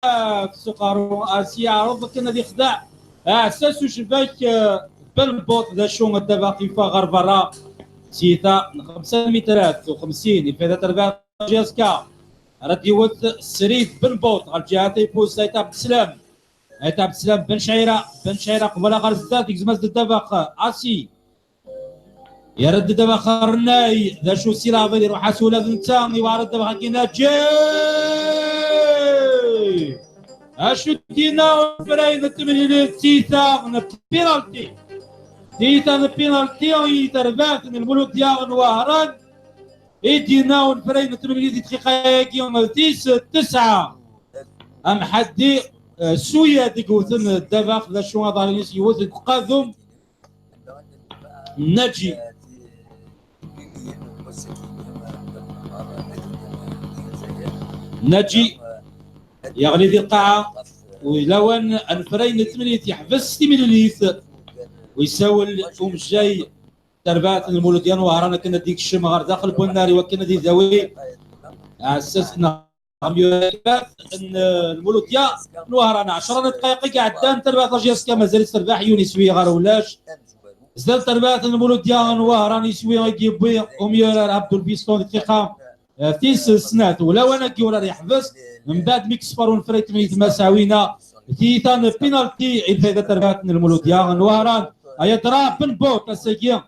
في سقارو سيعرض كنا دي خداع اساس شباك بالبوط ذا شو الدباقي فغر برا سيتا 5 مترات و50 الفائده تربع جاسكا رد يوت السريد بالبوط على الجهات يفوز سيتا عبد السلام عبد السلام بن شعيره قبل غرزات يزمز الدباق اسي يرد الدباق رناي ذا شو سيرا يروح حسوله ذنتان يوارد الدباق كينا اشو دينا براين التمرين تيتا بينالتي يتربات من الملوك ديال وهران ايدينا ونفرين 8 دقيقة كيوم 9 ام حدي سويا ديكوثن الدباخ ذا شو ضاريس يوث قاذم نجي يغلي ذي القاعة ولون الفرين 8 يحبس 6 مليليث ويساول الفوم الجاي تربات المولود ديال وهران كنا ديك الشم غير داخل بوناري وكنا دي ذوي على اساس ان المولود ديال وهران 10 دقائق قاعدان تربات لاجيسكا مازال ترباح يونسوي غير ولاش زاد تربات المولود ديال وهران يسوي يجيب ومير عبد البيستون دقيقه تيس سنات ولا وانا كي ولا يحبس من بعد ميكسبر ونفريت ميت مساوينا تيتان بينالتي الفائده تربات المولود ديال وهران ايا ترى بن بوت الساكيه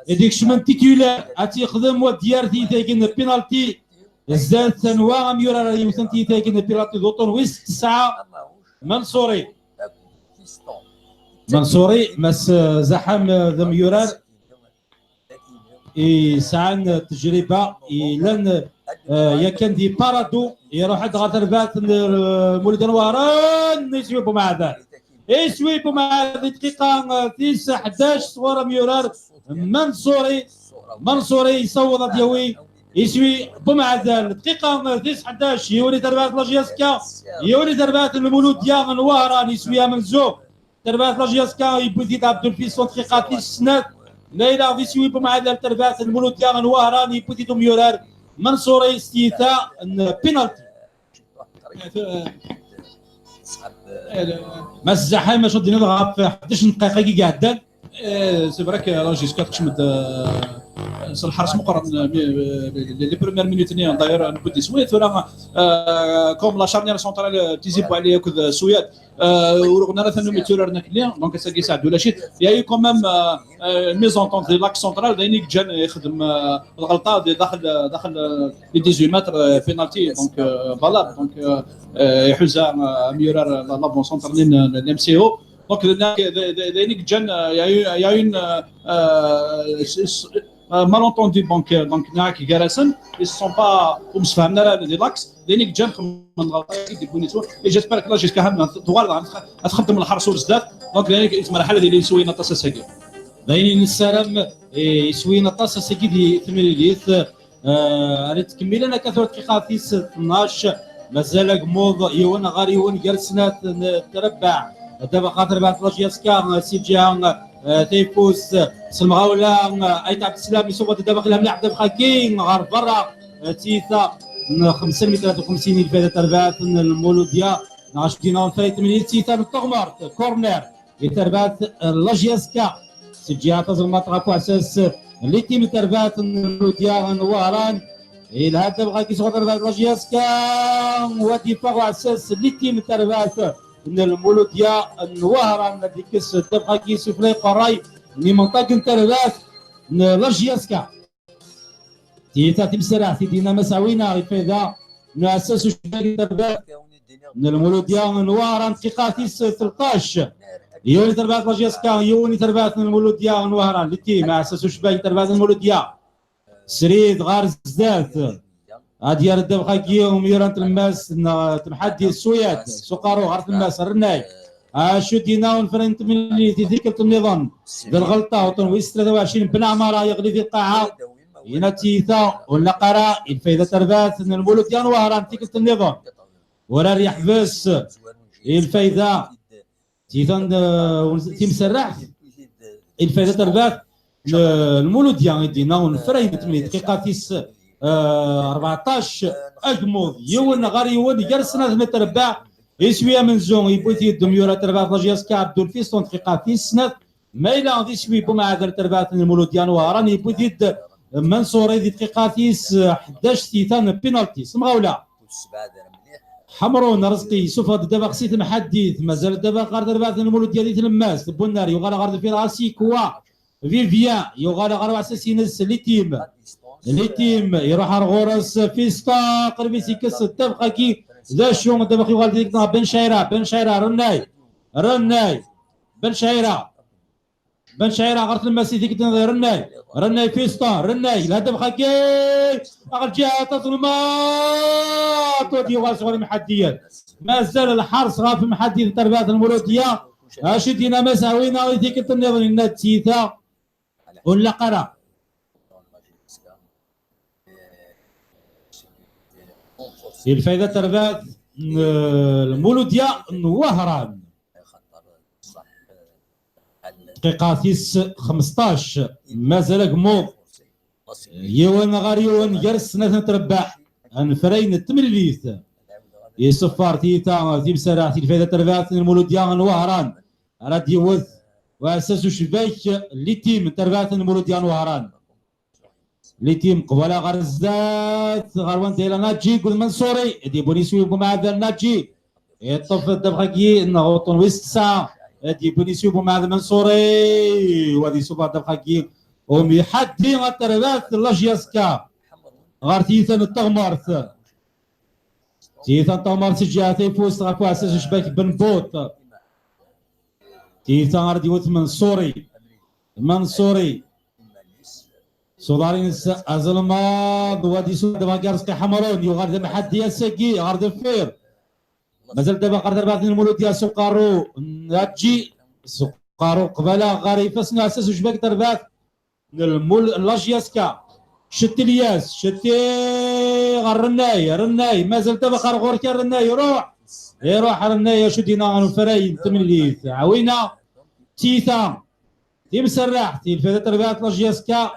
هذيك شمن تيتولار اتيخدم وديار تيتاكن بينالتي زاد تنوا ميورا يوثن تيتاكن بينالتي دوطون ويس 9 منصوري مس زحام ذا ميورار يسعن تجربه لان يا كان دي بارادو يروح عند غتربات المولد وهران يسويبوا مع ذلك يسويبوا مع دقيقه 9 11 صوره ميورار منصوري يصوت ديوي يسوي بمع ذلك دقيقه 9 11 يولي تربات لاجياسكا يولي تربات المولود ديال وهران يسويها من زوق تربات لاجياسكا يبدي عبد الفيسون دقيقه 9 سنات ليلى يسوي بمع ذلك تربات المولود ديال وهران يبدي ميورار منصوري استيثاء بينالتي ما الزحام ما شد نضغط في 11 دقيقه كي قاعدان سي فري لاجيسكا تشمد الحرس مقرن لي بروميير مينوتني داير نبدي سويت ولا كوم لا شارنيير سونترال تيزيبوا عليه كذا سويات ورغنا ثاني ميتولر نكليا دونك سا كيساعد ولا شيء يا كومام ميزونطونت دي لاك سونترال داينيك جان يخدم الغلطه داخل لي 18 متر بينالتي دونك فوالا دونك يحوزها ميورار لافون سونترالين الام سي او دونك داينيك جان يا اون malentendu donc ناك جارسن ils sont pas ومش فهمنا لي لاكس دينيك جان من غلطه دي بونيتو اي جيسبر كلا جيسكا هم طوال تخدم الحرس بزاف دونك دينيك اسم مرحله ديال يسوي نطاس ساكي داينين السلام يسوي نطاس ساكي دي 8 ليث ريت تكمل انا كثره دقيقه 12 مازال قموض يوان غير يوان جالسنا تربع دابا خاطر بعد لاجياسكا سيجان تيفوز سلمغاولا ايت عبد السلام يصوت دابا ملاح دابا كاين غير برا تيتا 5 متر 50 الفائده تربات المولوديا 10 فريت من تيتا بالتغمر كورنر تربات لاجياسكا سجيها تزرما طرافو على اساس اللي تيم تربات المولوديا وهران الى هذا بغا كيصوت تربات لاجياسكا ودفاع على اساس اللي تيم تربات من المولوديا وهران ديك تبقى كيسفلي قراي من منطقه تربات لاجياسكا تيتا تمسرح تيدينا مساوينا الفائده من اساس شباك تربات من المولوديا وهران دقيقه 13 يوني تربات لاجياسكا يوني تربات من المولوديا وهران لتي مع اساس شباك تربات المولوديا سريد غار زدات ديال الدبخه كيوم يران تلماس تمحدي السويات سقارو غار تلماس الرناي شو دينا ونفرنت من ذيك النظام بالغلطه وتنويس 23 بن عماره يغلي في القاعه هنا تيتا ولا قرا الفايده تربات من المولود ديال وهران تيك النظام ورا يحبس الفايده تيتا تيمسرح الفايده تربات المولود ديالنا ونفرين 8 دقيقه 14 اجمود يون غير يون جالسنا نتربع يسوي من زون يبوتي الدميورة تربات لاجياس كعب دول فيستون دقيقة في السنة ما إلا غادي يسوي بوما عذر تربات المولوديان وهران يبوتي منصوري دي دقيقة فيس 11 تيتان بينالتي سمغاولا حمرون رزقي يوسف دابا خصيت محدث مازال دابا غار تربات المولوديان دي تلماس بونار يوغالا غار في راسي كوا فيفيان يوغالا غار اساسينس لي تيم يروح الغورس فيستا قربي سيكس الدبقه كي ذا شون دابا يوغال ديك بن شيره رناي بن شيره غرت المسي ديك رناي فيستا الهدف خاكي اغل جهه الظلمات ودي يوغال صغير محديا مازال الحرس غاف محدي تربات المولوديه اشدينا مساوينا وديك النظام النتيثه ولا قرا الفائده تربات المولوديه وهران دقيقة 15 مازال قمو يوان غار يوان جرس نتربع انفرين التمليث يصفر تيتا تيم سراح الفائده تربات المولوديه وهران راد يوث واساس شباك لي تيم تربات المولوديه وهران لي تيم قبلا غرزات غروان ديال ناجي قول منصوري دي بونيسيو مع ناجي يطف الدبخاكي نغوطون ويست ساعه دي بونيسيو مع منصوري وهذه سوبر دبخاكي ومي حدي غتربات لاجياسكا غارتيثن التغمارث تيثن التغمارث جهتي فوس غفو اساس شباك بن بوت تيثن غادي يوث منصوري سودارين ازلماض وادي سود دابا كارسكي حمرون يغرد محدي الساكي غرد فير مازال دابا غرد رباط المولود ديال سقارو ناتجي سقارو قباله غاري فاسنا اساس وجباك تربات لاجياسكا شتي الياس شتي رناي مازال دابا خرغور كان رناي يروح رناي شدينا الفراين تمليت عوينا تيثا تيمسرح تيلفاده تربات لاجياسكا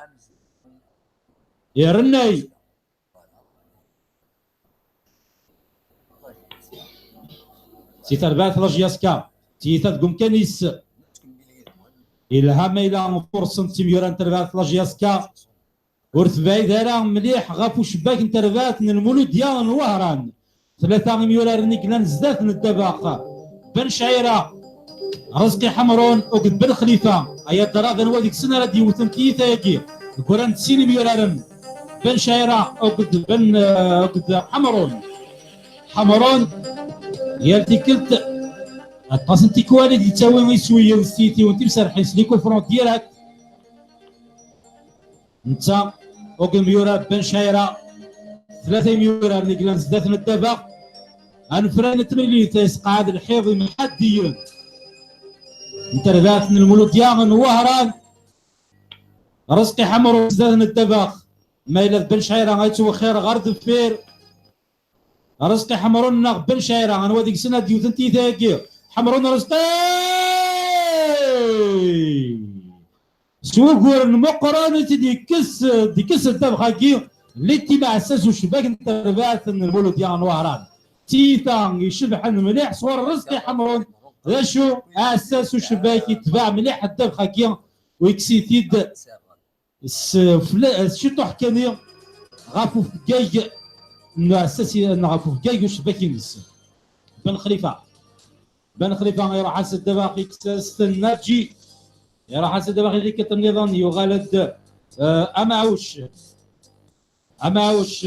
يا رناي سي تربات لاجياسكا تيثا تقوم كنيس إلها إلى فرصة تيميوران تربات لاجياسكا ورث بعيد هذا مليح غافو شباك تربات من المولود ديال الوهران 3 مليون نيكلان زدات الدباقة بن شعيرة رزقي حمرون وقد بن خليفة أيا الدراغ نواديك سنة ردي وثنتيثا يكي الكوران 90 مليون بن شعيرة وقد بن وقد حمرون يالتي كلت القاسم تيكوالي دي تاوي ويسوي وستيتي وانتي مسرحين سليكو فرونت ديالك انت وقد ميورا بن شعيرة 3 مليون نيكلان زدات الدباق انفران تملي تيسقعد الحيض محديا انتربات من المولود ديال وهران رزقي حمر زدان الدباخ مايلة بن شعيرة غايتو خير غرد فير رزقي حمرون بن شعيرة انا وديك سنة ديوثن تيثاكي حمرون رزقي سوقور المقرانة ديكس الدبخاكي اللي تبع اساس وشباك انتربات من المولود ديال وهران تيثا يشبح مليح صور رزقي حمرون شو اساس وشباك يتباع مليح الدبخاكي ويكسيتيد شتو حكاني غافو في كاي اساسي غافو في كاي وشباك ينس بن خليفه يروح حسد دباقي كساس الناجي يروح حسد دباقي اللي كتنظام يغالد امعوش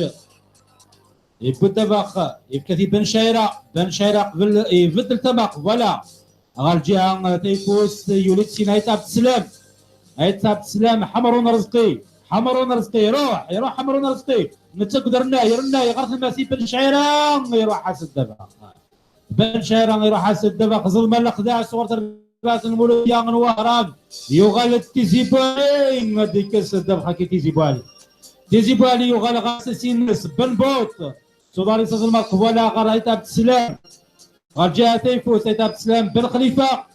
يبدا دباق يبكي بن شيره قبل يبدل تباق فوالا غير جهه تيفوس يولد سينايت عبد السلام حمرون رزقي يروح حمرون رزقي نتقدر رناي غرت المسي بن شيره يروح حسد دباق يروح حسد دباق ظلم الاخداع صورة الراس المولود ديال وهران يغالد تيزيبوالي هذيك الدبخه كي تيزيبوالي يغالد غاسسين ناس بن بوت سوداري سازل مقبوله غرايت عبد السلام رجع تيفوس عبد السلام بن خليفه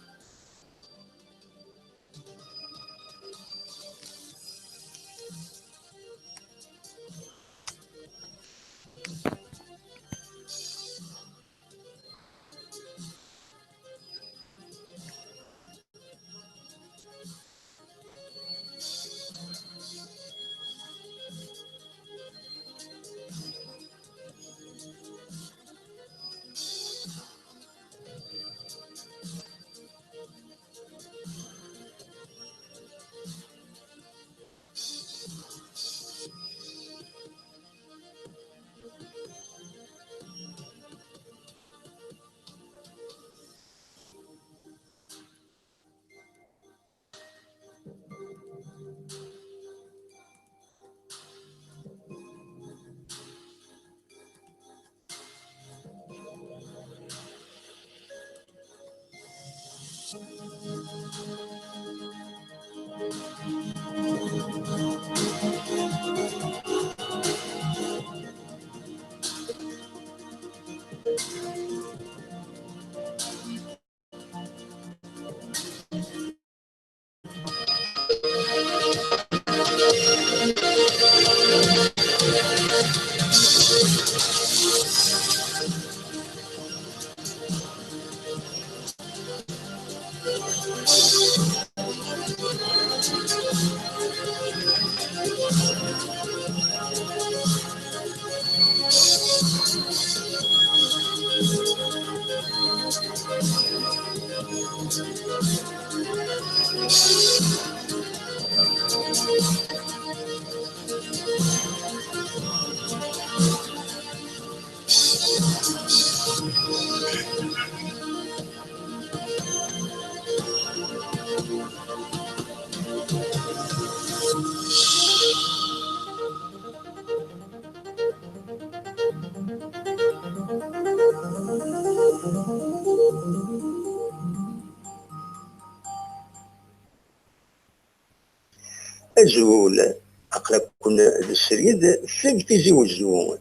أزول أقرب كنا السريد ثبت زوجو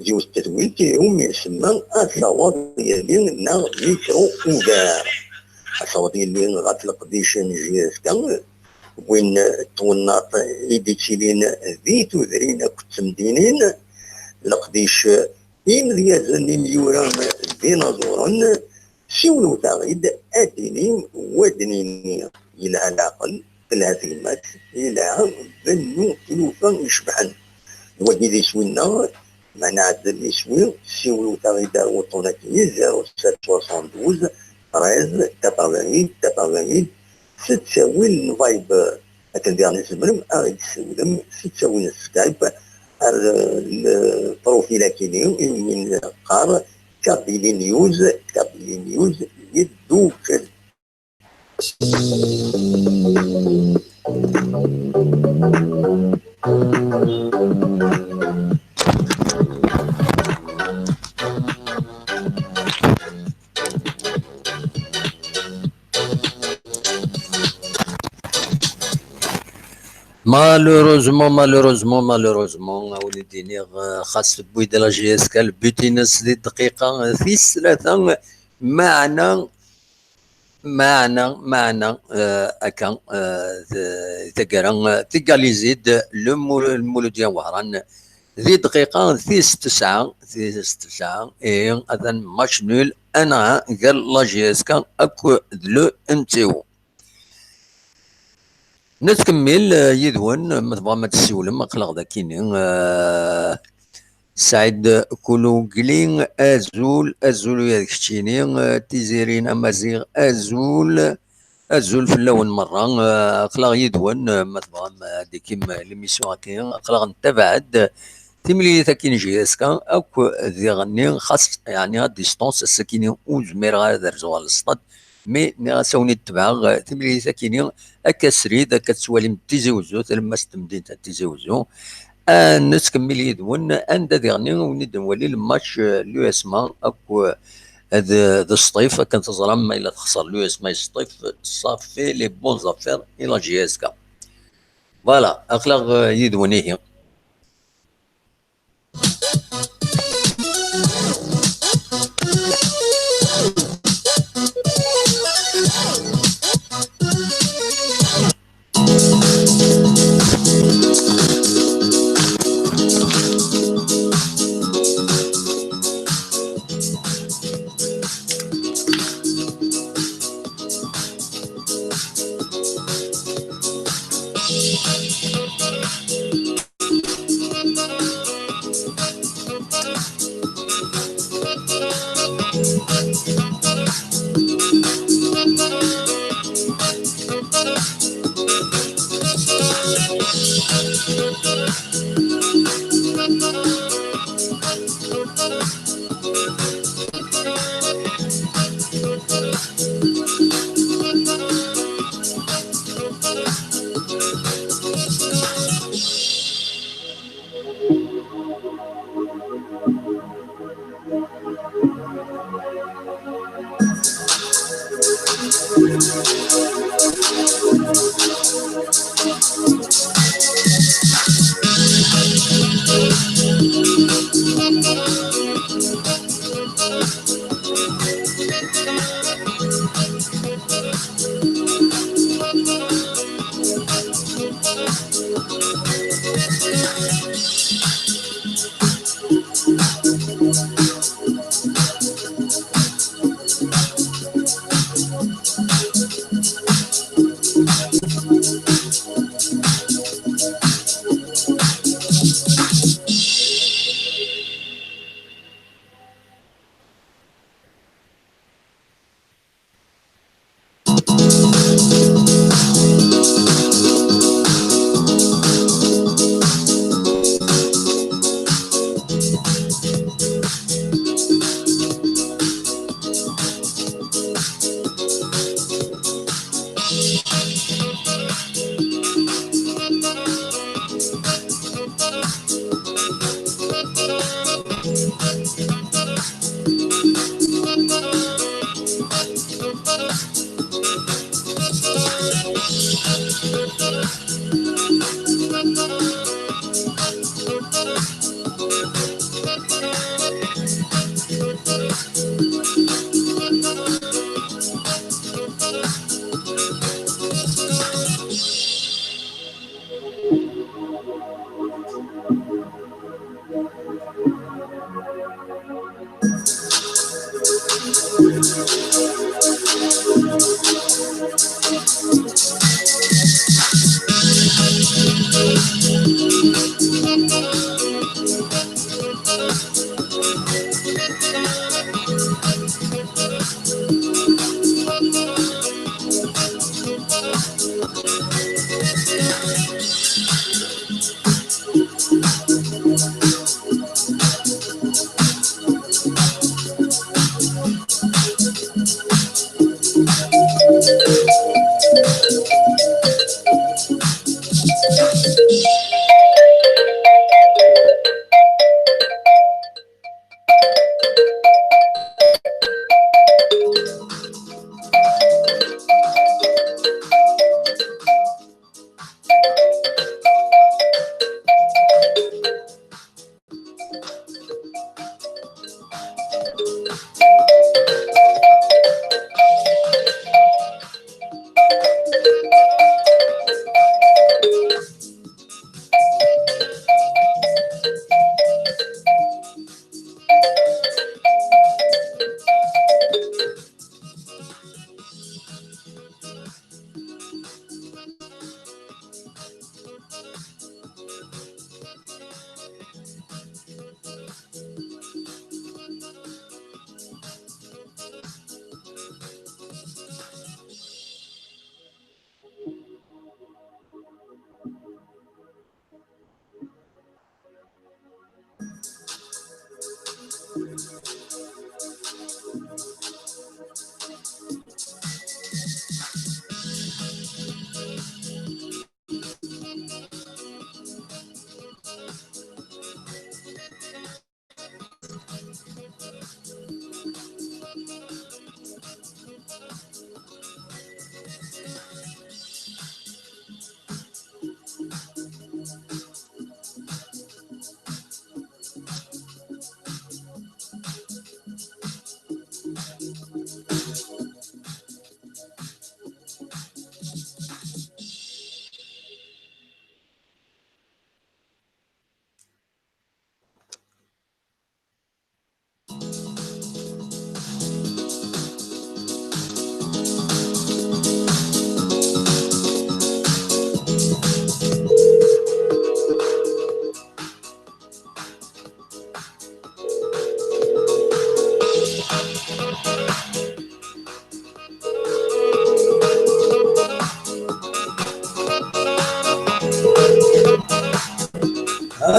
زوج التزويج هم يسمى الصواب ديالي نا ميكرو أوفار الصواب ديالي غتلق ديشان جياسكا وين توناط إيديتيلين ذي تذرين كتمدينين لقديش إن ديازن مليوران ديناصورا سولو تغيد أديني ودنيني إلى العقل الهزيمات إلى بنو تلوفا يشبحن ودي ذي سوينا معنا عدد يسوي سولو تغيدا وطوناتي 0772 13 88 ستساوي الفايب أتندير نسمرم أغيد سولم ستساوي السكايب البروفيل كينيو من قار كابيلي نيوز يدوك مالوروزمون وليديني خاص بويد لا جي اس كال بوتينس دي دقيقة في 3 معنا أكا تقرا تقاليزيد المولوديا وهران ذي دقيقة في 9 إيه أذن ماتش نول أنا قال لا جي اس كال أكو دلو انتيو نتكمل يدون ما تبغى ما تسولم اقلق ذاكيني سعيد كلو قلين ازول يا كشتيني تيزيرين امازيغ ازول في اللون مره اقلق يدون ما تبغى ديكيم ليميسيون هاكي اقلق نتبعد تملي ثاكين جي اسكا اكو ذي غني خاص يعني ها ديستونس السكيني وزمير هذا رزوال السطات مي نغاسوني نتبع تملي ثاكيني هكا سريد هكا تسوالي تيزيوزو لما ستمدين تيزيوزو نتكمل يدون عند ديغني ونيد نولي الماتش لو اسما اكو هذا الصيف كانت تظلم الا تخسر لو اسما الصيف صافي لي بون زافير الى جي اس كا فوالا اخلاق يدونيه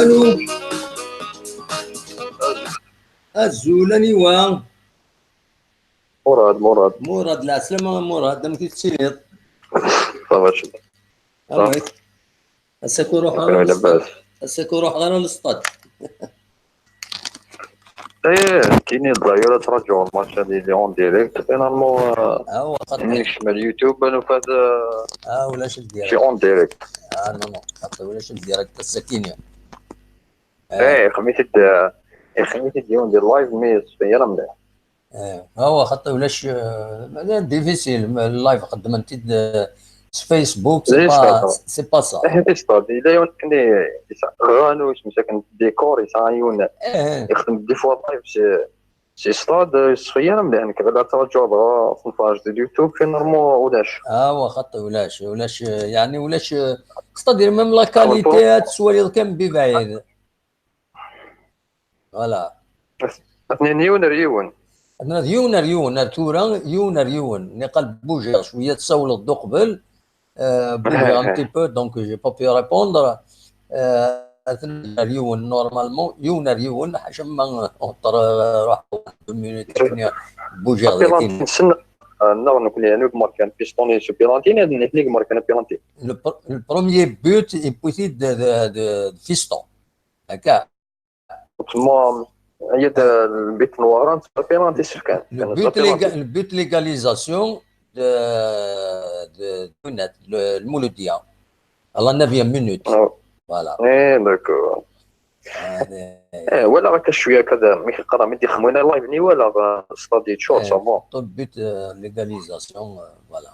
الو الزولاني وان مراد العسلامة مراد دام كيتسيط صافا شد امك هساك روح غير للصطاد هساك روح غير للصطاد ايه كاينين الظاهرة ترجعوا الماتش ديالي اون ديريكت فينالمون هو يعني شمال اليوتيوب بانوا في هذا ولا شد شي ديريكت اون ديريكت نو خاطر ولا شد ديريكت السكينة ايه خميتي ديون ديال اللايف مي صفيرة مليح هو خاطر ولاش ديفيسيل اللايف قد انت فيسبوك سي با سا حيت ستاد الا يون كني غانو مساكن ديكور يسايون يخدم دي فوا لايف سي ستاد صفيرة مليح كذا ترجعوا بغا في الباج ديال اليوتيوب فين نورمال ولاش هو خاطر ولاش يعني ولاش ستادير ميم لا كاليتي تسوالي كان ببعيد فوالا 2 ريون عندنا يونر تورا يونر نقل بوجير شويه تسول الضو قبل بوجير ان تي بو دونك جي با بي ريبوندر ريون نورمالمون يون حاجه ما روح 2 مينوت ثانيه بوجير نستنى نغنو كلي انا ماركان بيستوني سو بيلانتي هاد نيك ماركان بيلانتي البروميير بوت اي بوتي د فيستون هكا تما هي البيت نواران بيلانتي سكان البوت ليغاليزاسيون de المولوديه على 9 مينوت فوالا داكور ولا راك شويه كذا ملي كنقرا ملي خمونا لايف ني ولا ستادي تشور صافا طب بوت ليغاليزاسيون فوالا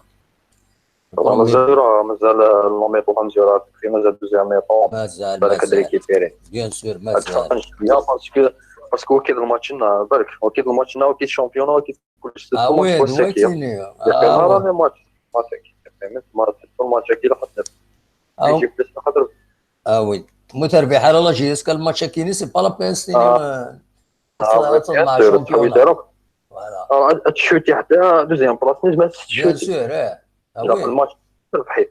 مازال لا ميطو مزيورات في مازال دوزيام ميطو بالك هذا كيفيري بيان سور مازال باسكو كيد الماتش بالك كيد الماتش وكيد الشامبيون وكيد كلشي وي تكون مساكيه دويتيني انا راني ماتش فهمت الماتش كي لقيت يجي بلاش خاطر وي متربح على لا جي اس كان الماتش كيني سي با لا بين ستيني تطلع تسوي شامبيون دارك فوالا تشوتي حتى دوزيام بلاص نجم بيان تشوتي سور في الماتش تربحي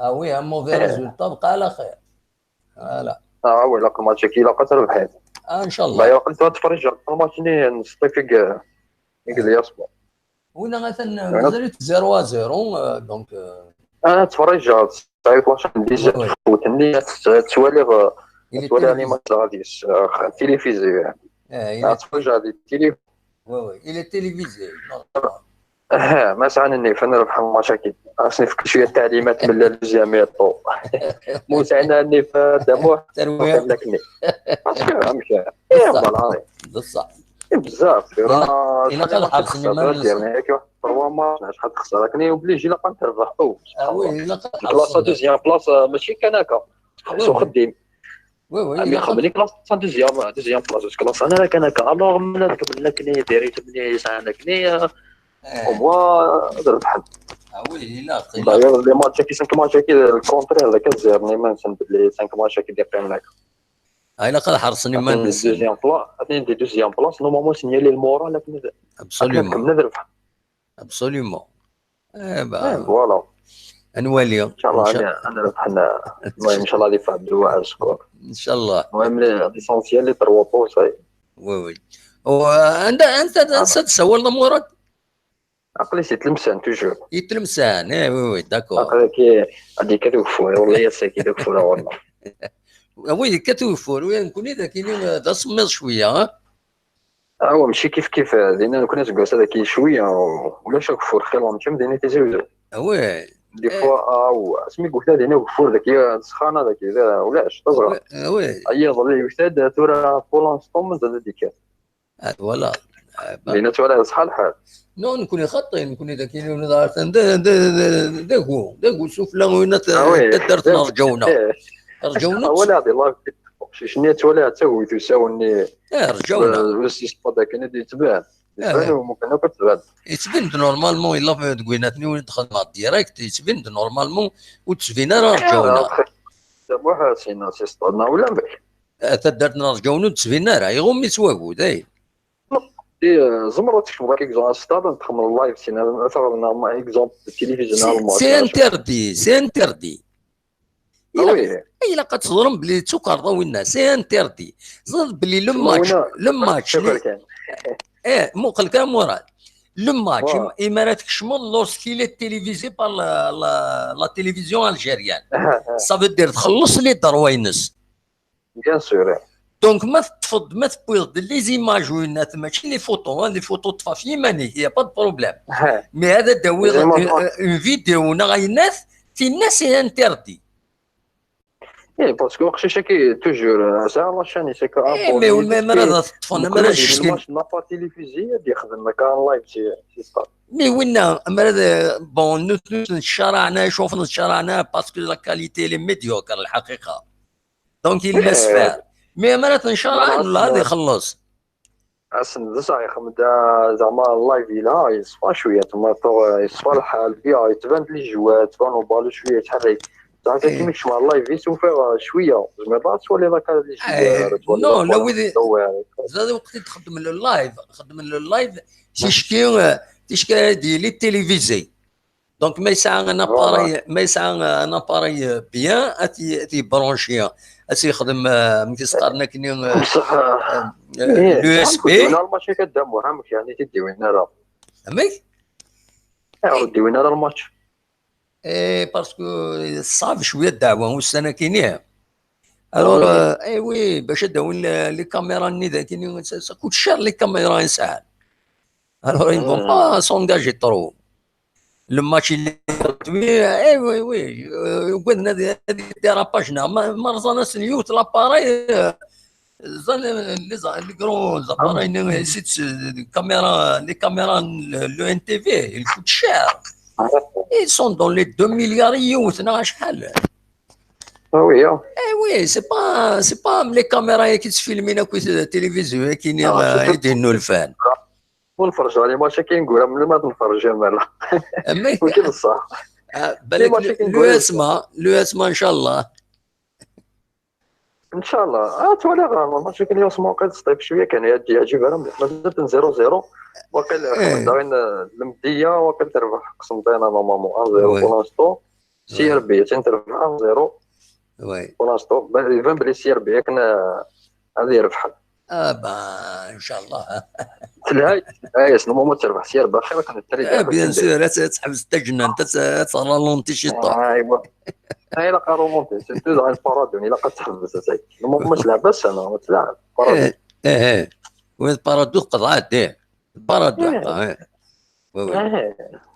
وي ان موفي ريزولتا بقى على خير فوالا وي لا الماتش كي لا تربحي ان شاء الله باغي قلت تفرج على الماتش ني نستفيق ياسبو وين مثلا مازالت 0-0 دونك انا تفرج صعيب واش ديجا تفوتني توالي يعني ما غاديش تيليفزيون تفرج على التيلي وي الى تيليفزيون ما سعني فانا نربح المشاكل خاصني نفك شويه التعليمات من الجامعه طو موسعنا اني في دموع ترويح لكني مشى والله بصح بزاف إلا قال حبسني ما يعني كي واحد 3 ماتش شحال تخسر لكن وبليجي لا تربح وي إلا قال كلاصه دوزيام بلاص ماشي كان هكا خصو خديم وي اللي خدني كلاصه دوزيام بلاص كلاصه انا كان هكا الوغ من ركب لكني ديريت مني ساعدني وموا ربحت وي إلا دايوغ لي ماتش كي 5 ماتش كي الكونترير هذاك زيرني ما نسند بلي 5 ماتش كي دير فيهم هناك إلا قال حرصني ما نسى دوزيام بلاص عطيني دوزيام بلاص نورمالمون سينيالي المورا لكن ابسوليومون كملنا نربح ابسوليومون فوالا نولي ان شاء الله انا ربحنا المهم ان شاء الله اللي فهد الواحد شكور ان شاء الله المهم ليسونسيال اللي 3 بو صاي وي انت تسول مراد عقلي سي تلمسان توجور يتلمسان وي داكور عقلي كي غادي كتوفور والله يا ساكي دوك والله وي كتوفر وين نكون اذا كاين دا صميض شويه هو ماشي كيف دينا كنا جالس هذاك شويه ولا شاك فور خير ماشي مدينه تزوج وي دي فوا او اسمي قلت له دينا فور ذاك سخانه ذاك ولاش تصغر وي اي ظل يشتد تورا بولانستون من زاد ديك فوالا دينا تورا صحال الحال نو نكون خطي نكون اذا كاين داكو سفلا وين درت رجعونا رجعونا ولا هذه الله شنو تولى تسوي تساوني رجعونا السيستم هذاك اللي يتبان ممكن كتبان يتبين نورمالمون الا تقويناتني وين دخلت مع الديريكت يتبين نورمالمون وتسفينا راه رجعونا واحد سينا سيستم ولا بك تدرتنا رجعونا وتسفينا راه يغمي سواقو داي زمرت شنو اكزومبل ستاد تخمر اللايف سينا مثلا اكزومبل التلفزيون سي انتردي الا كتظلم بلي تكرضوا الناس سي انتردي ظل بلي لو ماتش مقل كان مراد لو ماتش امارات كشمل لورسكيل التلفزي بار لا تيليفزيون الجيريان صافي دير تخلص لي دروينس بيان سور دونك ما تفض ما تبوظ لي زيماج وينات ماشي لي فوتو طفا في يماني هي با بروبليم مي هذا داوي اون فيديو غايناث في الناس انتردي باسكو وقتاش كي توجور ساعه لاشاني سي كا مي والمرض طفنا ما راه لابا تيليفزيون يخدم كان لايف سي ستار مي وين مرض بون نشرعنا شوفنا نشرعنا باسكو لا كاليتي لي ميديوكر الحقيقه دونك الناس فاهم مي مرات نشرع ولا هذا يخلص اصلا دسا يخمد زعما اللايف لا يصفى شويه تما يصفى الحال فيها يتبان لي جوات تبان بالو شويه يتحرك زعما كيما مع اللايف يسوف شويه زعما بلاص ولا ذاك نو لا وذي زاد وقت تخدم اللايف تشكي ديالي التلفزي دونك ما يسعى انا باري بيان اتي برونشيا اسي يخدم مكيسقارنا كني لو اس بي انا الماتش كدام وهامك يعني تديوينا راه امي ديوينا راه الماتش باسكو صعب شويه الدعوه والسنه كاينين الوغ وي باش داون لي كاميرا ني كاينين كنت شار لي كاميرا انسان الوغ ils vont pas s'engager trop le match وي قلنا هذه ديراباجنا مرزانا سنيوت لاباراي زان لي كرون زاباراي سيت كاميرا لي كاميرا لو ان تي في الكوت شير ils sont dans les 2 مليار يوثنا شحال وي سي با لي كاميرا كي تفيلمينا كويس التلفزيون كاينين يدينوا الفان ونفرجوا على ماتش كنقولها من ما تنفرج مالا ولكن بصح بالك لو اسما ان شاء الله ان شاء الله تولي الماتش كان اليوم واقيلا ستيب شويه كان يعجب انا مازال 0-0 واقيلا داغين المديه واقيلا تربح قسنطينه نورمالمون 1-0 بولانستو سي ار بي تنتربح 1-0 وي بولانستو يبان بلي سي ار بي كان هذه يربح ان شاء الله تلهاي شنو ما تربح سي ار بي خير كان التالي بيان سور تحبس التجنن انت ترالونتي شي طون ايوا هاي لا قارونتي سيرتو زعما البارادون الا قتحبس اساي ماش لعباش انا ما تلعب ايه وين البارادو قطعات البارادو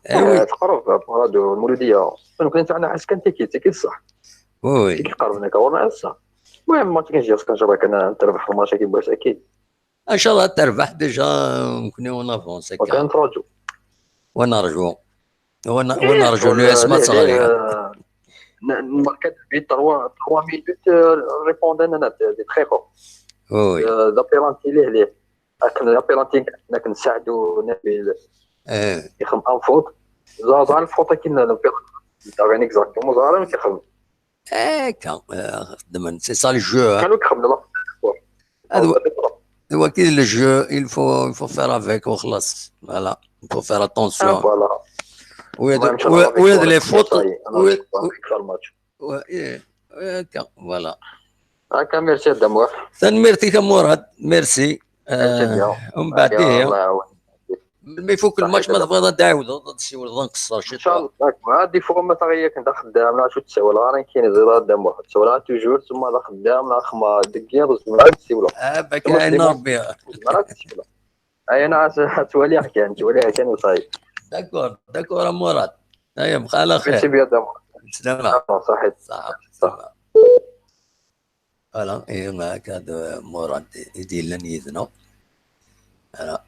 ايوا تقرب بارادو المولوديه كان تاعنا حاس كان تيكي صح وي تيكي قربنا كورنا صح المهم ما كاينش جاس كنجرب كان تربح الماتش كيبغيش اكيد ان شاء الله تربح ديجا نكونوا نافونس وكنتراجو ونرجو لو اسماء صغيره الماركات بيت 3 مينوت ريبوندنا انا دي تخيكو وي دا بيلانتي ليه كان بيلانتي كنساعدو نبيل يخدم ان فوت زعما الفوت كاين بيلانتي يعني اكزاكتومون زعما كيخدم خدم سي سا الجو كانوا كيخدموا هو كي لو جو il faut faire avec وخلاص فوالا il faut faire attention فوالا وهاد لي فوت فوالا هكا ميرسي دموع ميرتي كمراد ميرسي ومن بعد ما يفوك الماتش ما تبغى تعاود تسيول نقصر شي ان شاء الله هادي فوق ما تغيا كنت خدام لا شو تسول راه كاين زيرا دموع تسول توجور ثم لا خدام لا خما دقيق زعما تسول كاين ربي انا تولي كان وصاي داكور مراد هيا بقى على خير ميرسي بيا دموع سلام صحيح فوالا ايوا هكا مراد يدير لنا يدنا فوالا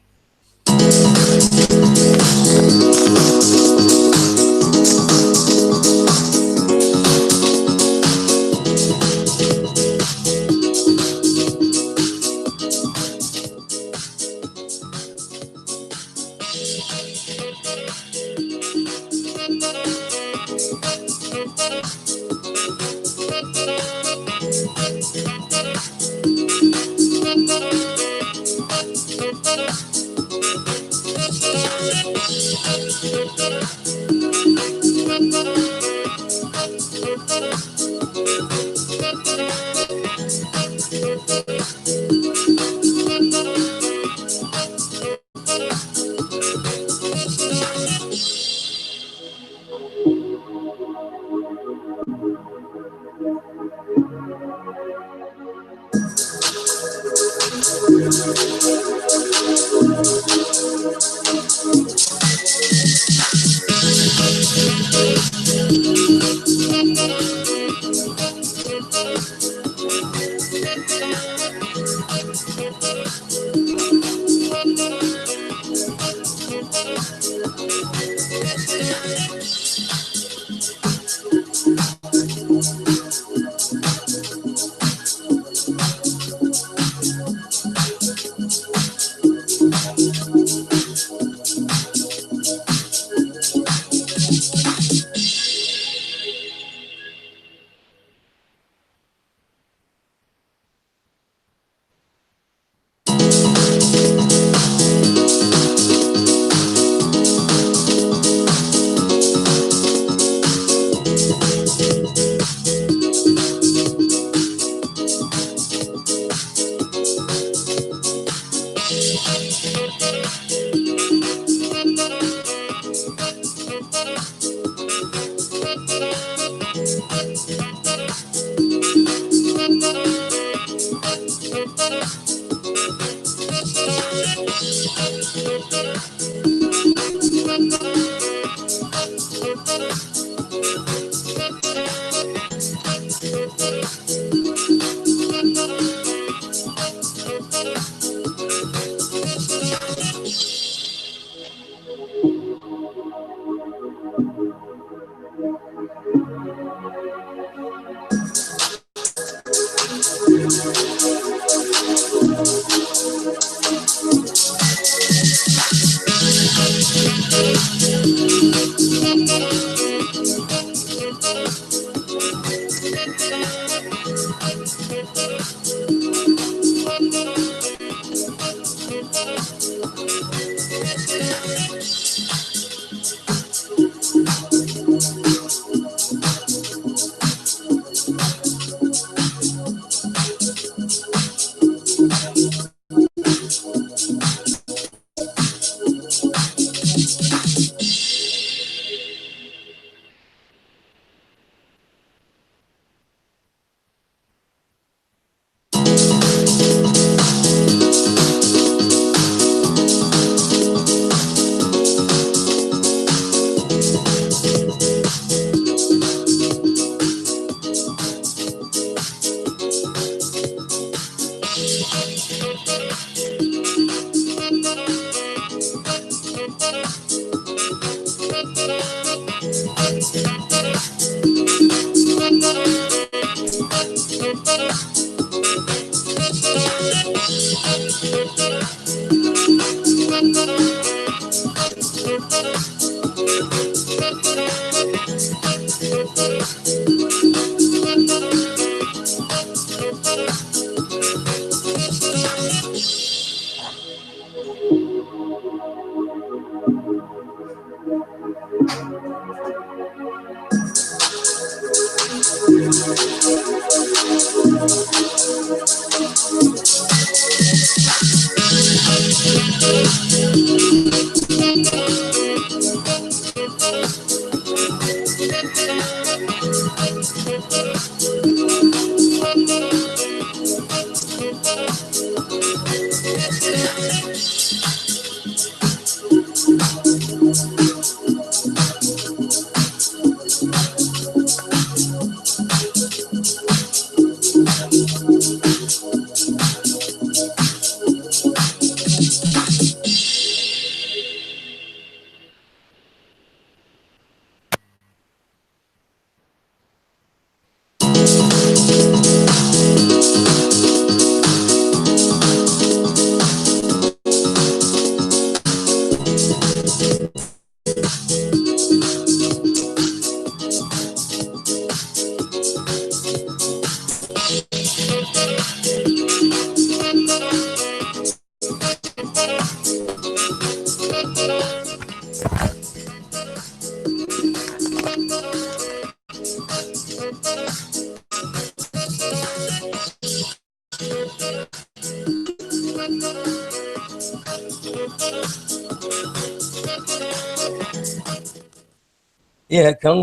إيه كان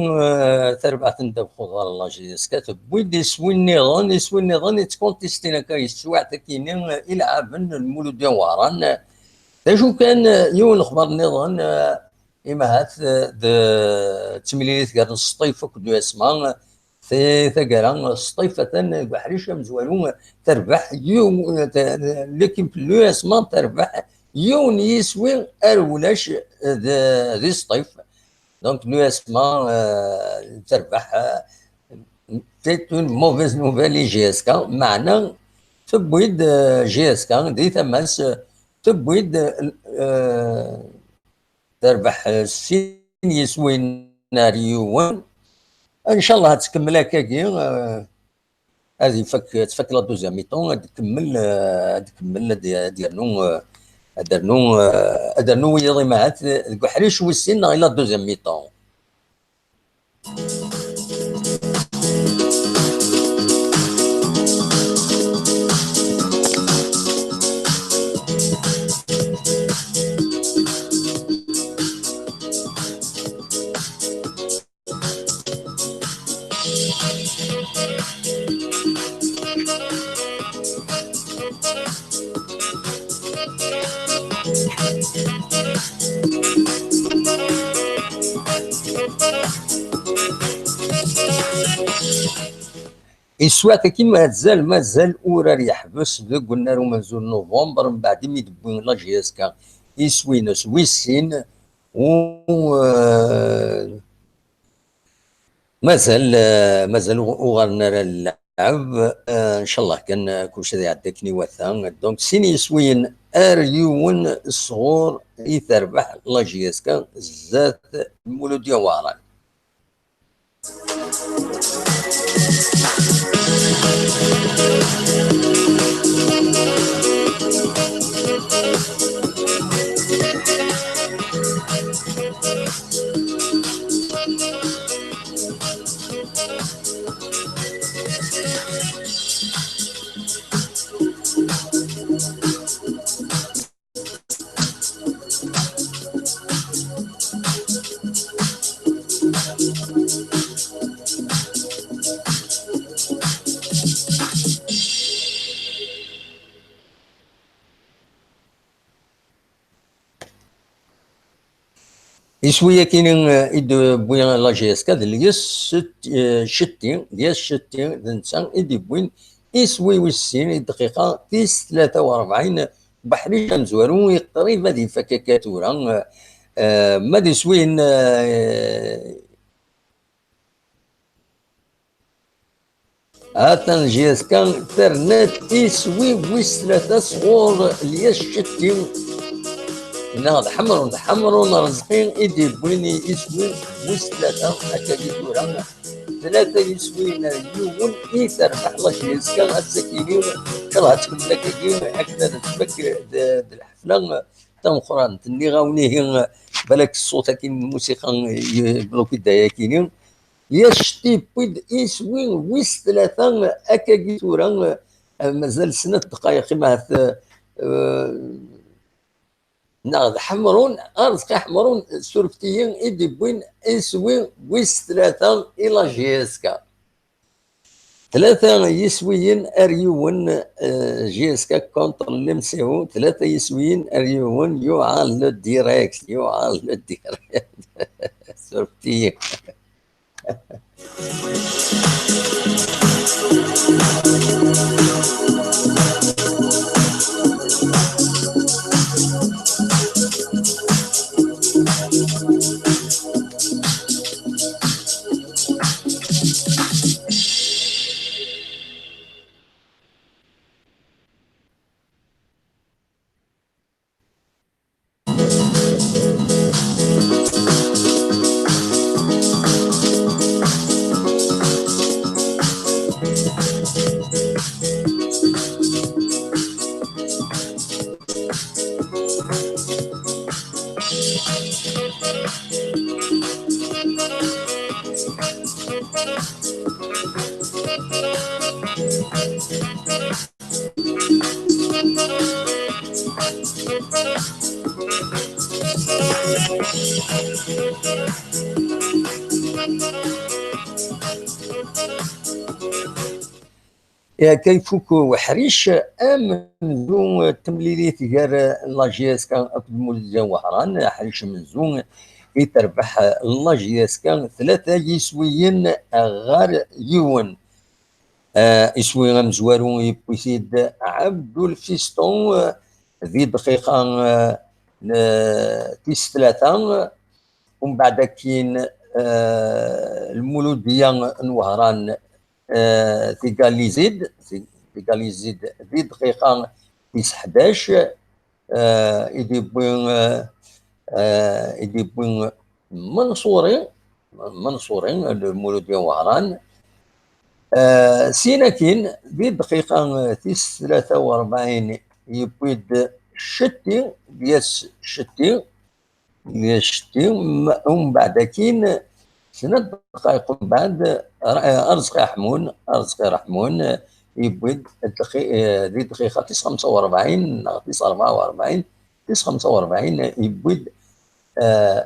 تربع تندب خضار الله جيس كاتب ويدي يسوي النظام يتكونتيستينا كيسوع تكينين يلعب المولود واران شو كان يون خبر النظام إما هات تمليليت كان الصيفة كدو اسمها ثقرا الصيفة بحريشة مزوالون تربح يوم لكن بلو اسمها تربح يون يسوي أرولاش ذي الصيف دونك l'USMA تربح c'est une mauvaise nouvelle GSK معنا تبويد GSK دي ثماس تبويد تربح سين يسوي ناريوان ان شاء الله تكمل هكاكي هذه تفك لا دوزيام ميطون تكمل درنو يضي معات حريش والسن الى دوزيام ميطون يسوا كيما مازال ورار يحبس قلنا له منزول نوفمبر من بعد ما يدبون لا جيسكا يسوي ناس ويسين و مازال وغرنا اللعب ان شاء الله كان كلشي يعدكني وثان دونك سين يسوين اريون الصغور يتربح لا جيسكا زات المولود واران يسوي كاين يد بوين لا جي اس كاد اللي شتي ديال شتي الانسان يدي بوين يسوي وسين دقيقه 43 بحري مزوارو يقريب هذه فكاكاتورا ما دي سوين هاتن جي اس كان ترنت يسوي ويس 3 صغور اللي شتي ناض حمر رزقين إيدي بويني يسوي ويس ثلاثة هكا ديكورا ثلاثة يسوينا يوم إيثر بحلا كيسكا السكيني كلها تكمل لك هكذا تفك الحفلة تم قران تني غاونيه بالك الصوت كاين الموسيقى بلوكي دايا كاينين يشتي بيد يسوي ويس ثلاثة هكا ديكورا مازال سنة دقائق ما ناض حمرون أرزق حمرون سورفتيين إيدي بوين يسوي ويس ثلاثة إلى جيسكا ثلاثة يسويين أريون جيسكا كونتر لمسيو ثلاثة يسويين أريون يوعى لو ديريكت سورفتيين كيفوك وحريش امن تمليليت غير لاجيس كان مول وهران حريش منزون يتربح لاجيس كان ثلاثة يسويين غير يون يسوي غمزوارو يبوسيد عبد الفيستون ذي دقيقة تيس ثلاثة ومن بعد كاين المولودية نوهران في غاليزيد ذي دقيقة تيس 11 يدي بوين منصورين المولودية وهران سيناكين ذي دقيقة تيس 43 يبويد شتي دياس شتي ومن بعد كاين سنة دقائق من بعد أرزق رحمون يبويد ذي دقيقة تيس 45 تيس 44 تيس 45 يبويد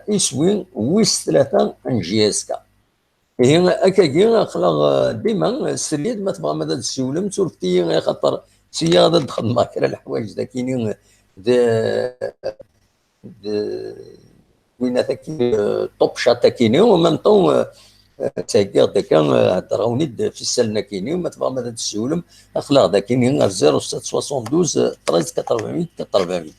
يسوي ويس ثلاثة انجياسكا هي أكاكي خلاص ديما السريد ما تبغى ماذا تسولم سولفتي خاطر سيادة تخدم كرا الحوايج ذا كاينين وين ذاك طوب شاتا كاينين ومام طون تاكير داك هضراوني في السلنا كاينين وما تبغى ماذا تسولم خلاص ذا كاينين 0772 13 88 88.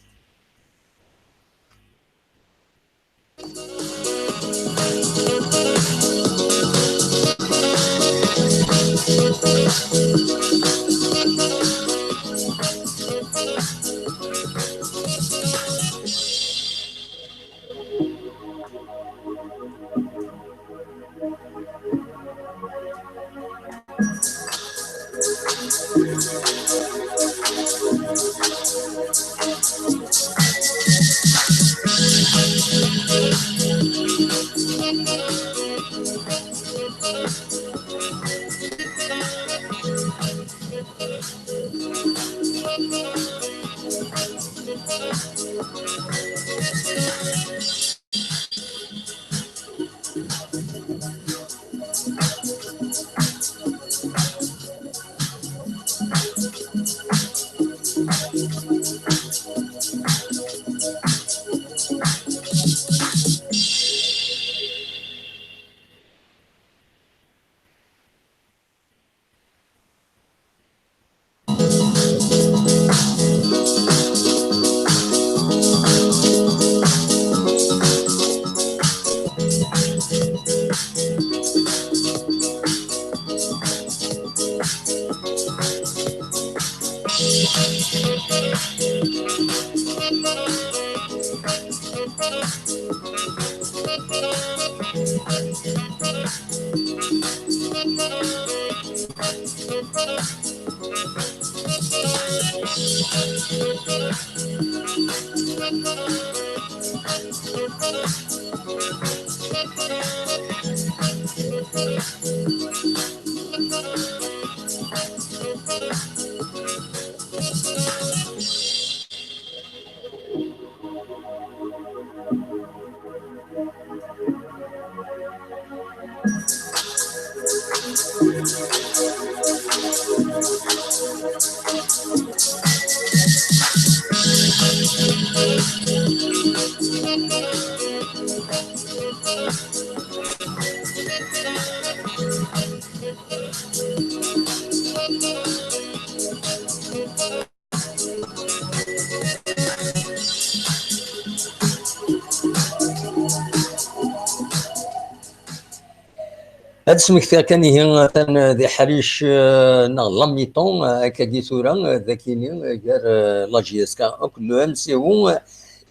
هاد السمكتة كان هي ذي حريش نغ لاميطون هكا دي ثورة ذاكيني كار لا جي اس كا كلهم سيو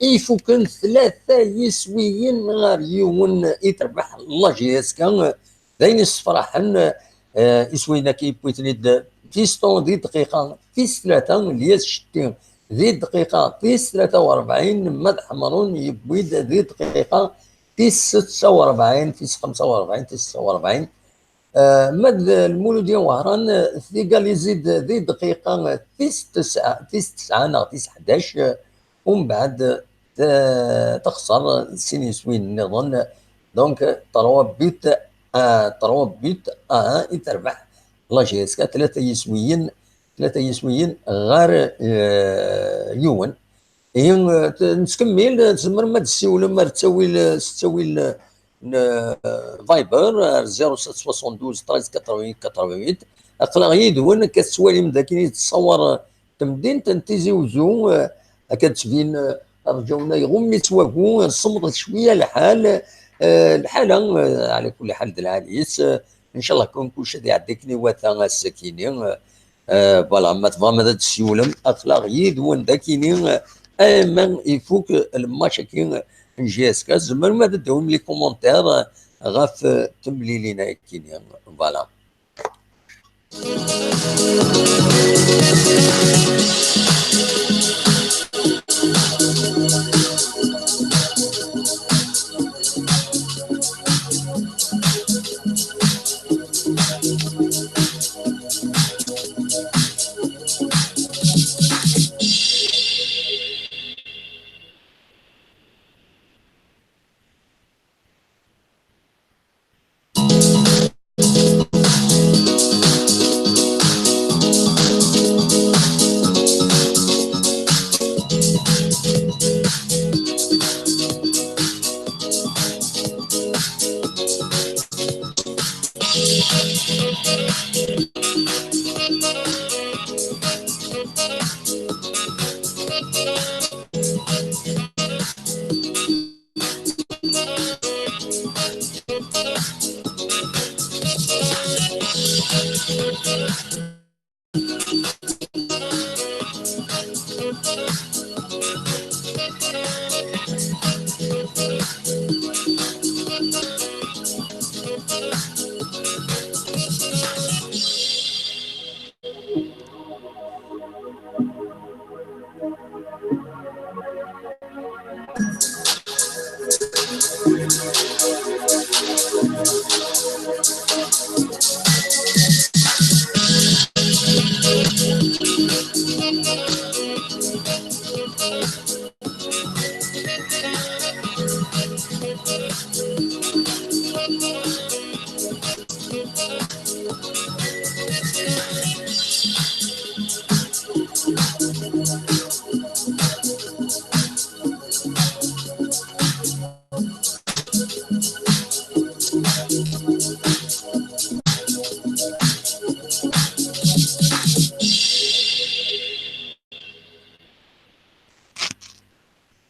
يفوكن ثلاثة يسويين غير يون يتربح لا جي اس كا داين الصفراحن يسوينا كي بويتنيد فيستون ذي دقيقة فيس ثلاثة لياس شتين ذي دقيقة فيس 43 مد حمرون يبويد ذي دقيقة فيس 46 فيس 45 فيس 46 مد المولودية وهران ذي قال يزيد ذي دقيقة فيس 9 فيس 9 فيس 11 ومن بعد تخسر سينيسوين نظن دونك 3 بيت يتربح لا جي اس كا ثلاثة يسويين غير يون نتكمل تزمر ما تسيول ما تسوي فايبر 0772 13 88 88 اقلا يدون كتسوالي من ذاك يتصور تمدين تنتيزي وزو كتبين رجونا يغم يتواقو نصمت شويه الحاله على كل حال العاليس ان شاء الله كون كلشي يعديكني واتا السكينه فوالا ما تفهم تسيولم اخلاق يدون ذاكيني ايمن يفوك المشاكل جي اس كا زعما ما تدهم لي كومونتير غاف تملي لينا كينيا فوالا.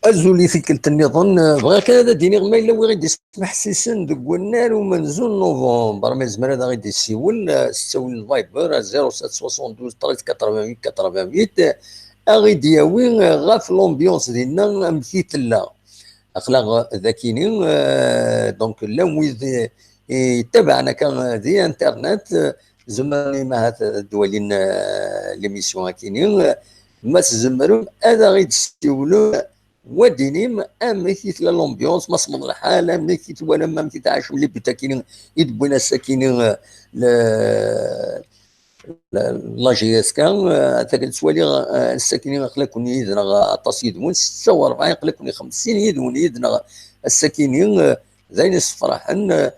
أزولي فيك النظام بغاك هذا ديني غما إلا وي غيدي يسمح سيسن دوك النار ومنزول نوفمبر ما زمان هذا غيدي يسيول ستاول الفايبر 0772 13 88 88 غيدي ياوي غاف لومبيونس ديالنا مثيتلا أخلاق ذاكيني دونك لا ويد يتبعنا كان دي انترنت زمان ما هاد الدولين ليميسيون كاينين ما تزمروا هذا غيدي يسيولوا ودينيم امي كيت لامبيونس ما صمد الحال امي كيت ولا ما كيتعاش ملي بتاكين يدبونا الساكنين لا جي اس كان تاكل سوالي الساكنين قلكون يدنا تصيدون 46 قلكون 50 يدون يدنا الساكنين زين الصفراحن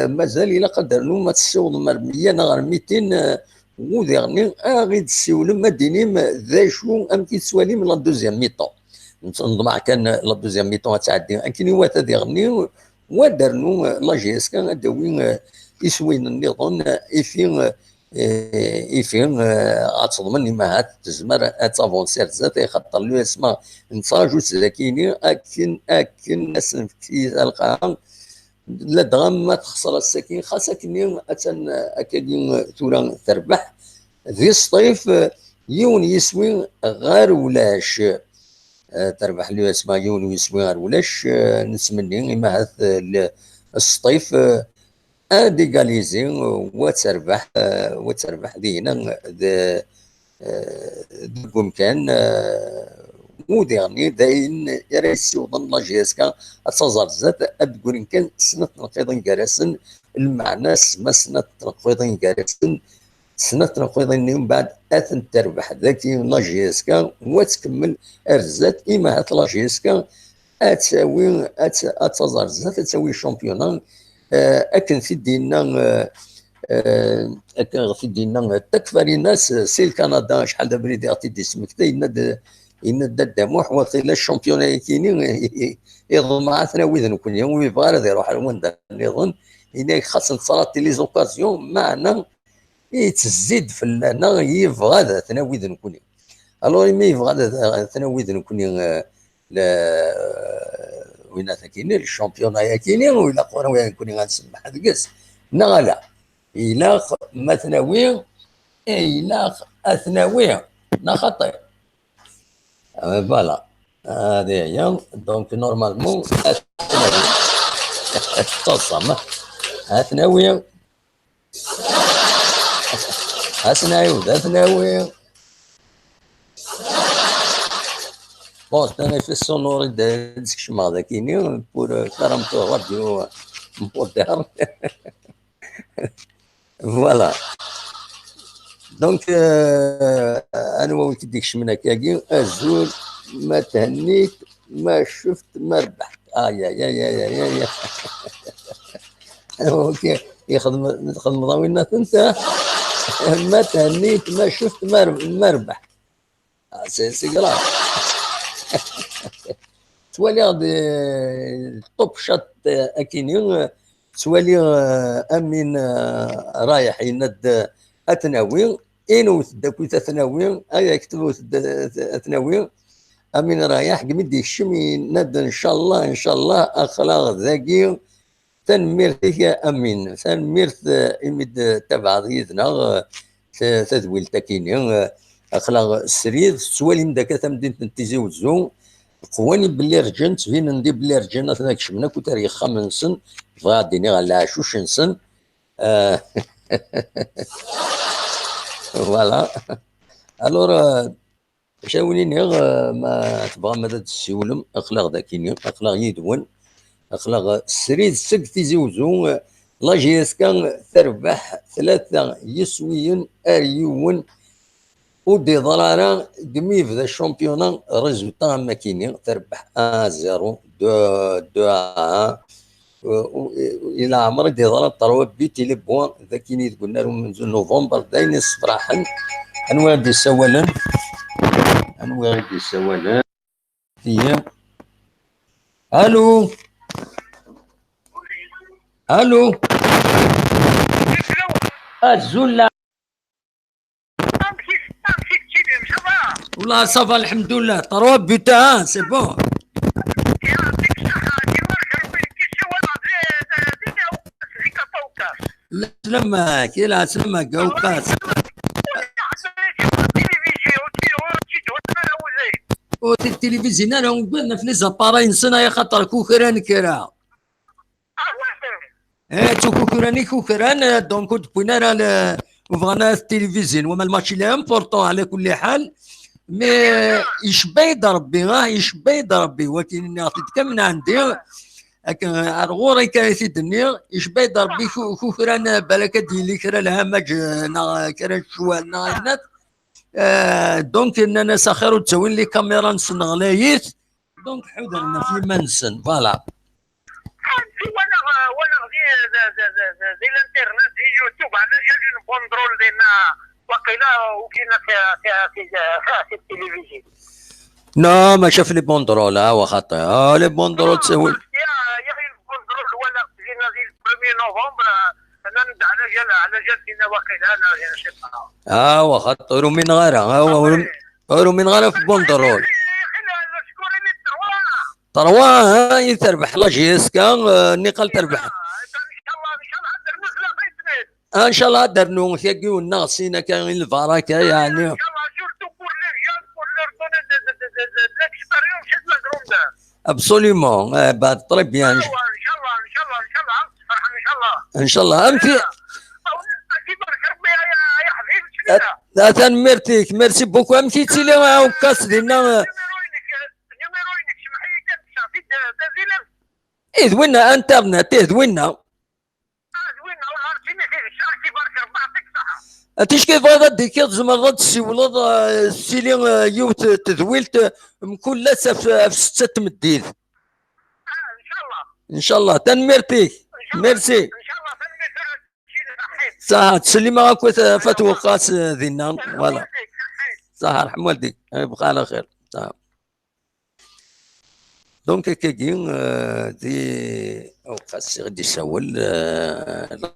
مازال الا قدرنا ما تسوض مرميه نغير 200 وديرني غير تسولم ما دينيم ذا شو ام كيتسوالي من لا دوزيام ميطون نطمع كان لا دوزيام ميطون تعدي كاين وات ديرني ودرنو لا جي اس كان داوين يسوين النظام يفين غتضمن ما تزمر تافونسير ذات يخطر له اسمها نتاجو ساكيني اكن ناس في القاع لا دغم ما تخسر الساكن خاصكني اتن اكادين ثورا تربح ذي الصيف يون يسوي غير ولاش تربح له اسمها يون يسوي غير ولاش نتمنى ما هذا الصيف ديغاليزي وتربح دينا بمكان موديرني داين يريسي وضن لا جي اس كا تصازر زاد تقول كان سنه نقيضين كراسن المعنى ما سنه نقيضين كراسن سنه نقيضين من بعد اثن تربح ذاكي لا جي اس كا وتكمل ارزات اما هات لا جي اس كا اتساوي تصازر زاد تساوي شامبيونان اكن في دينا اكن في دينا تكفى الناس سي كندا شحال دابا بريدي عطي دي سمكتا ينادى الدموح وقيل الشامبيون كاينين يظن مع ثانوي كل يوم يبغى هذا يروح لوين يظن هناك خاص نتصرات لي زوكازيون معنا يتزيد في لنا يبغى هذا ثانوي كل يوم الوغ ما يبغى هذا ثانوي كل يوم وين كاينين الشامبيون كاينين ولا قراوي كوني غنسمح دكاس لا الى مثنوي الى اثنوي خطير فوالا هذه هي دونك نورمالمون تصم اثنوي اثنوي بون انا في السونوري ديسك شما هذا كاينين بور كرامتو راديو موديرن فوالا دونك انا ويت ديك شمنا كاكي الزول ما تهنيت ما شفت ما ربحت يا اوكي يخدم ضوينات انت ما تهنيت ما شفت ما ربحت سي كلاس توالي توب شات اكينيون توالي امين رايح يند اثناوي انو داكوت اثناوي ايا كتبوا اثناوي امين رايح قمد يشم يند ان شاء الله اخلاق ذاكي تنميرت يا امين تنميرت امد تبع ضيدنا تدويل تاكيني اخلاق السريد توالي مداك تمدين تيزي وزو قواني بلي رجنت فين ندي بلي رجنا ذاك شمنا كنت تاريخ 5 سن غاديني على عشوش سن فوالا الور شاوليني ما تبغى مدى تسولم اخلاق ذاكيني اخلاق يدون اخلاق السريد سك تيزوزو لا جي اس كان تربح 3 يسويين اريون ودي ضرارة قميف ذا الشامبيونا ريزولتا ما كاينين تربح 1-0 2-1 الى عمر دي ضرر طروا بيتي لي بوان ذا كاينين قلنا لهم من نوفمبر داين الصفراحن انواع دي سوالن هي الو الزول والله صافا الحمد لله 3 بوتا سي بون لا سلامك لا سلامك اوكاس التلفزيون انا قلنا في لي زاباراي نسنا يا خاطر كوكران كرا تو كوكراني كوكران دونك بوينا راه بغانا التلفزيون وما الماتش اللي امبورطون على كل حال مي يشبه ربي يشبه ربي ولكن نعطيك من عندي لكن الغوري كان يدني يشبه ربي كفران بالك ديالي كرا الهمج كرا الشوال نغنات دونك اننا ساخر وتسوي لي كاميرا نسنغلايت دونك حضرنا في منسن فوالا وانا زي الانترنت زي يوتيوب على جالي البوندرول ديالنا وقيلا وكينا في التلفزيون. لا ما شاف لي بوندرول وخطا لي بوندرول تسوي يا اخي البوندرول ولا جينا زي 1 نوفمبر انا ندعى على جالتنا وقيلا انا شفتها وخطا من غيرها من غيرها في بوندرول تروا يتربح لا جيسكا نقل تربح ان شاء الله درنو ثقي والناصين كان البركه يعني ان شاء الله سورتو بور لي جون بور لور دوني ليكسبيريونس دو لا غروند ابسوليومون بعد طري بيان ان شاء الله فرحان ان شاء الله امتي كيبارك ربي يا حبيبي تنمرتيك ميرسي بوكو امتي تيلي وكاس ديالنا ذوينا انترنت ذوينا تشكي فاضا ديك زمر تسولد سيلي يوت تذويلت مكل لسه في 6 تمديد ان شاء الله ان شاء الله تنمرتيك ميرسي ان شاء الله تنمرتيك صح تسلي معاك فتوى قاس ذينا فوالا صح رحم والديك يبقى على خير صح دونك كاين دي اوقات غادي يسول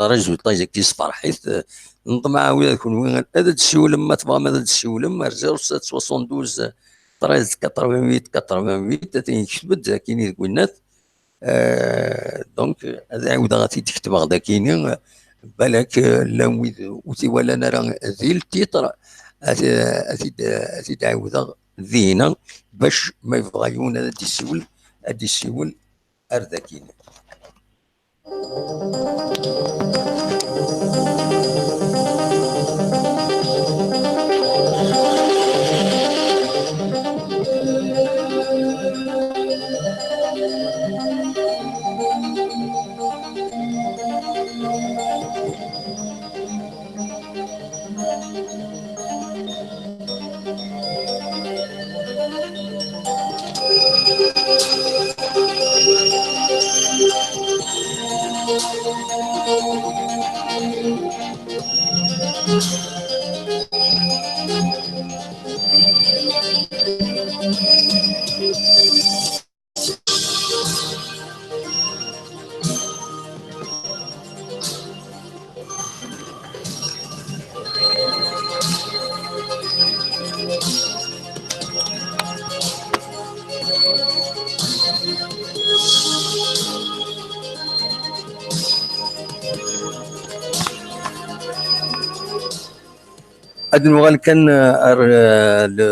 الرجل طايزك تيصفر حيث نطمع ولا يكون وين هذا تسول ما تبغى هذا تسول ما 0772 13 88 88 تنكتب كاين يقولنات دونك هذا عاود غادي تكتب غدا كاينين بالك لا وتي ولا نرى ذي التيتر ازيد عاود ذينا باش ما يبغيون هذا السيول أرذكين. ادنوغال كان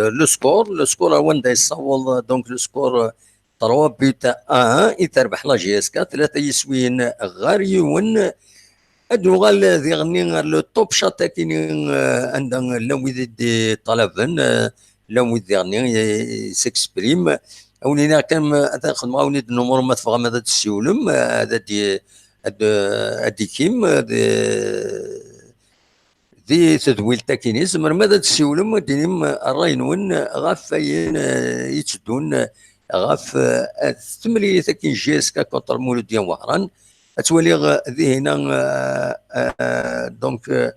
لو سكور هو ندا يصول دونك لو سكور 3 بوت 1 يتربح لا جي اس كا 3 يسوين غاريون ادنوغال ذي غني لو توب شات كاين عندنا لوي دي طلبن لوي ذي غني سيكسبريم اولينا كان تاخذ معاوني النمر ما تفهم هذا السيولم هذا دي كيم ذي تدويل تاكيني زمر ماذا تسولم دينيم الراينون غاف يتشدون غاف تملي تاكين جيسكا كونتر مولوديان وهران تولي ذي هنا دونك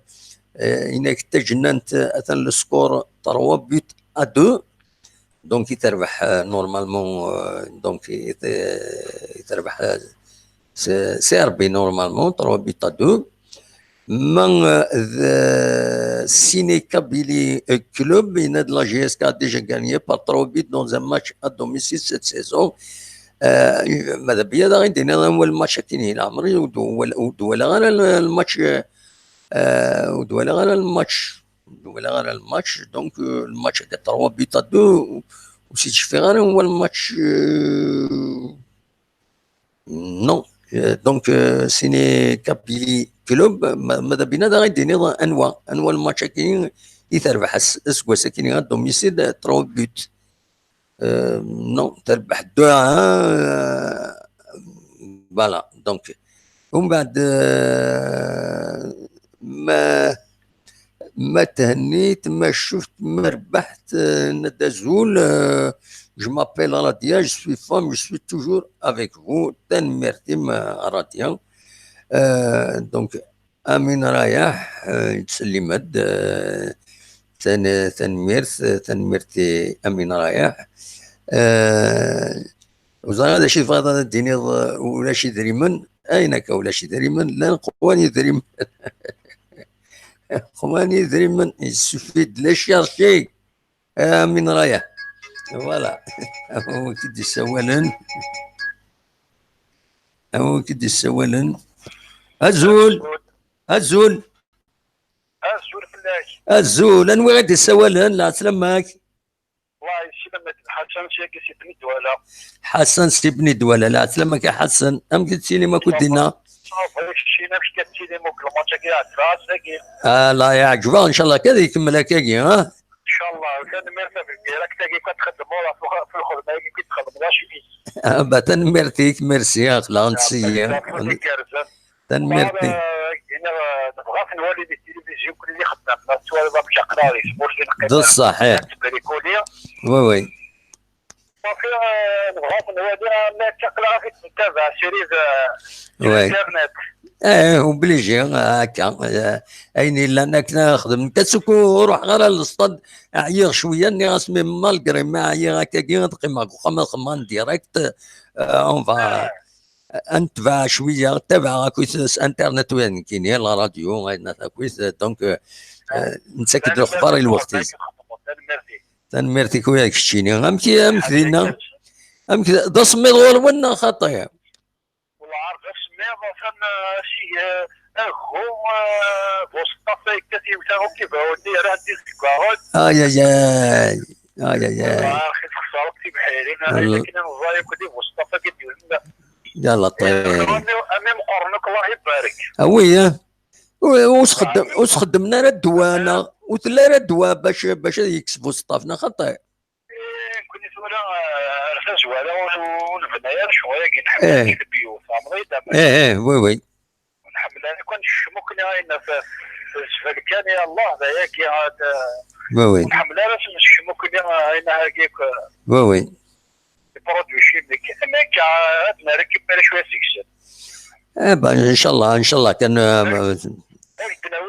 انك تجننت اثن السكور 3 بوت ا 2 دونك يتربح نورمالمون دونك يتربح سي ار بي نورمالمون 3 بوت ا 2 من Ciné Kabylie Club, il a de la GSK a déjà gagné par 3 buts dans un match à domicile cette saison. ماذا بيا دا غندينا هو الماتش كاين العمري ودولا غير الماتش ودولا غير الماتش دونك الماتش كان 3 بوت 2 وسيتي في غير هو الماتش نو دونك Ciné Kabylie كلوب ماذا بينا دا غيديني انواع الماتش كاين يتربح اسكواس كاين دوميسيل 3 بوت نو تربح دو فوالا دونك ومن بعد ما تهنيت ما شفت ما ربحت ندى زول. Je m'appelle Radia, je suis femme, je suis toujours avec vous. تنمرتي راديا. دونك امين رايح تسلمت تنمرتي امين رايح. وزارة هذا شي فاضل الدنيا ولا شي دريمن اينك ولا شي دريمن لا قواني دريمن قواني دريمن يسفيد لا شي امين رايح فوالا. هو كدي السوالن الزول انوي غادي السوالن لا سلامك. والله سلامك حسن شيكي سيبني دوله حسن سيبني دوله لا سلامك يا حسن. ام قلت لي ما كنت دينا شي نفس كتيني موك الماتش كاع راسك لا يعجبها ان شاء الله كذا يكمل هكاكي ها ان شاء الله. كان مرتب راك تاكي كتخدم ولا في الخدمه كي تخدم لا شي فيه تنمرتيك ميرسي اخلا نسيا تنمرتي. نبغى نولي التلفزيون كل اللي خدام سواء باش قراري ده صحيح وي صافي. نبغى نولي ما تقرا في تتابع سيريز الانترنت وبليجي هكا اين الا انك نخدم كتسكو روح غير للصطاد عير شويه اني اسمي مالغري ما عير هكا كي نتقيم خمان ديريكت اون فا انتبع شويه تابع كويس انترنت وين كاين لا راديو عندنا كويس دونك نسكت الاخبار الوقت تنمرتي كويا كشتيني امكينا دا سميض ولا خطيه والله عارف سميض فن شي هو بوسطه كثير تاعو كيف ودي راه ديسكوارد اخي خسرتي بحالي انا كنا نضايق ودي بوسطه كدير يلا طيب امام قرنك الله يبارك. وي واش خدمنا راه الدوانه وثلا راه الدواء باش يكسبوا صطافنا خطير. كنت نقول راه زواله والبنايه شويه كنحمل البيوت عمري وي ونحمل انا كنت شمكنا هنا في السفلكان يا الله ذاك وي ونحمل انا شمكنا هنا هكاك وي برودوي شيميك هناك عندنا ركب شويه سيكشن ان شاء الله كان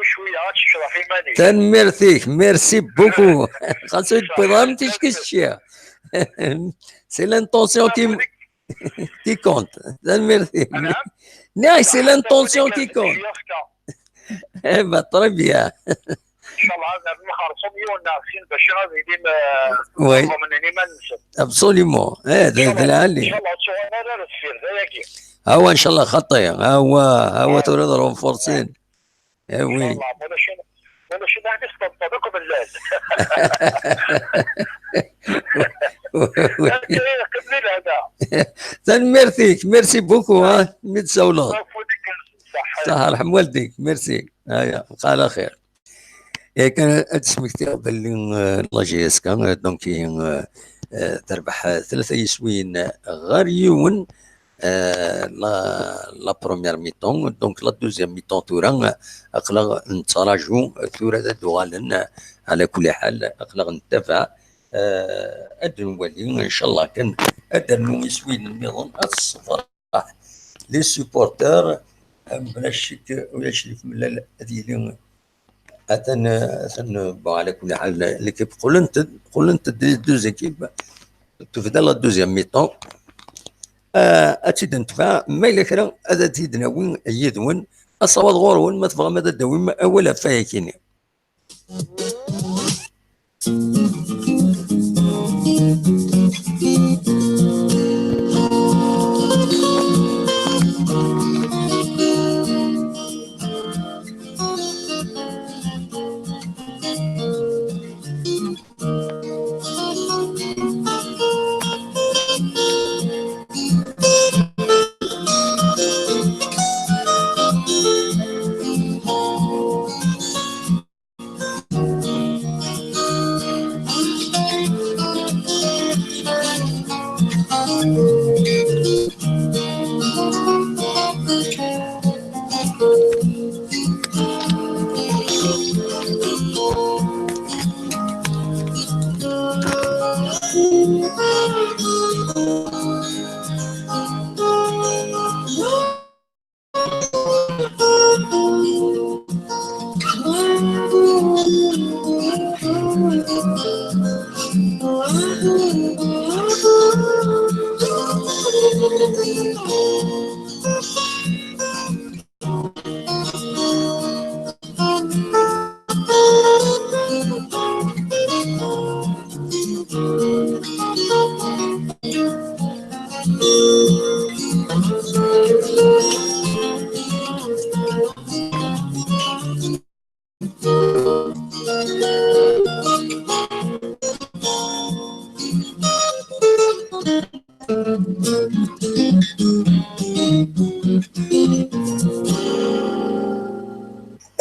شويه تشرح في ماني تنمرتيك ميرسي بوكو. خاصو يبغى تشكي سي لانتونسيون كي كونت تنمرتيك. نعم سي لانتونسيون كي كونت تري بيان ان شاء الله عندنا نخلصوا مليون ناقصين باش غادي وي من ما ننسى ابسوليمون هذا العالي ان شاء الله تصورنا لا تصير ذاك هو ان شاء الله خطيه هو تريد فورسين وي ولا شي نحن نستنطقوا بالله قبل هذا تنمرتيك ميرسي بوكو ها متسولون صح رحم والديك ميرسي هيا قال خير. كان اسمك قبل الله جيسكا دونك تربح 3 يسوين غاريون لا بروميير ميتون دونك لا دوزيام ميتون تورا اقلق نتراجعوا تورا دوالن على كل حال اقلق نتفع ادنولي ان شاء الله كان ادنو يسوين النظام الصفر لي سوبورتور بلا شك ولا شريك من هذه أتن على كل حال ليكيب قلنت دوز ايكيب تفدا لا دوزيام ميطون اتيد نتفع ما الا كرا هذا تيد ناوي يدون اصوات غورون ما تبغى ماذا داوي اولا فايكيني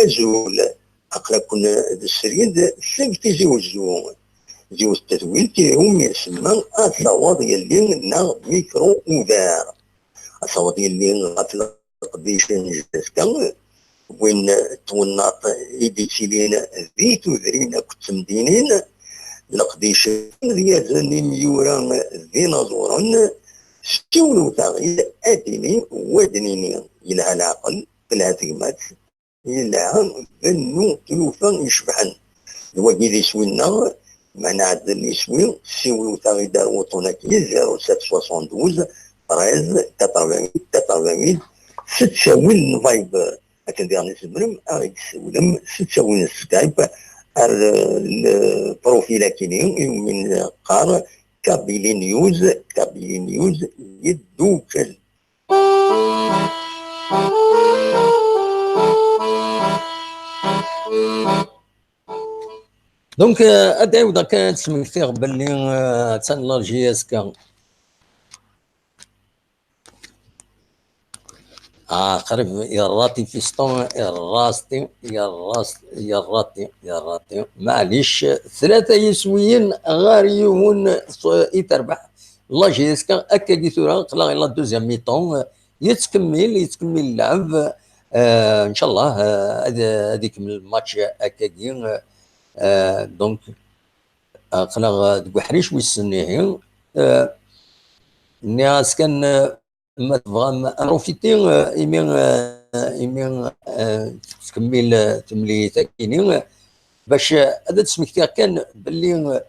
أزول أقلا كنا السريد سيفتي زوج التثويل كيهم يسمى الصواد يلي نا ميكرو اوفير الصواد يلي غاتلا قديشان جداسكا وين توناط إيديتيلين ذي تذرين كتمدينين لقديشان ديال ميورا ديناصورا ستولو تغيير أديني ودنيني إلى العقل كلها تقمات إلى ذنو تلوفا يشبحن الوجه اللي سوينا معنا عاد اللي سوي سيولو تغيير دار وطنكي 0772 13 88 ستساوي الفايب هكذا نسمرم أغيك سولم ستساوي سكايب البروفيل كيني من قار كابيلي نيوز يدوكل. دونك اداو دا كانت سمكتي باللي تسنى جي اس كا قريب يا راتي فيستون يا راتي معليش ثلاثة يسويين غاريون يتربح لا جي اس كا اكا كيثورا قلا غير لا دوزيام ميطون يتكمل اللعب ان شاء الله هذيك من الماتش اكاكي دونك قلا دو حريش ويسنيه الناس كان ما تبغى بروفيتي يمين تكمل تمليت كاينين باش هذا تسمكتي كان باللي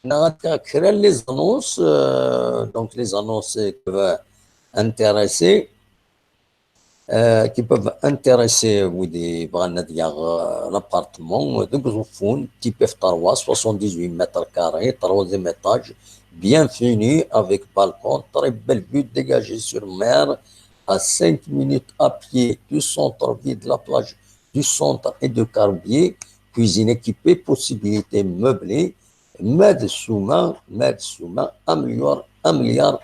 نغاتا كرا لي زانونس دونك لي زانونس انتريسي qui peuvent intéresser ودي بغانا ديال l'appartement de Grofone type F3 78 mètres carrés, troisième étage, bien fini avec balcon, très belle vue dégagée sur mer à 5 minutes à pied du centre-ville de la plage du centre et de Carbier, cuisine équipée, possibilités meublées, ماد سوما 1,30 مليار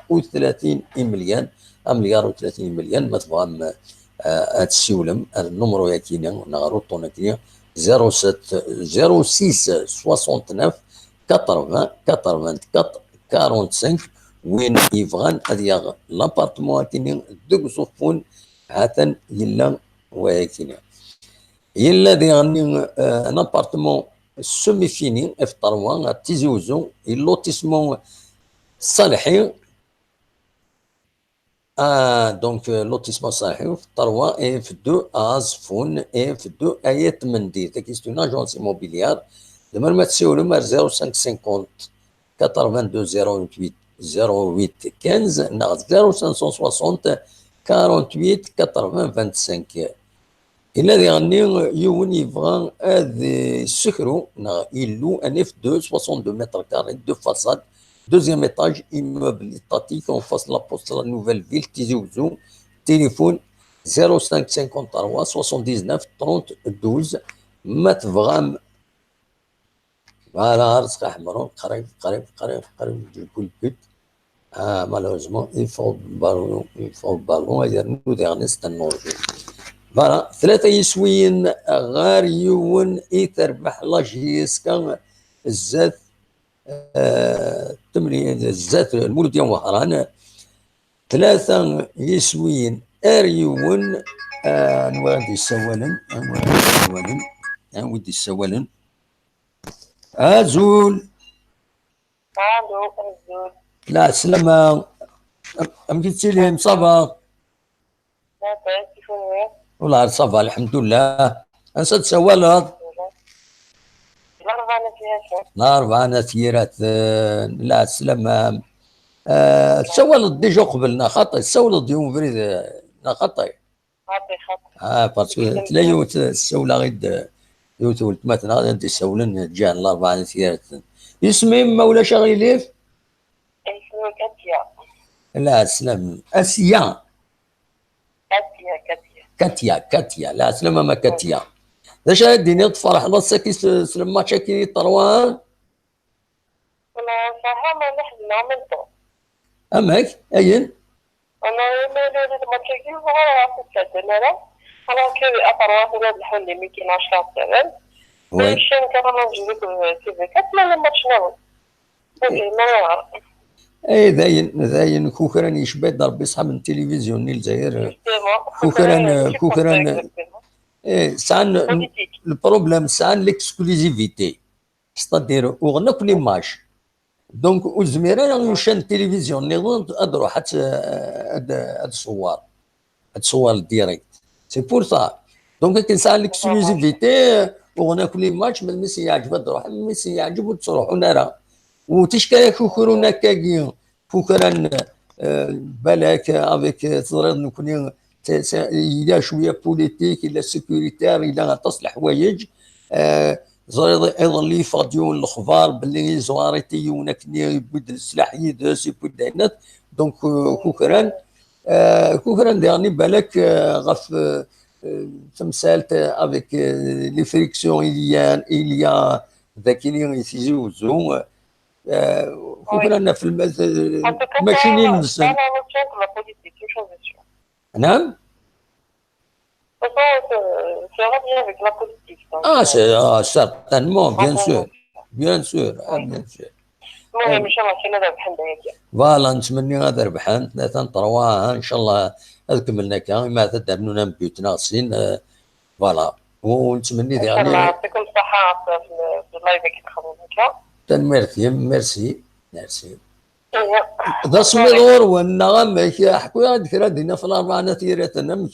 ما تبغى تسولم النمرو ياكينا نغارو طونكيا 07 06 69 80 84 45 وين يبغان هذيا لابارتمون كاينين دو صفون هاتن يلا وياكينا يلا دي غني ان ابارتمون سومي فيني اف 3 تيزوزو اللوتيسمون صالحي دونك لوتيسمون صالحي في 3 اي في 2 ازفون اي في 2 ايات مندي تاكيستون اجونس ايموبيليار لما ما تسولوا مار 0550 82 08 15 ناقص 0560 48 80 25 إلا اللي غني يون يبغى هذا السكرو يلو ان اف 2 62 متر كاري دو فاساد دوزيام ايطاج immeuble statique en face de la poste de la nouvelle ville Tizi Ouzou téléphone 0553 79 30 12 ما تبغى فوالا رزق حمرون قريب كل بيت malheureusement il faut le ballon يدير نودي نستنوا فوالا ثلاثة يسويين غار يون تربح لاجيسكا الزات تمرين الزات المولود ديال وهران ثلاثة يسويين اريون نوادي السوالن ودي السوالن ازول لا سلامة أمكنتي لهم صافا والله صافا الحمد لله أنسى تسولد نهار نتيرات لا سلامة تسولد ديجا قبلنا خاطي تسولد يوم فريد خاطي باسكو تلاقيو تسولا غير يوتولد مثلا غادي تسولن جان الأربعة نتيرات اسمي ما ولا شغل ليف اسمه كاتيا لا سلام اسيا كاتيا لا سلام ما كاتيا باش ديني تفرح الله ساكي سلم ماتش كي طروان انا فاهم نحن عملته اماك اين انا ما ماتش كي هو Alors que à part هاد الحل اللي ما كايناش لا تمام وي باش كمان نجيب تي في 4 ما ماتش اوكي ما داين كوكران يشبه ضرب يصحى من التلفزيون الجزائر كوكران سان البروبليم سان ليكسكلوزيفيتي ستادير وغنا كل ماتش دونك وزميرا يشان التلفزيون نظن ادروح هاد الصور الديريكت سي بور سا دونك كاين سان ليكسكلوزيفيتي وغنا كل ماتش من ميسي يعجب تروح ميسي يعجب وتروحوا نرى وتشكا كوكرونا كاكي كوكران بالك افيك تضرب نكون الى شويه بوليتيك الى سيكوريتير الى تصلح حوايج ايضا لي فاديون الاخبار باللي زواريتي ونكني يبد السلاح يدرس يبد عينات دونك كوكران ديرني بالك غف تمثالت افيك لي فريكسيون اليا ذاك اللي يتزوجوا كوكران في ماشيين نفسهم نعم certainement bien sûr المهم ان شاء الله كاين هذا بحال هكا فوالا نتمنى غادا ربحان ثلاثة طروا ان شاء الله كملنا كان ما تدرنا بيوتنا سين فوالا ونتمنى ان شاء الله يعطيكم الصحه في اللايف كي تخدموا هكا ميرسي ذا سميدور والنغم يحكوا هاد كرا دينا في الاربعه تيراتنا انا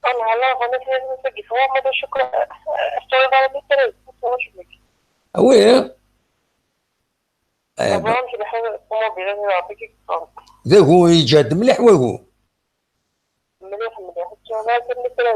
والله انا في هو ما شكرا استوى على التريد وي طبعا في الحاله الطوموبيل اللي يعطيك ذا هو يجاد مليح وهو مليح لكن مثلا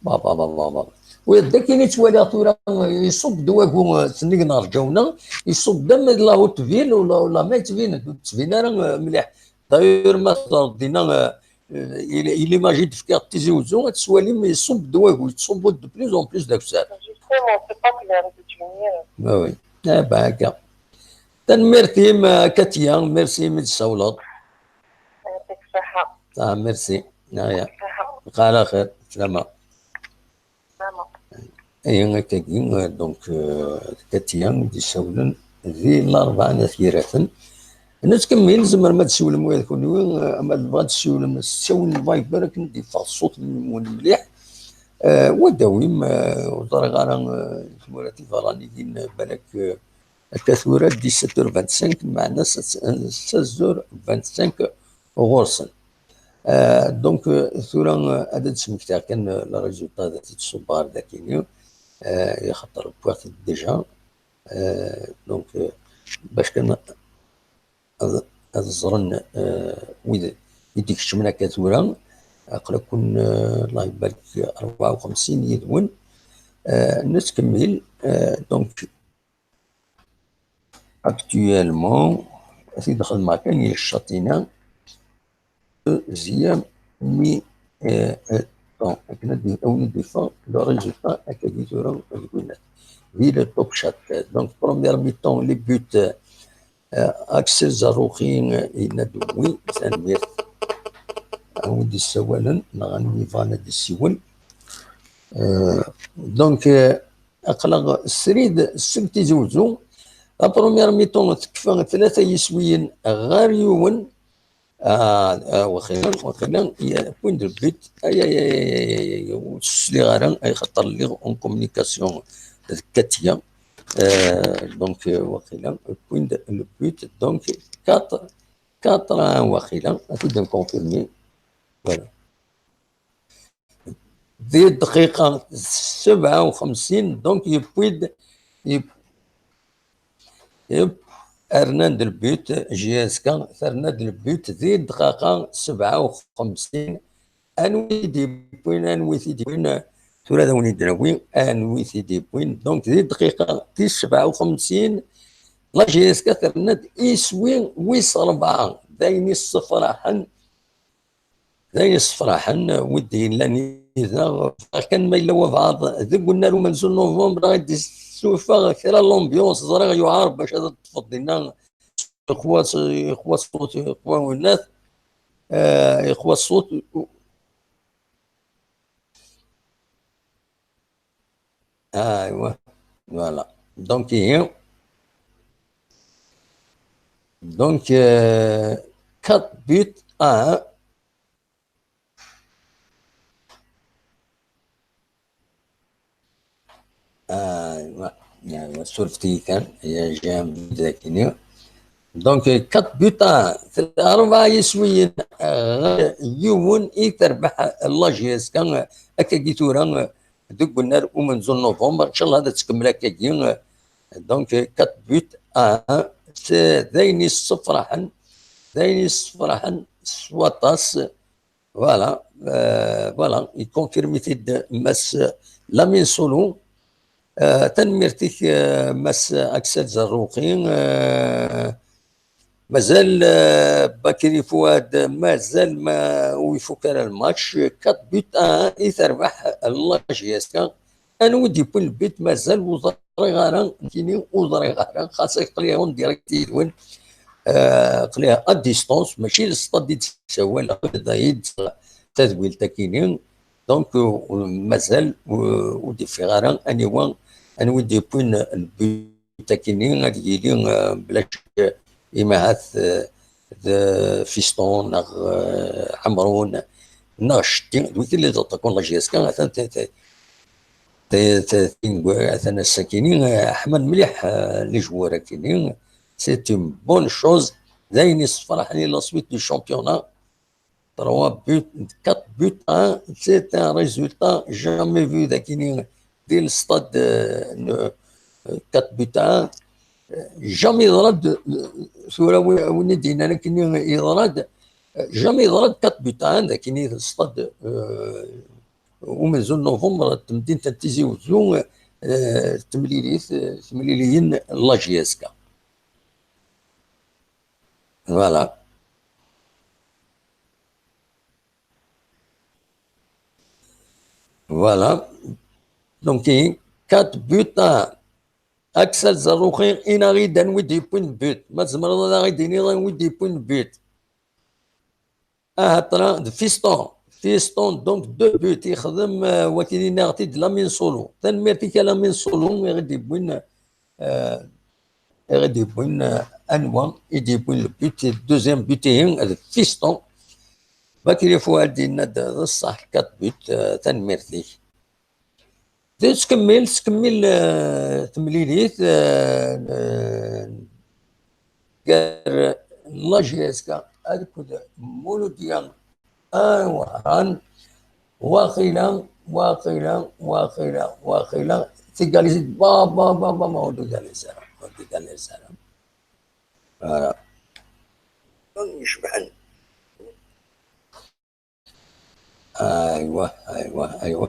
بابا ويدك يتوالى طورا يصب دواكو سنيك نرجعونا يصب دم لا تفين ولا ما تفين راه مليح داير ما ردينا إلي ما جيت في كارت تيزيوزو تسوالي ما يصب دواكو يتصب دو بليز اون بليس داك الساعه وي با هكا تنميرتي كاتيا ميرسي من الصولات يعطيك الصحه ميرسي نايا بقى على خير سلامة اي كاين دونك كاتيان دي سولن ذي الاربعه نثيرات نتكمل زمر ما تسول مواد كون اما بغات تسول الفايبر كندي فا الصوت مليح وداويم وزار غارا ثموراتي فراني دين بالك التثويرات دي 7h25 معنا 16h25 غورسن دونك ثورا عدد سمكتها كان لا ريزولتا ذات الصبار ذاكيني يخطر بواحد ديجا دونك باش كان هذا الزرن ويد يديك الشمنا كثورا اقرا كون الله يبارك 54 يدون نتكمل دونك اكتويلمون في دخل ما كان يشاطينا deuxième mi-temps. On défend le résultat à le top chat. Donc, première mi-temps, les buts Axel Zaroukin et Nadoui, c'est un mire. On dit Sawalen, Narani Vana de Siwal. Donc, Aklag Sibti Zouzou. La première mi-temps, ثلاثة يسويين غير يوم وخيرا هي بوين دو بوت اي اللي غارن اي خطر لي اون كومونيكاسيون كاتيا دونك وخيرا بوين دو بوت دونك 4 وخيرا اكيد نكونفيرمي فوالا ذي الدقيقة 57 دونك يبويد ارناند البيوت جياسكا ارناند البيوت ذي الدقيقة 57 انوي دي بوين ثلاثة وني دراوي انوي دي بوين دونك ذي الدقيقة 57 لا جياسكا ارناند يسوي ويس 4 داين الصفراحن ودي لاني كان ما الا بعض ذي قلنا له منزل نوفمبر غادي سوفا كرا لومبيونس زرا يعارف باش هذا تفضلنا اخوة الصوت اخوة الناس اخوة الصوت ايوا فوالا دونك هي دونك 4 buts à 1. ايوا سولفتي كان هي جام ذاكيني دونك 4 buts à 1 4 يسويين يوون تربح لاجيس كان هكا كيتورا دوك النار ومنزل نوفمبر ان شاء الله هذا تكمل هكا دونك 4 buts à 1 ذايني الصفراحن سواتاس فوالا فوالا يكونفيرميتي ماس لامين سولو تنميرتيك ماس اكسل زروقي مازال بكري فؤاد مازال ما ويفكر الماتش 4 بوت يتربح لاجياسكا انا ودي بون البيت مازال وزري غارا كيني وزري غارا خاصك قليهم ديريكتي وين قليها ا ديستونس ماشي للسطاد دي تساوى لا ضايد تدويل تاكينين دونك مازال ودي في غارا انا ودي بون البيت تاكينين غادي يلي بلا شك إماهات فيستون نغ حمرون نغ شتين دويت اللي تكون لاجيسكا مثلا الساكنين حمل مليح لي جوار كاينين سي اون بون شوز داين الصفراحني لا سويت دو شامبيونا 3 بوت 4 بوت 1 سي ان ريزولتا جامي فيو داكينين ديال الستاد 4 بوت 1 جامي ضرب سورة وين دينا لكن يضرب جامي ضرب 4 بوت 1 لكن الستاد ومنزل نوفمبر تمدين تنتيزي وزو تمليليين لاجياسكا فوالا فوالا دونك 4 بوت 1 اكسل زروخين انا غيد نودي بوين بوت ما تزمر غيديني غنودي بوين بوت طرا فيستون دونك 2 بوت يخدم وكيلين نغتي د لامين سولو تنميرتي كلامين سولو غادي بوين انوا يدي بوين البوت الدوزيام بوتين فيستون باكي فؤاد دينا الصح 4 بوت تنميرتي تكمل تمليليت قال لاجيسكا هذاك مولوديان وهران واقيلا تقال بابا ما هو قال لي سلام يشبعن ايوه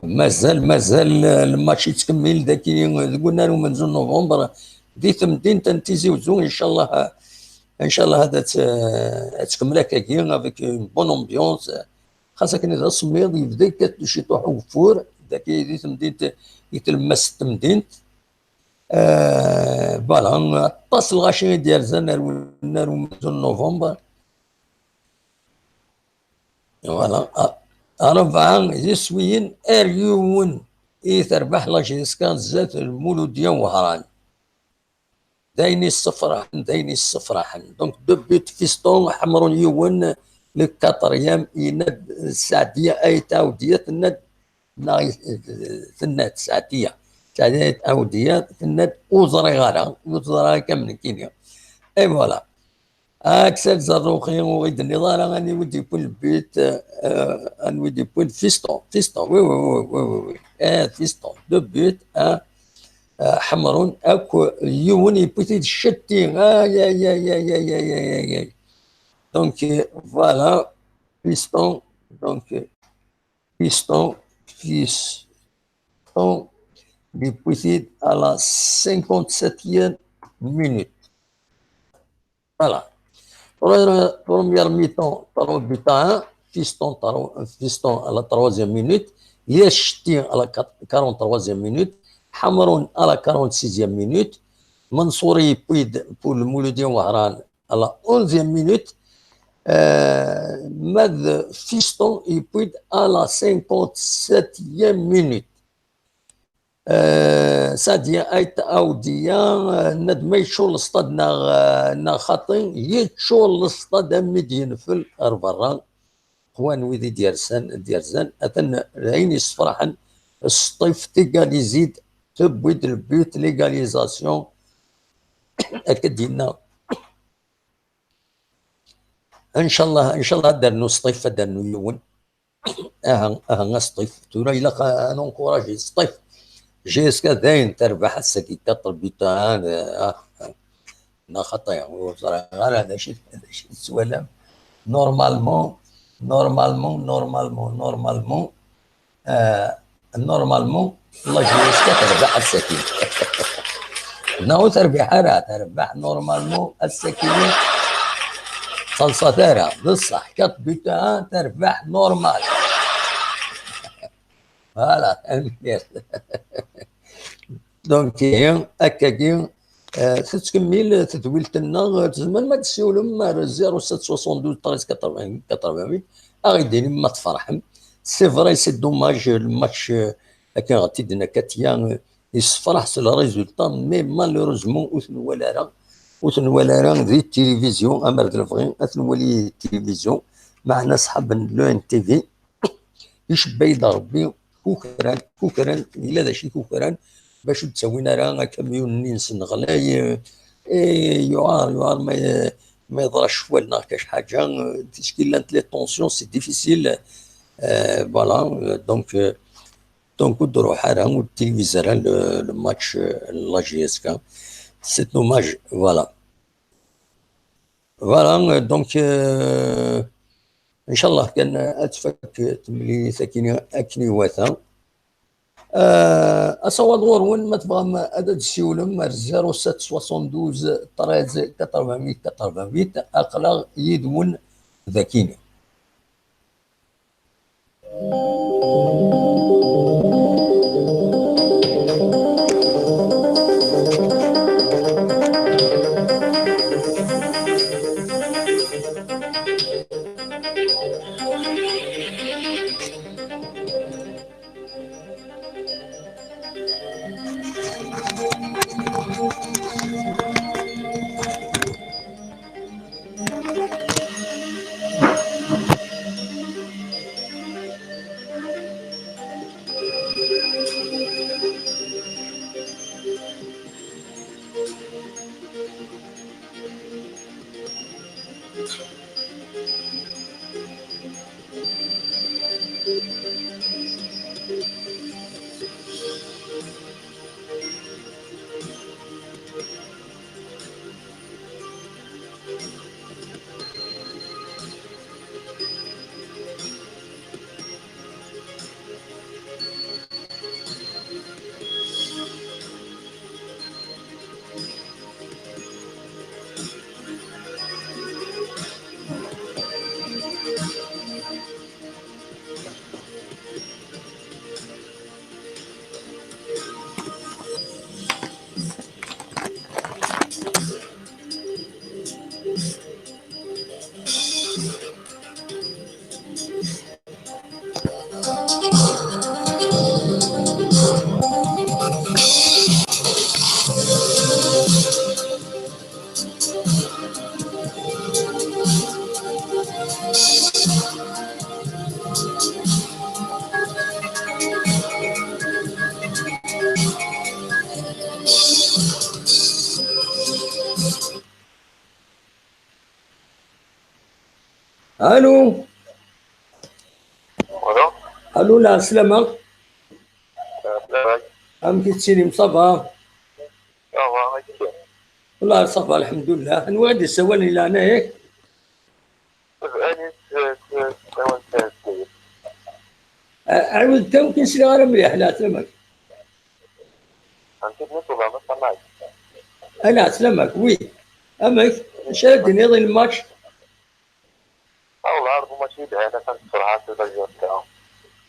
مازال الماتش يتكمل داكي قلنا له منزل نوفمبر دي تمدين تنتيزي وزو ان شاء الله هذا تكمل هكاكي افيك بون امبيونس خاصة كان اذا الصميد يبدا كتمشي طوح وفور داكي دي تمدين يتلمس التمدين فوالا الطاس الغاشي ديال زنار ومنزل نوفمبر فوالا 4 يسويين اريون تربح لاجيسكا زات المولوديا وهران دايني الصفراحن دونك 2 بوت فيستون حمرون يون للكاتريام يند السعديه اي تعوديه تند تند سعديه تعوديه تند وزري غارة كامل كينيا اي فوالا اكسل زروخي وغيد النظام غادي ودي بون البيت ودي بون فيستون وي فيستون 2 بوت حمرون اكو يوني بوتي شتي يا دونك فوالا فيستون دونك فيستون دي بوتي على 57 minute فوالا Première mi-temps, Taro but à 1, Fiston à la 3e minute, Yeshti à la 43e minute, Hamron à la 46e minute, Mansouri pour le Mouloudien Wahran à la 11e minute, Mad Fiston et puis à la 57e minute. ساديا ايت اوديا ندمي شو الاستاد نا خاطي يتشو الاستاد مدين في البران خوان ويدي ديرزان اثن العين يصفرحن الصيف تيغاليزيد تبويد البيوت ليغاليزاسيون اكدينا ان شاء الله درنو الصيف درنو يون اها الصيف تورا الا نونكوراجي الصيف جيسكا داين تربح السكي بيتا نا خطير وصراحه غير هذا شيء السوالف نورمالمون الله جيسكا تربح السكين ناو تربح تربح نورمالمون السكين صلصة تارا بصح بيتا تربح نورمال فوالا دونك هي هكاكي تتكمل تدويلت لنا تزمن ما تسولم 0772 13 88 88 اغيديني ما تفرحم سي فري سي دوماج الماتش كان غتيدنا كاتيا يصفرح سي الريزولتا مي مالوروزمون وثن ولا راه ذي التلفزيون امر الفغين اثن ولي التلفزيون معنا صحاب لو ان تي في يشبه يضربي كوكران الا ذا شي كوكران باش تسوينا راه كاميون نينس نغلاي يوار ما يضرش والنا كاش حاجه تشكيل لانت لي طونسيون سي ديفيسيل فوالا دونك ودرو حاله والتلفزيون الماتش لا جي اس كا سي دوماج فوالا دونك ان شاء الله كان اتفك تملي ساكنين اكني واثا اصوات غور وين ما تبغى عدد السيولم 0772 13 88 اقلا يدون ذاكيني الو الو لا سلامة ام كيتسيني مصابة والله صافا الحمد لله نوعد السوال الى انا هيك عاود تا كنسلي غير مليح لا سلامك انا سلامك وي امك شاد نيضي الماتش والله عرض ماتش يدعي انا كنت صراحه في الجو تاعو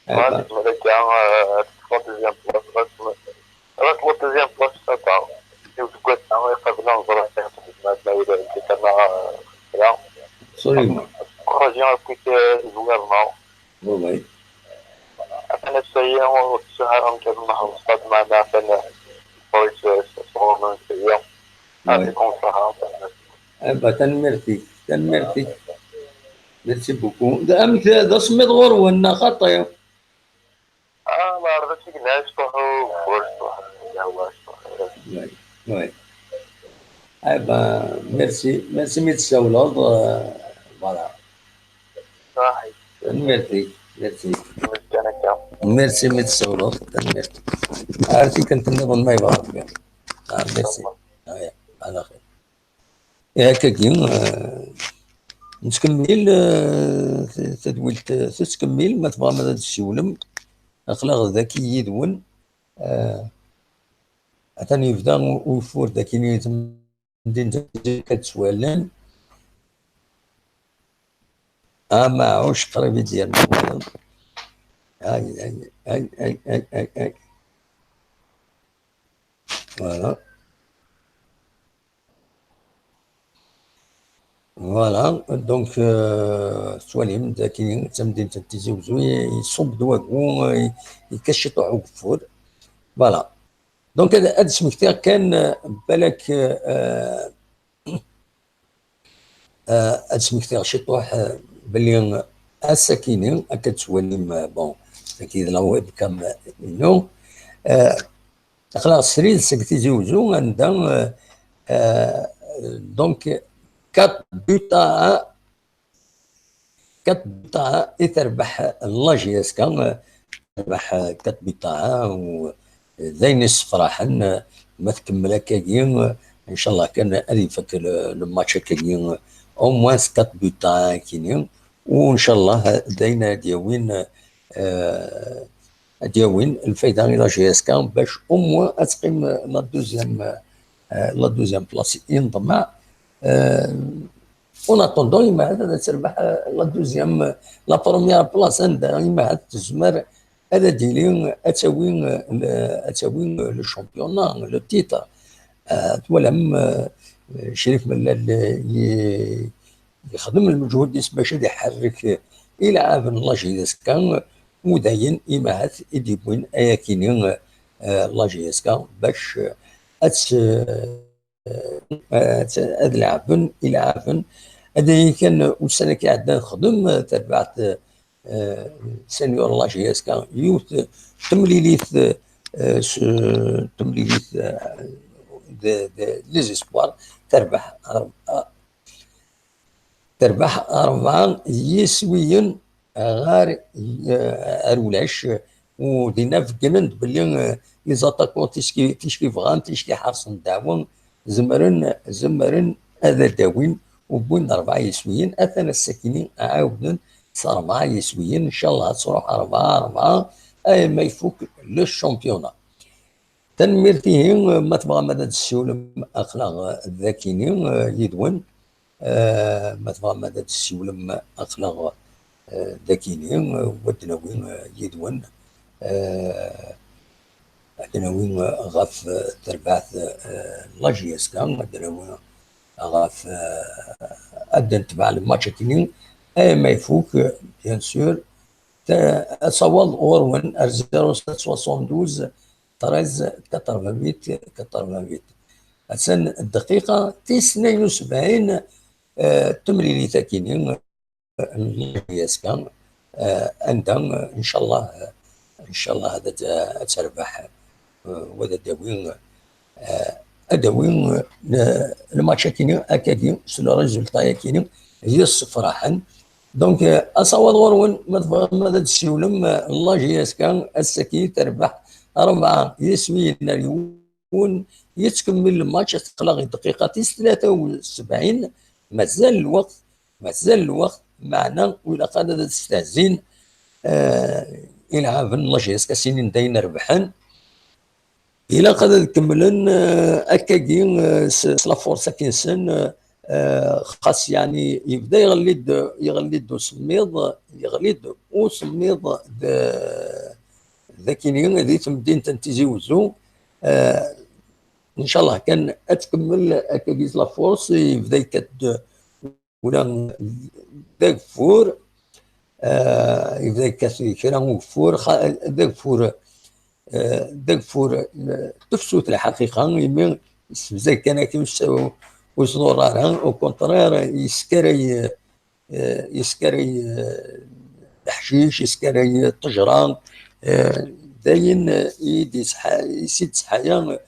غادي تبدا كاع تفوتيزيام بلاص تفوتيزيام بلاص تاعو يوتقول تاعو يقابلنا نظرة تاعو ما يدير كنا لا سوري خرجنا كنت زوارنا والله أنا السيئة والشهر كان محمد معنا فأنا قلت صغور من السيئة أعطيكم صحة. تنمرتي ميرسي بوكو. ده سميت غرونا خطير. ما عرفتش ناس تروحوا ورشوا وي ميرسي ميتساولاد فوالا. صحيح. ميرسي مستنكة. ميرسي ميتساولاد تنمرتي. عرفتي كنت نظن ما يبغى بها. ميرسي. على خير. هكاكي نتكمل تدويلت تتكمل ما تبغى ما تسولم اخلاق ذكي يدون عتاني يبدا وفور ذاك اللي تمدين كتسوالن ما عوش قريب ديالنا هاي فوالا دونك سواليم ذاك تمدين تيزي وزو يصب دواكو يكشط عقفور فوالا. دونك هذا السمكتير كان بالك السمكتير شطوح بلي السكينين كتسوليم بون اكيد لو كم انه خلاص سريد سكتي زوجو عندها دونك كات بوتا تربح لاجياس كان تربح كات بوتا وزين الصفراحا ما تكمل هكاكين ان شاء الله كان هذه فك الماتش هكاكين او موان كات بوتا كاينين وان شاء الله داينا دياوين الفايده الى جي اس كان باش او موان تقيم لا دوزيام بلاص ينضم اون اتوندون يما هذا تربح لا دوزيام لا بروميير بلاص عندها يما هذا تزمر هذا ديلي اتاوين لو شامبيون لو تيتر تولم شريف ملال يخدم المجهود ديس باش يحرك الى عافن لاجيس كان وداين إماهات يديبوين أياكينين لاجيس كان باش أدلعبن إلى عافن هذا كان وسنة كي عندنا نخدم تبعت سينيور لاجيس كان يوث تمليليث ليزيسبوار تربح 4 يسويين غار ارولاش ودينا في كنند بلي لي زاتاكون تيشكي فغان تيشكي حرص داون زمرن هذا داوين وبوين 4 يسويين اثنا الساكنين عاودن 4 يسويين ان شاء الله تروح 4 اي ما يفوك لو شامبيونا تنميرتيهم ما تبغى مدى السيولم اخلاق الذاكيين يدون ما تبغى مدى السيولم اخلاق ذاكيين ودناوين يدون دناوين غاف تربعث لاجيس كان دناوين غاف ادن تبع الماتش كينين اي ما يفوك بيان سور اصوال اورون 072 13 88 أتسن الدقيقة 72 تمريري تاكينين ياسكان عندهم إن شاء الله هذا تربح وهذا داوين الماتش كينين أكاديم سلو ريزولتا كينين هي الصفراحن دونك أصوات غرون ماذا تسولم الله ياسكان السكي تربح 4 يسوي اليوم يتكمل الماتش تقلق دقيقة 73 مازال الوقت معنا وإلا قادة تستهزين يلعب الله جيسكا سنين داين ربحان إلا قادة تكملن أكاكين سلا فورسا كينسن خاص يعني يبدا يغلد وسميض ذاكينين ذي تمدين تنتيزي وزو ان شاء الله كان اتكمل اكاكيز لافورس يبدا يكد ولا داك فور إذا كان كرا وفور داك فور تفسوت الحقيقة يمين زي كان كيمس وصدور راه او كونترير يسكري الحشيش يسكري الطجران داين يسيد صحايا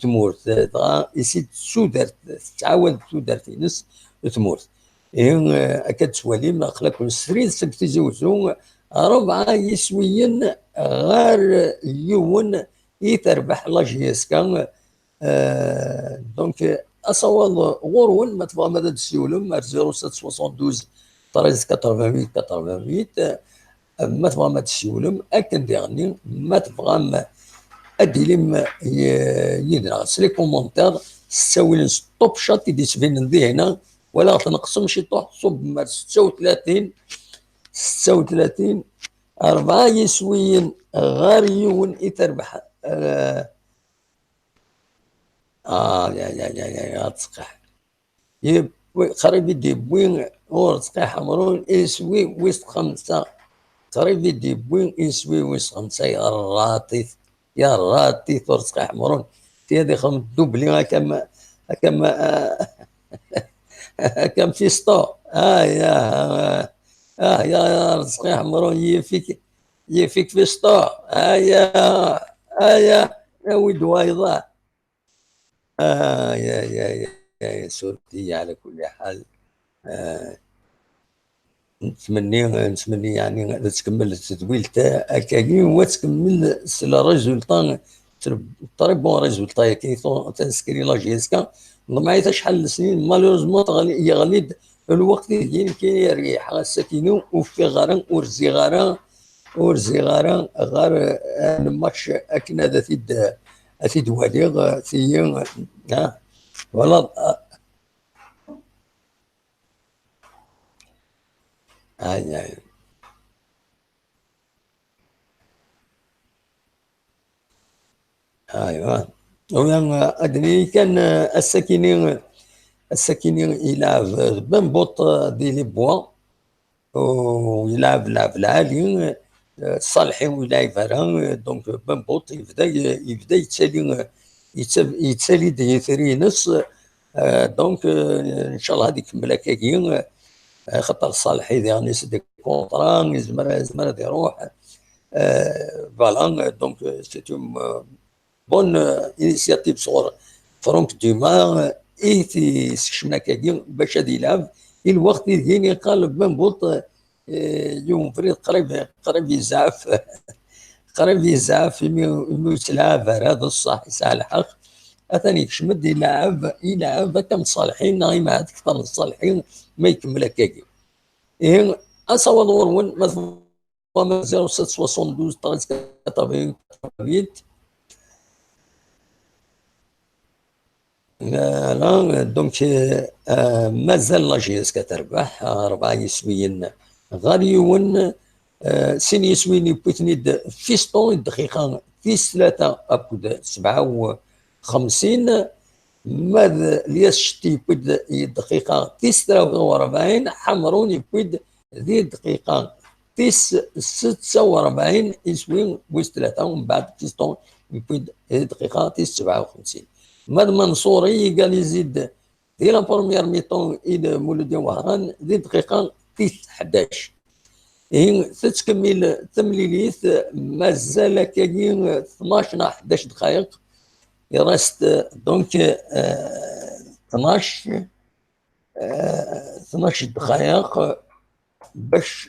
تمورت يسيد سودرت تعاود سودرت ينس تمورت أكاد سوالي ما خلاكم سريد سبتي زوزو 4 يسويين غير يون يتربح لاجيسكا دونك اصوال غورون ما تبغى مدى السيولم 0772 13 88 ما تبغى مدى السيولم اكن ديغني ما تبغى اديلم يدرا سلي كومونتير ساوي ستوب شات يدي سفين ذي هنا ولا تنقسم شي طوح صب 36 4 يسويين غير يون يتربح يا تسقح قريب يدي بوين اور تسقح حمرون يسوي وسط 5 قريب يدي بوين يسوي وسط 5 يا راتي ثور تسقح حمرون تي هذه خم دوبلي كم في سطو يا رزقي حمرون يفيك في سطو يا ولد وايضا يا سورتي على كل حال نتمني يعني تكمل التدويل تاع اكاكي وتكمل سلا ريزولطان طري بون ريزولطا كي تنسكري لاجيسكا معايا شحال سنين مالوزمون يغلد الوقت يمكن يريح السكينو وفي غران ورزي غران غير الماتش اكن هذا ثيد وليغ ثي ولا ايوا ويا ادني كان السكيني يلعب بنبوط دي لي بوا ويلعب العالي صالحي ويلعب فران دونك بنبوط يبدا يتسالي دي ثري نص دونك ان شاء الله هذيك ملاكاكي خاطر صالحي ديغني سدي كونطران يزمر يروح فوالا دونك سي اون بون انيسياتيف صغر فرونك دوما ايتي سكشمنا كاكي باش هادي يلعب الوقت يجيني يقلب بنبوط يوم فريد قريب يزعف يتلعب هذا الصح يسعى الحق اثاني كشمد يلعب كم صالحين ناي مع اكثر الصالحين ما يكمل كاكي اصور ورون مثلا 0772 88 لا دونك مازال لاجيس كتربح 4 يسويين غاليون سين يسويني بوتنيد فيستون الدقيقة في 3 أكود 57 ماذا ليس شتي بود الدقيقة 49 حمروني بود ذي الدقيقة 46 يسوين بوست 3 ومن بعد فيستون بود الدقيقة 57 ماد منصوري قال يزيد دي لا بروميير ميطون الى مولودي وهران دي دقيقه 11 تتكمل تمليليث مازال كاين 12 11 دقائق يرست دونك 12 دقائق باش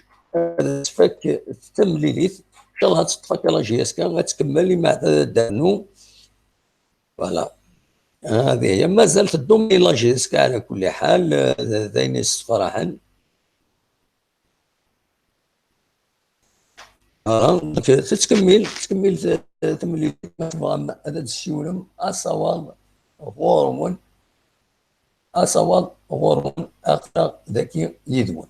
تفك تمليليث ان شاء الله تتفك لا جي اس كا غتكمل مع دانو فوالا هذه هي ما زالت تدوم الى جيسكا على كل حال ذين صراحه تكمل تبغى هذا السيولم اصواب غورمون اقرا ذكي يدون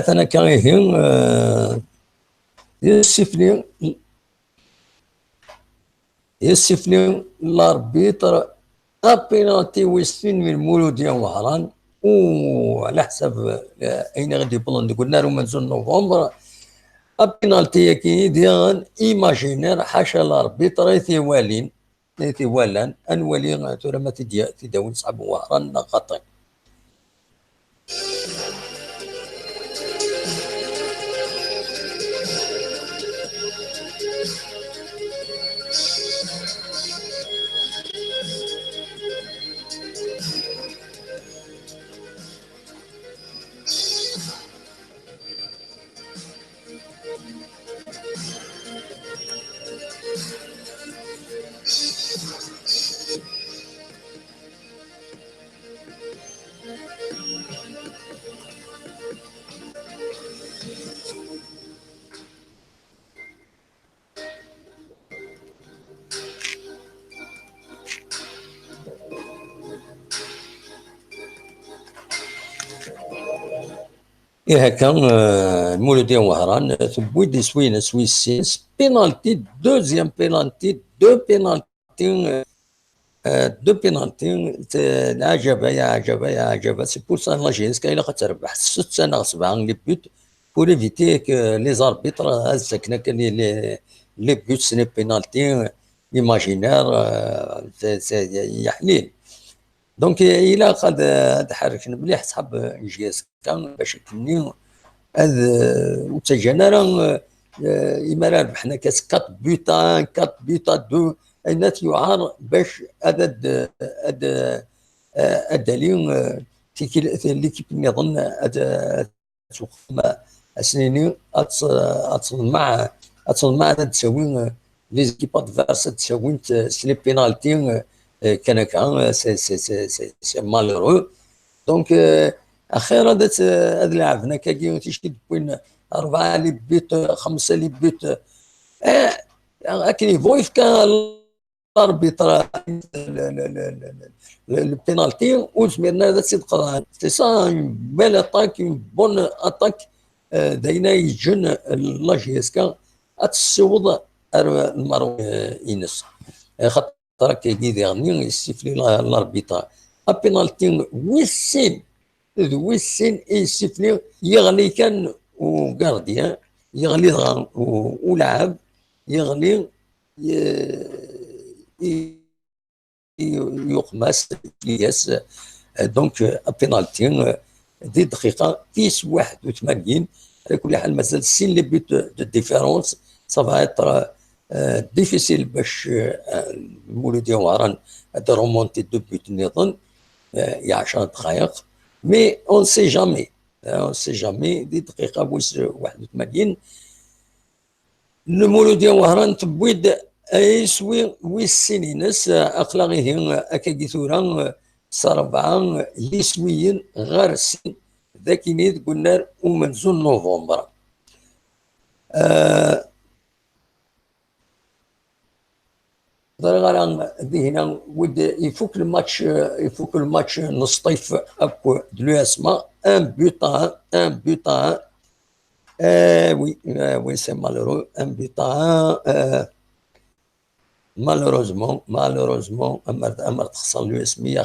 أنا كرهين يسفلي الاربيتر ابينالتي ويستين من مولوديا وهران وعلى حساب اين غادي بلان قلنا لهم من نوفمبر ابينالتي كي ديال ايماجينير حاشا الاربيتر يثيوالين يثيوالان انولي ترى ما تداول صعب وهران خطي. إيه هكا المولودية وهران تبويد سوينا سويسين بينالتي دوزيام بينالتي دو بينالتي عجبة يا عجبة يا عجبة سي بور سا لاجينس كاين خا تربح 6 سنة 7 لي بوت بور ايفيتي لي زاربيتر هزكنا كان لي بوت سني بينالتي ايماجينير يا حليل. دونك إلا قد تحركنا مليح صحاب الجياس كان باش كني هذا وتجانا راه إما ربحنا كاس 4 بوتا 4 بوتا 2 أينات يعار باش هذا الدليل ليكيب نظن هذا سنيني اتصل مع تساوي لي زيكيب ادفيرس تساوي سلي بينالتي كان كان سي مالورو. دونك اخيرا هاد لعبنا كاين تيشكي بين 4 لي بيت 5 لي بيت اكني فويف كان الاربيتر البينالتي وزميرنا هذا السيد قران سي سا بيل اتاك بون اتاك داينا يجن لاجيسكا اتسوض المرو ينس خاطر كيدي ديرني يسيفلي الاربيتر ابينالتي ويسين يسيفلي يغلي كان وغارديان يغلي ولعب يغلي يقماس ياس. دونك بينالتي دي دقيقه 81 على كل حال مازال سين لي بوت دو ديفيرونس صافا اتر ديفيسيل باش المولودية وهران هاد رومونتي دو بوت نظن يا 10 دقائق مي اون سي جامي دي دقيقه بويس 81 المولودية وهران تبويد يسوي ويسينينس اخلاقيه اكاكي ثورا صربعا يسويين غير السن ذاك نيت قلنا ومن زون نوفمبر غير هنا ود يفوك الماتش نصطيف اكو دلو اسما ان بوتا وي وي سي مالورو ان بوتا مالوروزمون امر تخسر لو اسمي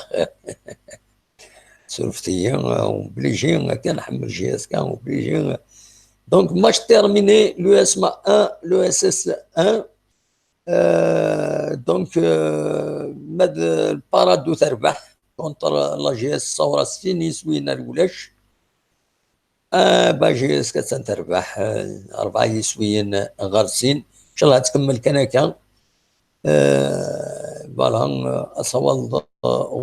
سولفتي وبليجي كان حمل جي اس كان وبليجي دونك ماتش تيرميني لو اسما 1 لو اس اس 1 دونك ماد البارادو تربح كونتر لا جي اس صورة سفيني سوينا الولاش با جي اس كتسان تربح 4 يسويين غارسين ان شاء الله تكمل كان هكا فوالا اصوال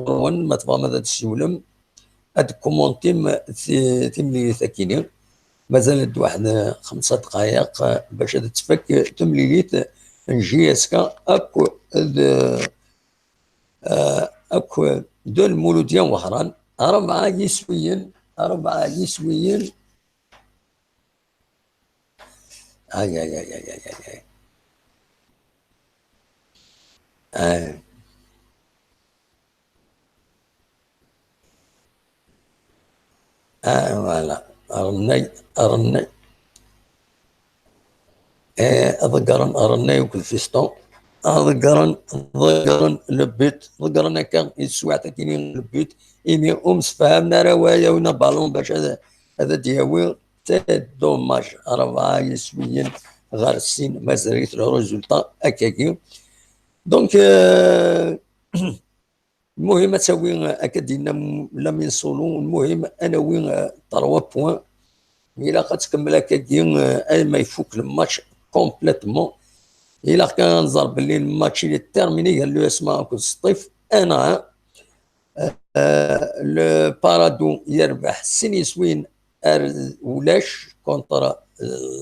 ون ما تبغى ماذا تسولم هاد كومونتيم تملي ثاكيني مازالت واحد 5 دقائق باش تفك تمليليت نجي اسكا اكو دول مولوديان وهران 4 يسويين اي اي اي اي اي فوالا ارني أرني وكل فيستون ضقرن لبيت ضقرن هكا يسوع تاكيني لبيت إني فهمنا رواية ونا بالون باش هذا دياوي دوماج 4 يسويين غارسين مازالت لو ريزولتا هكاكي دونك المهم تساوي هكا دينا لم ينصولو المهم انا وين 3 بوان إلا غتكمل هكاكي ما يفوك الماتش كومبليتمون إلا كان نظر باللي الماتش اللي تيرميني قال له اسمع كل سطيف انا لو بارادو يربح سيني سوين ولاش كونتر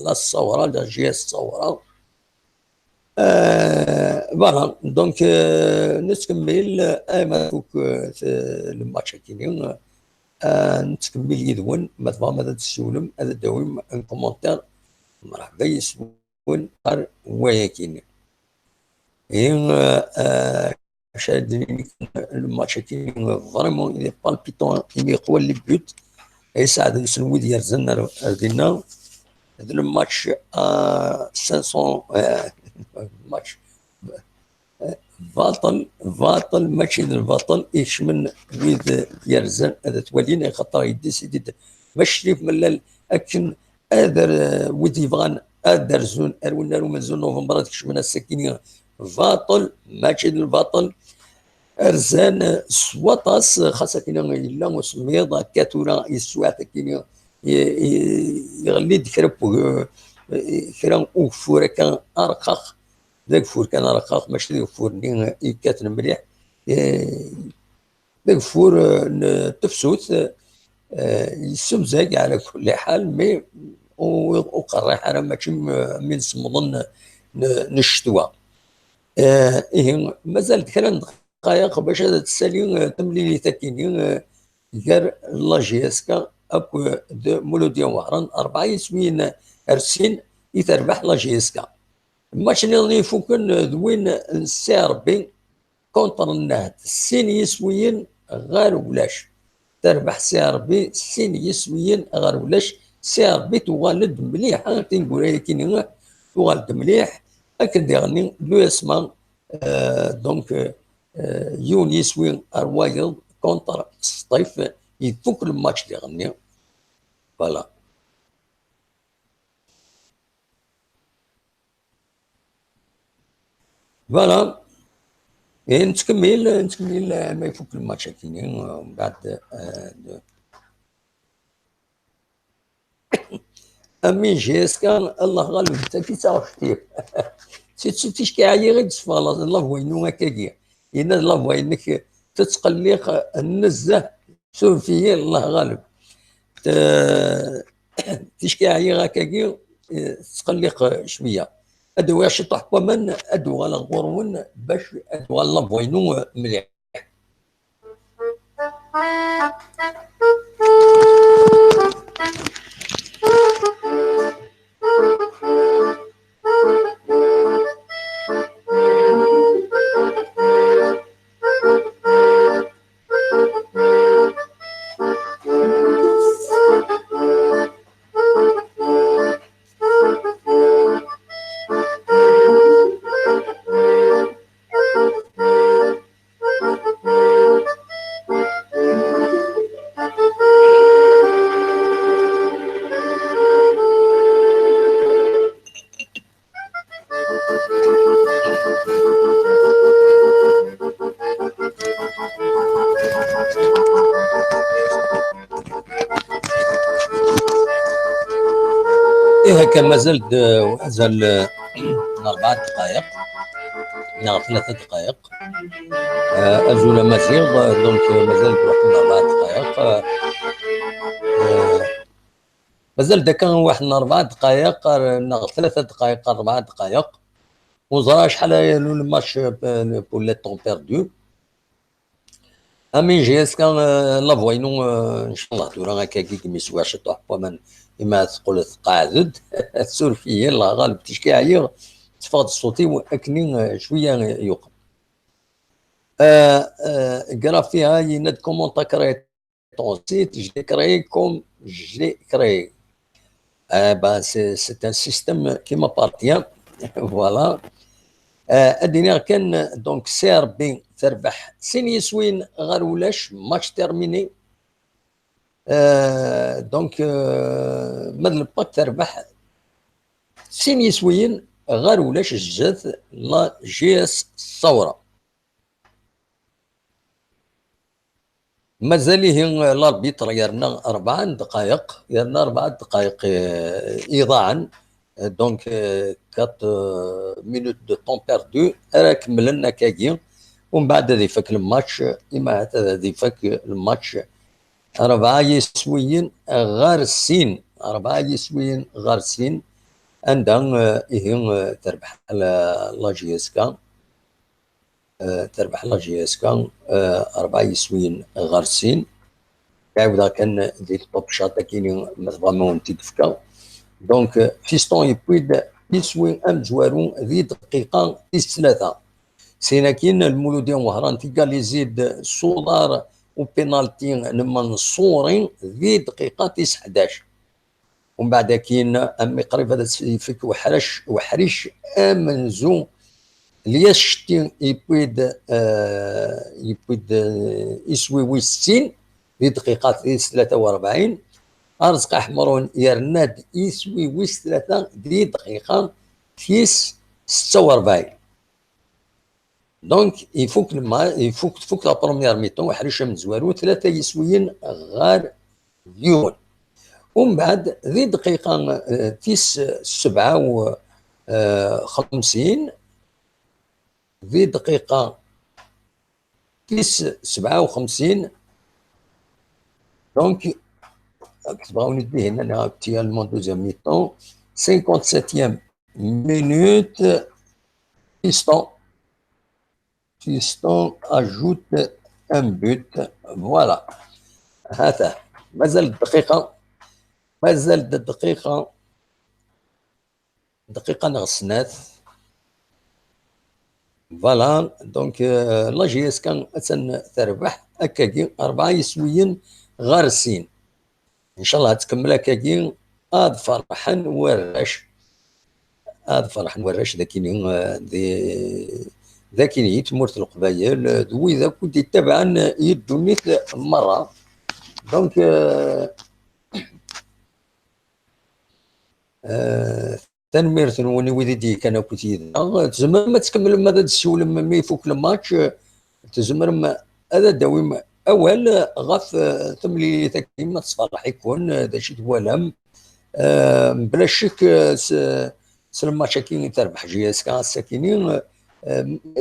لا الصورة لا جي اس الصورة فوالا دونك نتكمل ما فوك الماتش كاينين نتكمل يدون ما تبغى ماذا تسولم هذا داوم ان كومونتير مرحبا يسول وياكين شادني الماتش كاين فريمون إلي بالبيتون إلي قوى لي بوت يساعد السنوي ديال زنا ردينا هذا الماتش 500 ماتش باطل ماشي الباطل يشمل ويد يرزن هذا تولينا خاطر يديسيدي باش شريف من اكن ادر ودي يبغان ادر زون ارونا من زون نوفمبر تكشمنا السكينه باطل ماشي الباطل ارزان سواطاس خاصة كنا الا مسميض كاتورا يسوع كنا يغلي دكرب كرا وفور كان ارقاق ذاك فور كان رقاق ماشي ذاك فور اللي يكاتن مليح ذاك فور تفسوت يسمزاق على كل حال مي وقريح انا ماشي من صمضن نشتوى إيه مازال كان دقائق باش تسالي تملي لي تاكيني غير لا جي اسكا اكو مولوديا وهران 4 يسوين ارسين يتربح لا جي اسكا الماتش اللي فوكن ذوين السيربي كونتر النهد سين يسويين غير ولاش تربح سيربي سين يسويين غير ولاش سيربي توالد مليح تنقول لكن توالد مليح اكن ديغني لو اسمان دونك يون يسوين اروايل كونتر سطيف يفوك الماتش ديغني فوالا فوالا نتكمل ما يفوك الماتش كاينين ومن بعد امين جيس كان الله غالب انت كي تعرف كيف تيش كاعي غير تصفى الله وينو هكاكيا إن الله وينك تتقلق النزه سوفيا الله غالب تيش كاعي هكاكيا تقلق شويه ادو واش طحبه من ادو على غورون باش ادو الله بوينو مليح إيه هكا مازال 4 دقائق، 3 دقائق. أزول مزيغ دونك مازال واحد 4 دقائق. مازال داك واحد 4 دقائق، 3 دقائق، 4 دقائق. وزرا شحال الماتش بور لي طون بيردو. امين جي اس كان لا فوينو ان شاء الله دورا هكا كي ميسواش طوح ومن إما تقول قاعد السورفية الله غالب تشكاعي تفقد صوتي وأكني شوية يوقف. قرا فيها يناد كومون تا كري طون سيت جي كري كوم جي كري. با سي ان سيستم كي مابارتيان فوالا. ادينا كان دونك سير بين تربح سين يسوين غير ولاش ماتش تيرميني. دونك ماد الباك تربح سين يسوين غير ولاش جات لا جي اس الثوره. مازال هي الاربيتر يرنا 4 دقائق، يرنا 4 دقائق ايضاعا. دونك 4 مينوت دو طون بيردو راه كملنا كاكي. ومن بعد هذه فك الماتش إما هذه فك الماتش 4 يسويين غير السين، 4 يسويين غير السين. عندها إيه تربح لا جي اس كا، تربح لا جي اس كا 4 يسويين غير السين. عاودا كان دي الطوب شاطا كاينين فريمون تيكفكا. دونك فيستون يبويد يسوي ام جوارون ذي دقيقة 3 سينا كاين المولودين وهران تيقال يزيد صودار وبينالتي المنصورين ذي دقيقة 11. ومن بعد كاين امي قريب هذا يفك وحريش امنزو ليشتي يبويد يسوي ويستين ذي دقيقة 43. أرزق أحمرون يرناد يسوي ويس 3 دي دقيقة 46. دونك يفوك تفوك لا بروميير ميتون وحريشه من زوارو 3 يسويين غير ليون. ومن بعد ذي دقيقة 57 ذي دقيقة 57 دونك تبغوني تبيه هنا اكتيالمون دوزيام ميتون 57 minute Fiston ajoute un but. Voilà. هذا مازال دقيقة نغسنات. فوالا دونك لا جي اس كان تربح هكاكي 4 يسويين غارسين. ان شاء الله تكمل هكاكي هاد فرحان وراش ذاكين يتمرت القبايل ذوي ذا كنت يتبعن يدونيت مرة. دونك تنميرت وني ويدي كان كنت تزمر ما تكمل ماذا تسول ما يفوك الماتش تزمر هذا داوي اول غاف ثملي تكلمنا تصفرح يكون ذا شي توالم بلا شك الماتش كي تربح جي اس كا الساكنين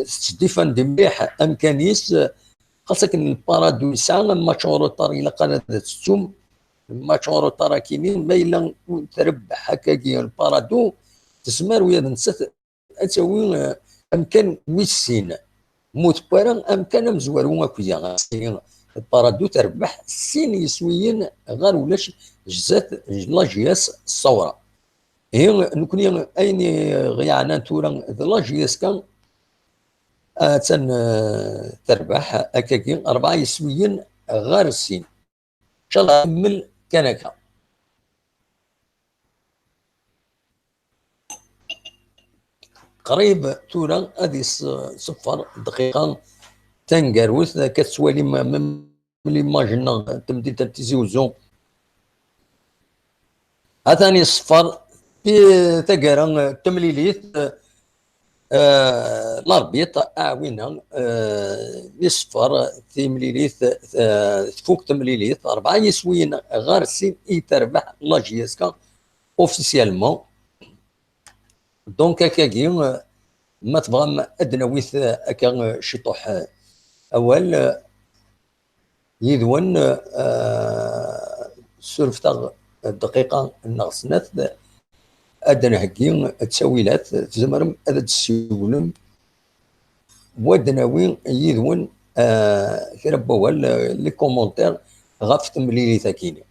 ستيفان دي مليح امكانيس خاصك البارادو يسعى الماتش روطار الى قناه تسوم الماتش روطار كاينين ما الا تربح هكاكي البارادو تسمر ويا نسات تسوي امكان ويسين موت بارا امكان مزوار وكيا البارادو تربح سين يسويين غير ولاش جزات لا جياس الصوره هي نكون اين غيانا تورا لا جياس كان تربح هكاكي 4 يسويين غير السين. ان شاء الله نكمل كنكا. قريب تورا هذه 0 دقيقة تنقروث كتسوالي من ليماجنا تمدي تزوزو هثاني 0 في تقرا تمليليت الاربيط اعوينا يصفر تيمليليث تفوق تمليليث 4 يسوين غار سين يتربح لاجيسكا اوفيسيالمون. دونك هكاكي ما تبغى ادنويث هكا شطوح اول يدون سولفتا الدقيقه النغسنات ادنا هكي التسويلات تزمرم هذا تسولم ودناوين يدون كربوا لي كومونتير غاف تمليلي ثاكيني.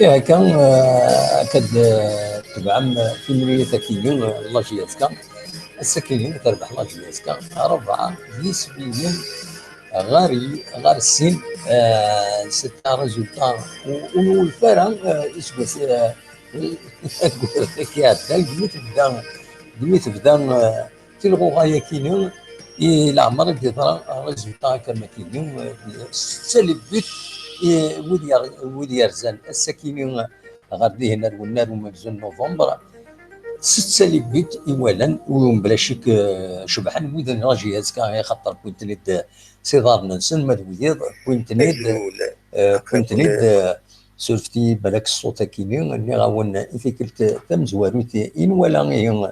كان كد تبعم في مليون ثكيون الله جيتك السكينين تربح الله جيتك 4 نسبيا غار السن 6 ريزولتا والفرق يسبس كيات قلت بدا تلغو غايه كينون الى عمرك ترى ريزولتا كما كينون سلبت ودي يرزان السكينين غادي هنا والنار ومجزون نوفمبر ست لي بيت اولا وبلا شك شبحان ويدن راجي هذاك خاطر كنت نيد صغار ننسن ما دويض كنت نيد كنت نيد سولفتي بالك الصوت كيني اني غاون فيكلت تم زواروتي ان ولا غير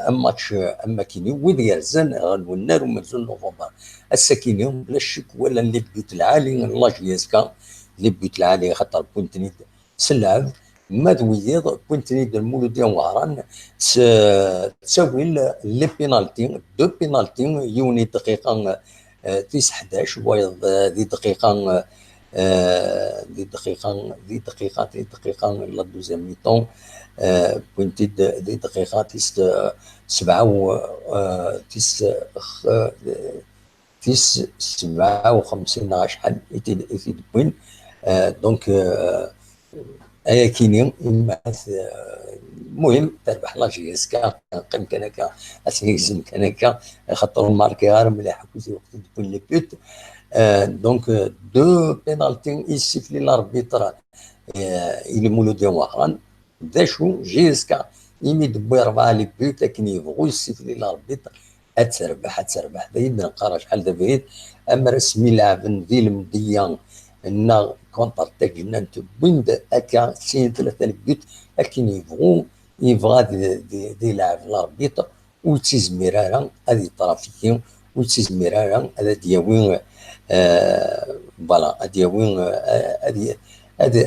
ماتش اما كيني ويد يرزن غنولنا ومنزل نوفمبر السكيني بلا شك ولا اللي بيت العالي الله جيزكا اللي بيت العالي خاطر كنت نيد سلعب ما دويض كنت نيد المولوديه وهران تساوي لي بينالتي دو بينالتي يوني دقيقه تيس 11 ويض ذي دقيقه دي دقيقه لا دوزيام ميطون كنت دي دقيقه تيس 7 تيس 57 شحال يتي بوين دونك ايا كيني المهم تربح لا جي اس كا قيم كان هكا اسميزم كان هكا خاطر الماركي غير مليح كوزي وقت تكون لي بوت دونك دو بينالتي يسيفلي لاربيتر الى مولوديا واخران داشو جي اس كا يمد ب4 لي بوت لكن يبغوا يسيفلي لاربيتر تربح بعيد نقرا شحال دابا اما رسمي لاعب ذي المديان ان كونتر تاع جنان بويند هكا سين 3 بيوت لكن يبغى دي لاعب الاربيط وتيزميرانا هذه طرافيكي وتيزميرانا هذا دياوين فوالا دياوين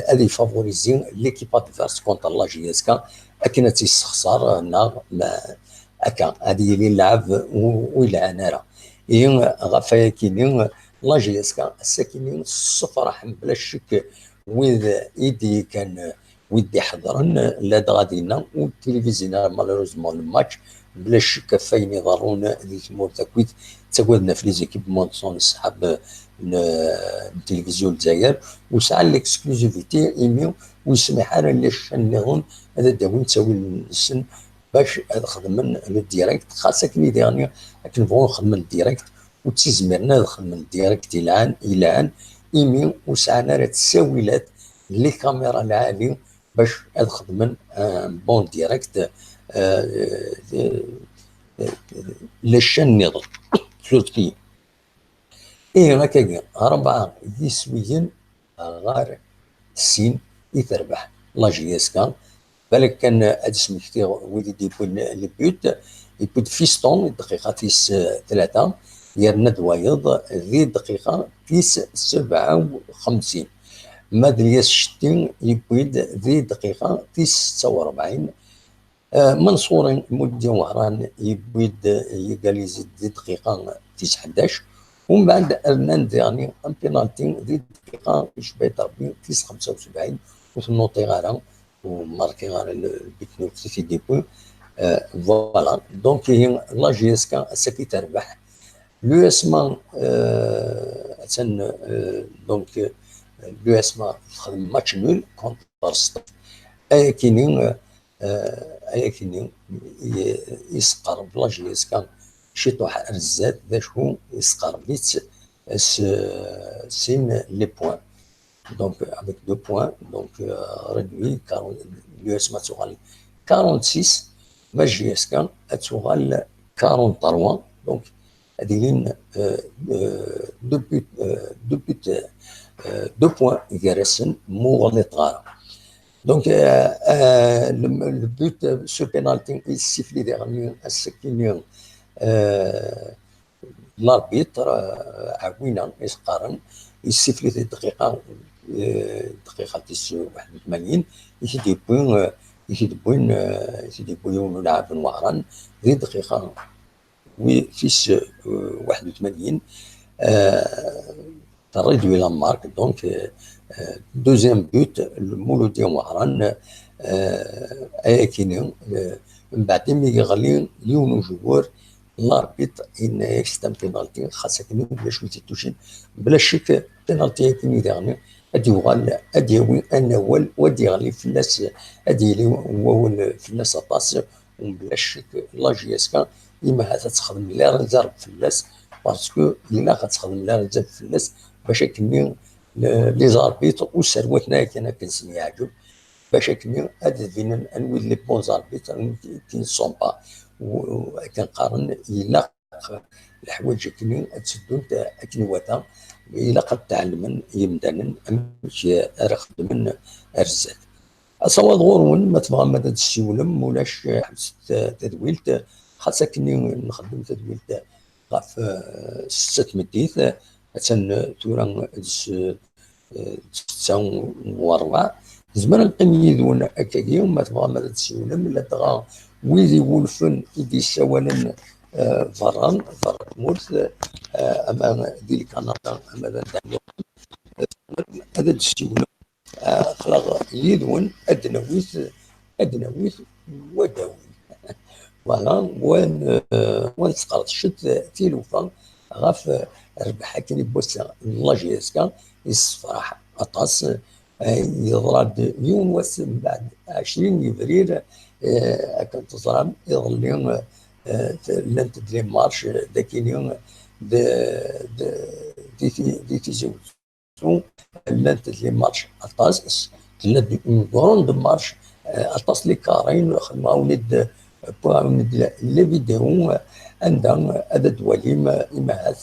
هذه فافوريزين ليكيب ادفيرس كونتر لا جي اس كا لكن تيستخسر هكا هذه اللي لعب ويلعن راه غافايا كينين لا جي اس كا الساكنين الصفراح بلا شك ويد ايدي كان ويدي حضرن لا غادينا والتلفزيون مالوروزمون الماتش بلا شك فاين يضرون ذي تمور تاكويت تاكودنا في لي زيكيب مونسون الصحاب التلفزيون الجزائر وسعى الاكسكلوزيفيتي ايميو ويسمح لنا اللي شنيغون هذا داوين تساوي السن باش خدمن لو ديريكت خاصة كني ديرني لكن بغو نخدم الديريكت وتيزمرنا نخدم الديريكت الان ايميو وسعنا راه التساويلات لي كاميرا العالي باش نخدم بون ديريكت للشن نظر سورتي هكاكا 4 يسويين غار السين يتربح لا جي اس كان بالك كان هاد سميتي وليد يكون لي بيوت يكون فيستون الدقيقه تيس 3 يرنا دوايض ذي الدقيقه تيس 57 مادرياس شتين يبويد ذي الدقيقه تيس 46 منصور مولوديا وهران يبويد يقاليزي ذي الدقيقه تيس 11 ومن بعد ارنان ديرني ان بينالتي ذي الدقيقه يشبه ربي تيس 75 وتنوطي غارا وماركي غارا البيت نوتي في ديبو فوالا دونك هي لا جي اس كا ساكي تربح لو اسما دونك لو اسما تخدم ماتش نول كونتر ستوب ايا كينين يسقر بلا جي اس كا شي طوح رزات باش يسقر بيت سين لي بوان donc avec 2 points donc réduit l'USMA تغال 46 ما جي اس كان تغال 43 donc هذين 2 points يرسن مغلط غارة donc le but ce penalty il sifflé dernier السكينيون الاربيتر عوينا يسقارن يسيفلي في الدقيقه 81 يشدي بوين لاعب وهران في الدقيقه وفيس 81 تريدو الى مارك دونك دوزيام بوت المولوديا وهران اكينيون من بعد مي يغلي ليونو جوار الاربيط ان يستم بينالتي خاصة باش يتوشين بلا شك بينالتي كيني ديرني ادي يغال ادي يوي اول ودي يغلي في الناس ادي لي هو في الناس باس وبلا شك لا جي اس كا اما هذا تخدم لا ريزيرف في الناس باسكو الا غتخدم لا ريزيرف في الناس باش كني لي زاربيط وسروتنا كان كنسمي عجب باش كني هاد فين انوي لي بون زاربيتر كي سون با وكنقارن الا الحوايج كني تسدو كني واتا الا قد تعلمن يمدن ماشي راه خدمن ارزات اصلا ضروري ما تبغى ما تسولم ولاش حبس تدويلت خاصة كني نخدم تدويلت غاف 6 مديت مثلا تورا 6 وربع زمان نقيم يدون هكاكيا وما تبغى ما تسولم لا تغى ويدي ولفن يدي سوالا فران مورث اما ديال كندا اما هذا تسولم خلاص يدون ادنويت وداوي فوالا وين تقرط شد تيلوفا غاف ربح كني بوسا لاجيسكا يصفرح اطاس يضرب يوم واس من بعد 20 يفرير كنت تضرب يظل لن تدري مارش ذاك اليوم دي تيزوزو لن تدري مارش اطاس تلد غروند مارش اطاس لي كارين خدمه ولد ولد لي فيديو عندها هذا دواليم إماعات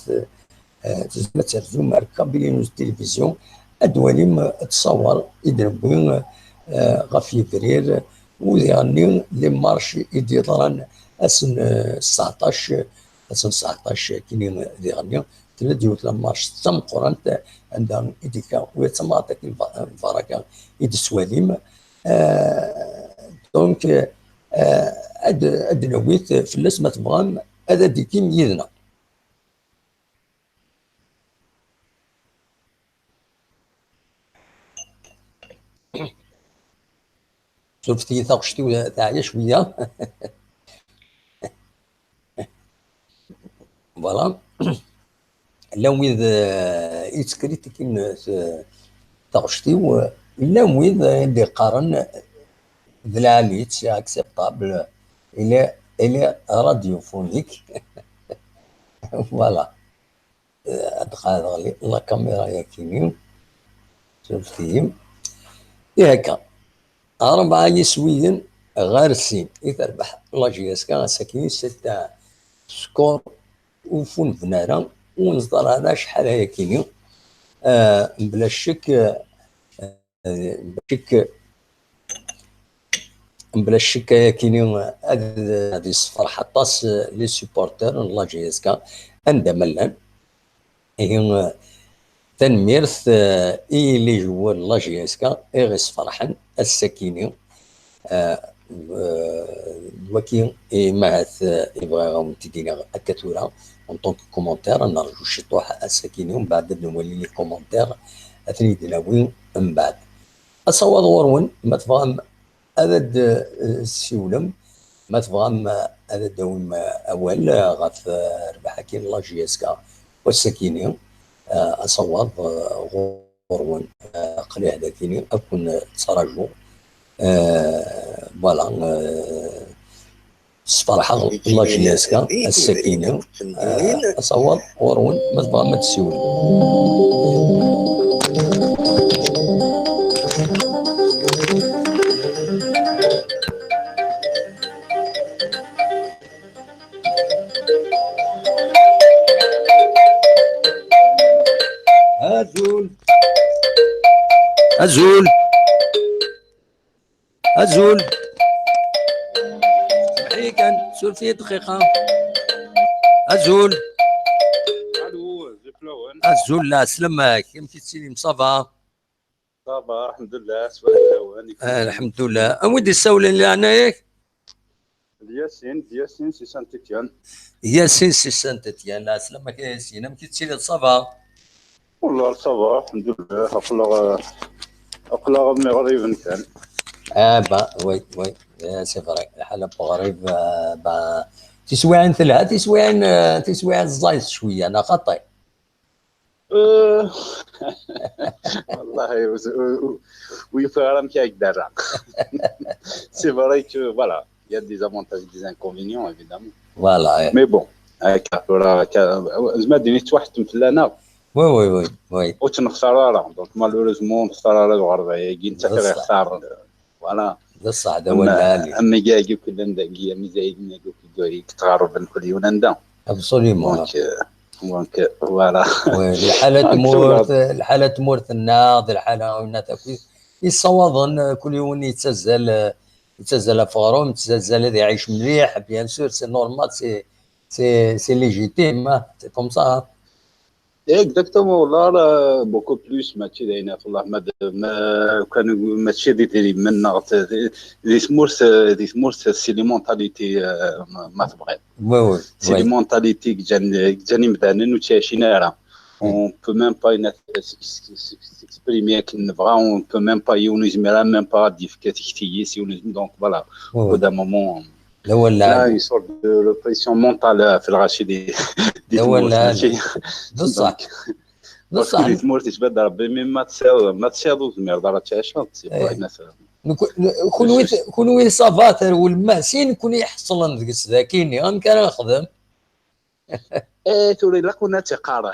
تزمت ترجم مركب بلينوز التلفزيون أدواليم تصور يدربون غاف فبراير ويغني لي مارش يديران أسن 19 كيني يغني تلديو لا مارش تم قرانت عندها إديكا ويتماطك البركة يد سواليم دونك اد نويت فلاس ما تبغام هذا ديكيم يدنا شفتي ثقشتي تاعي شويه فوالا لا ويد يتسكريت كيم ثقشتي ولا ويد اللي قارن بالعاليت سي اكسبتابل الى راديوفونيك فوالا هاد لا كاميرا يا كيني شفتيهم هكا 4 يسويين غارسين يتربح لاجياسكا ساكنين 6 سكور وفون فنارا ونصدر هذا شحال هيا كيني بلا شك بلا شك يا كيني هذه الصفر حطاس لي سوبورتر لاجياسكا عندها ملان هي تنميرث لي جوار لاجياسكا غيس فرحان السكيني وكي معث يبغى غاون تدينا الكاتورا اون طونك كومونتير نرجو شي طوح السكيني ومن بعد نولي لي كومونتير اثني دلاوين من بعد اصوات غورون ما تفهم هذا السيولم ما تفهم هذا الدوم اول غاف ربح كاين لاجياسكا والسكيني اصوات غورون قلي هذا كيني اكون تراجو فوالا الصراحه لاجياسكا السكينه اصوات غورون ما تفهم ما تسيول أزول حقيقة سولفي دقيقة أزول الو زفلون أزول لا سلمك يمكن تسيلي مصافا صافا الحمد لله سوالون الحمد لله أودي السولة اللي أنا ياك ياسين سي سان تيتيان ياسين سي سان تيتيان لا سلمك يا ياسين يمكن تسيلي صافا والله صافا الحمد لله أقلق مغرب كان با وي سي فري الحالة بغريب با تسويعين ثلاثة تسويعين الزايز شوية أنا خطي والله ويفرم كي يقدر سي فري كو فوالا il y a des avantages et des inconvénients évidemment فوالا mais bon زعما ديني توحدتم في لنا وي وتنخسر راه دونك مالوريزمون نخسر راه الغربيه كي انت كتختار فوالا بصح هذا هو العالي اما كاع كل نداقيه مزايدين كل تقارب كل يوندا ابسوليومون دونك فوالا الحالة تمورت الناض الحالة وناتا يصوضن كل يوم يتسزل فغروم يتسزل هذا يعيش مليح بيان سور سي نورمال سي ليجيتيم سي كوم سا اكزاكتومون والله راه بوكو بلوس ماشي داينا في الله ما كانوا ماشي ديري منا دي سمورس سي لي مونتاليتي ما تبغي وي سي لي مونتاليتي جاني مدانن وتعيشينا راه on peut même pas s'exprimer qu'il ne va on peut même pas même pas dire qu'est-ce donc voilà au bout d'un moment là une sorte de pression mentale في الغاشي دي بصح دي تمور تبدا ربي ما تساوي المرضى راه تعيشها كون وين صافاتر والماسين كون يحصل ديك السداكيني غير كان نخدم تولي لا كنا تقارن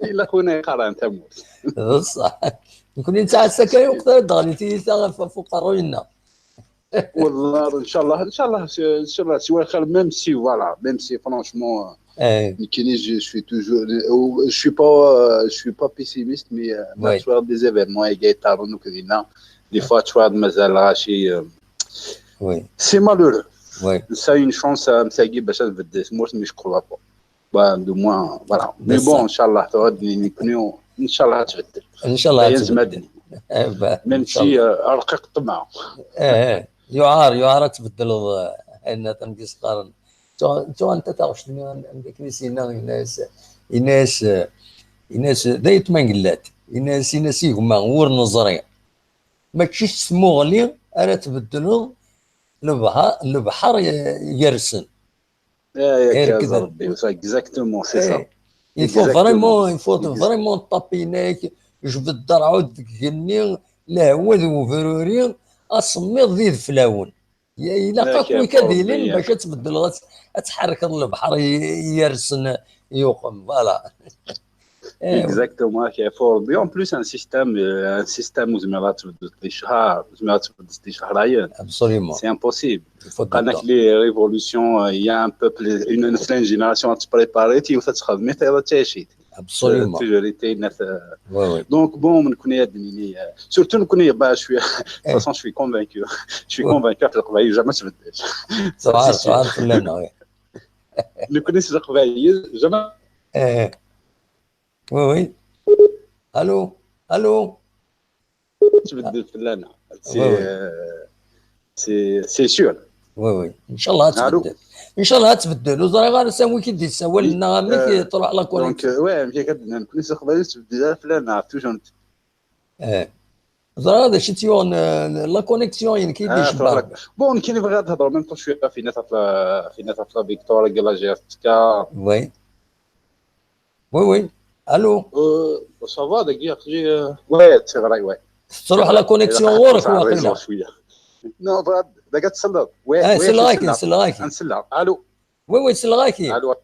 الا كنا قارن تموت بصح نكون انت السكاي وقتها ضغلتي فوق روينا والله ان شاء الله سوا خير ميم سي فوالا ميم سي فرانشمون كاينين je suis toujours je suis pas pessimiste mais ما تشوف des événements يقيطارون وكذا des fois تشوف مازال غاشي وي سي malheureux وي ça une chance مساقي باش تبدل سموت مش كوا با دو موان فوالا مي بون ان شاء الله تغدي نكونوا ان شاء الله تبدل ان شاء الله تبدل ميم سي رقيق الطمع يعار تبدل ان تنقص قارن تو انت تعرف عندك نسينا الناس دايت ما قلات الناس هما ور نظريه ما تشيش سمو غلي راه تبدلوا البحر يرسن اكزاكتومون سي سا il faut vraiment طابيناك جبد عود كني لهوذ وفروري اصميض ذي فلاون يلاقاك ويكاديلين باش تبدل تحرك البحر يرسن يوقم فوالا اكزاكتومون كيفور بي اون بلوس ان سيستيم زعما تبدل في شهر زعما تبدل في شهرين ابسوليومون سي امبوسيبل قالك لي ريفولوسيون يا ان بوبل اون جينيراسيون تبريباريتي وتخدمي حتى تعيشي ابسوليومون تجاريتي الناس دونك بون نكون يدني سورتو نكون با شويه فاصون شوي كونفانكو في القبائل جامي تبدل صار فلان نكون نسي القبائل جامي وي الو تبدل فلانه سي سور وي ان شاء الله تبدل ان شاء الله تبدل وزرا غير ساوي كي دير سوا لنا ملي تروح لا كونيكسيون دونك وي ملي كدنا نكون نسي قبائل تبدل فلانه توجور زرا هذا شي تيون لا كونيكسيون يعني كيدير شباب بون كاين بغا تهضر ميم طون شويه في ناس في فيكتوريا ديال لاجيرتكا وي الو صافا دقيقه وي سي فري وي تروح لا كونيكسيون ورك واقيلا نو دقيقه تصلب سي لايكين نسلع الو وي سي لايكين الو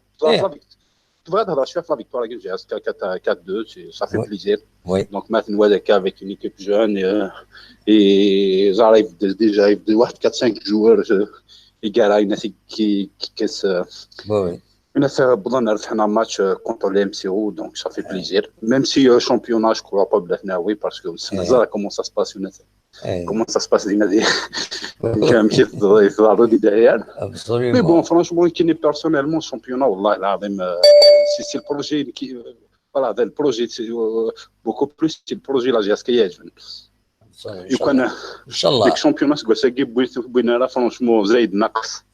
تبغى تهضر شويه في لا فيكتوريا ديال جيرتكا 4-2 ça fait plaisir donc maintenant avec une équipe jeune et j'arrive déjà de 4-5 joueurs égal à une qui oui الناس بظن ربحنا ماتش كونتر لي ام سي او دونك صافي بليزير ميم سي شامبيونا جو كروا با بلاتنا وي باسكو سمعنا كومون سا سباس الناس كومون سا سباس ديما دي كان كيف يضربوا دي داير مي بون فرانشمون كيني بيرسونيلمون شامبيونا والله العظيم سي البروجي فوالا البروجي بوكو بلوس سي البروجي لا جاسكي يعجبني يكون ان شاء الله ديك شامبيونا سكو بوينا راه فرانشمون زايد ناقص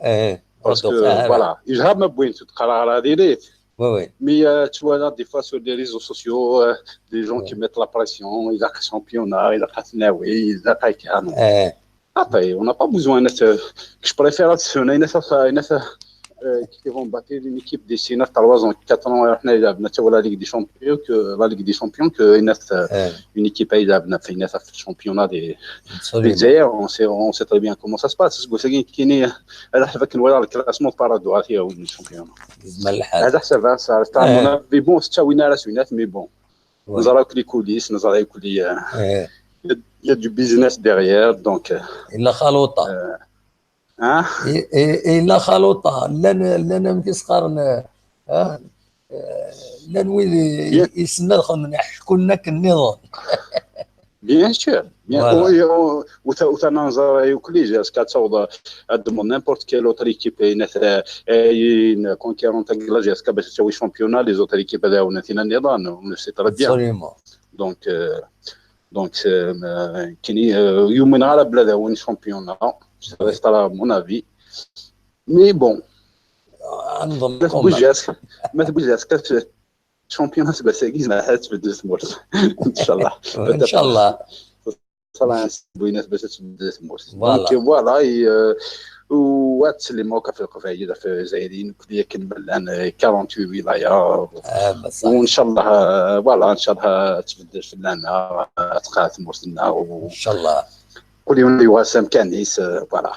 parce que voilà ils ont même besoin de carrière à dire oui mais tu vois là des fois sur les réseaux sociaux des gens qui mettent la pression ils ont championnat ils ont Naoui ils ont Kaikan après on n'a pas besoin je préfère actionner qui vont battre une équipe d'ici 3 ans 4 ans احنا لعبنا حتى la Ligue des Champions que la Ligue des Champions que une équipe اللي لعبنا في الشامبيونات دي الجزائر on sait très bien comment ça se passe تقول كاين هذا حسب ولا الكلاسمون بارادوات هي وين الشامبيون هذا حسب صار تاعنا بون حتى وين راه سوينات مي بون نزراو كل كوليس نزراو كل Il y a du business derrière, donc. إلا خلوطة. Hein? إلا خلوطة لنا مكيسقارن لا نويد يسمى خلنا نحكوا لنا كالنظام. Bien sûr. وتنظر يوكليج كتصور قدموا n'importe quelle autre équipe une conquérante anglaise باش تسوي شامبيونا لي زوتر ايكيب هذا نتينا النظام سي ترى بيان دونك كاين يومين على بلاد وين شامبيونا سي ترى مون افي مي بون ما تبوجاش شامبيونا سبا ساكيز ما حاتش في الدوسمورس ان شاء الله ان شاء الله صراحه بوينات باش تبدا الدوسمورس دونك فوالا وتسلموك في القفايد في الجزائريين كليا كنبل الان 48 ولايه وان شاء الله فوالا ان شاء الله تبدا في لنا تقات مرسلنا ان شاء الله كل يوم يواسم كانيس فوالا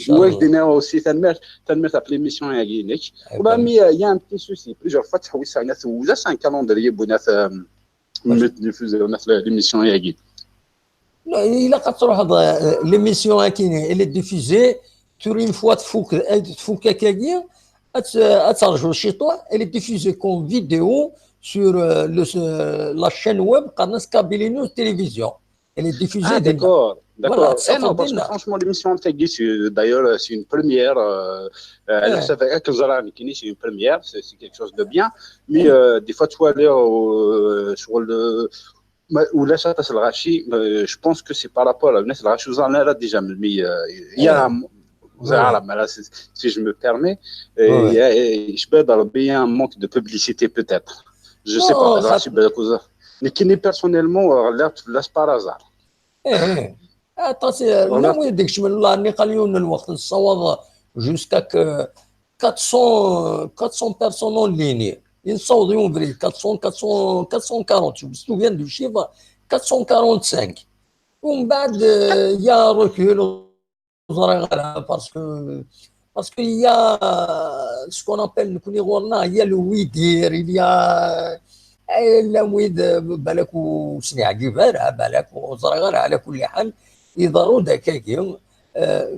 وجدنا aussi تنمر تاع ليميسيون ياكينيك ولا مي يا ان بي سوسي بليزيور فوا تحوس على ناس وزاس ان كالندري بنات ديفوزي ناس ليميسيون ياكين الا كتروح ليميسيون ياكين اللي ديفوزي تور اون فوا تفوك كاكيا اترجو شي طوع اللي ديفوزي كون فيديو سور لا شين ويب قناه كابيلينو تيليفزيون اللي ديفوزي داكور D'accord. Non, parce que franchement, l'émission de Tegui, d'ailleurs, c'est une première. Ça fait que Zarakini, c'est une première, c'est quelque chose de bien. Mais des fois, tu vas aller sur le. Ou là, ça, c'est le Rachi. Je pense que c'est par rapport à la Rachi, vous en avez déjà mis. Il y a un. Si je me permets, je peux bien un manque de publicité, peut-être. Je ne sais pas. Mais qui n'est personnellement, là, c'est par hasard. لا وين ديك من الله نقاليون الوقت نصوض جوسكا 400 personnes en ligne ينصوض يوم فري 440 je me souviens du chiffre 445 ومن بعد يا ركول parce que il y a ce qu'on appelle نكون يغورنا il y a le ويدير il y a لا ويد بالك وسني عجيبه بالك وزرغر على كل حال يضروا داكاكي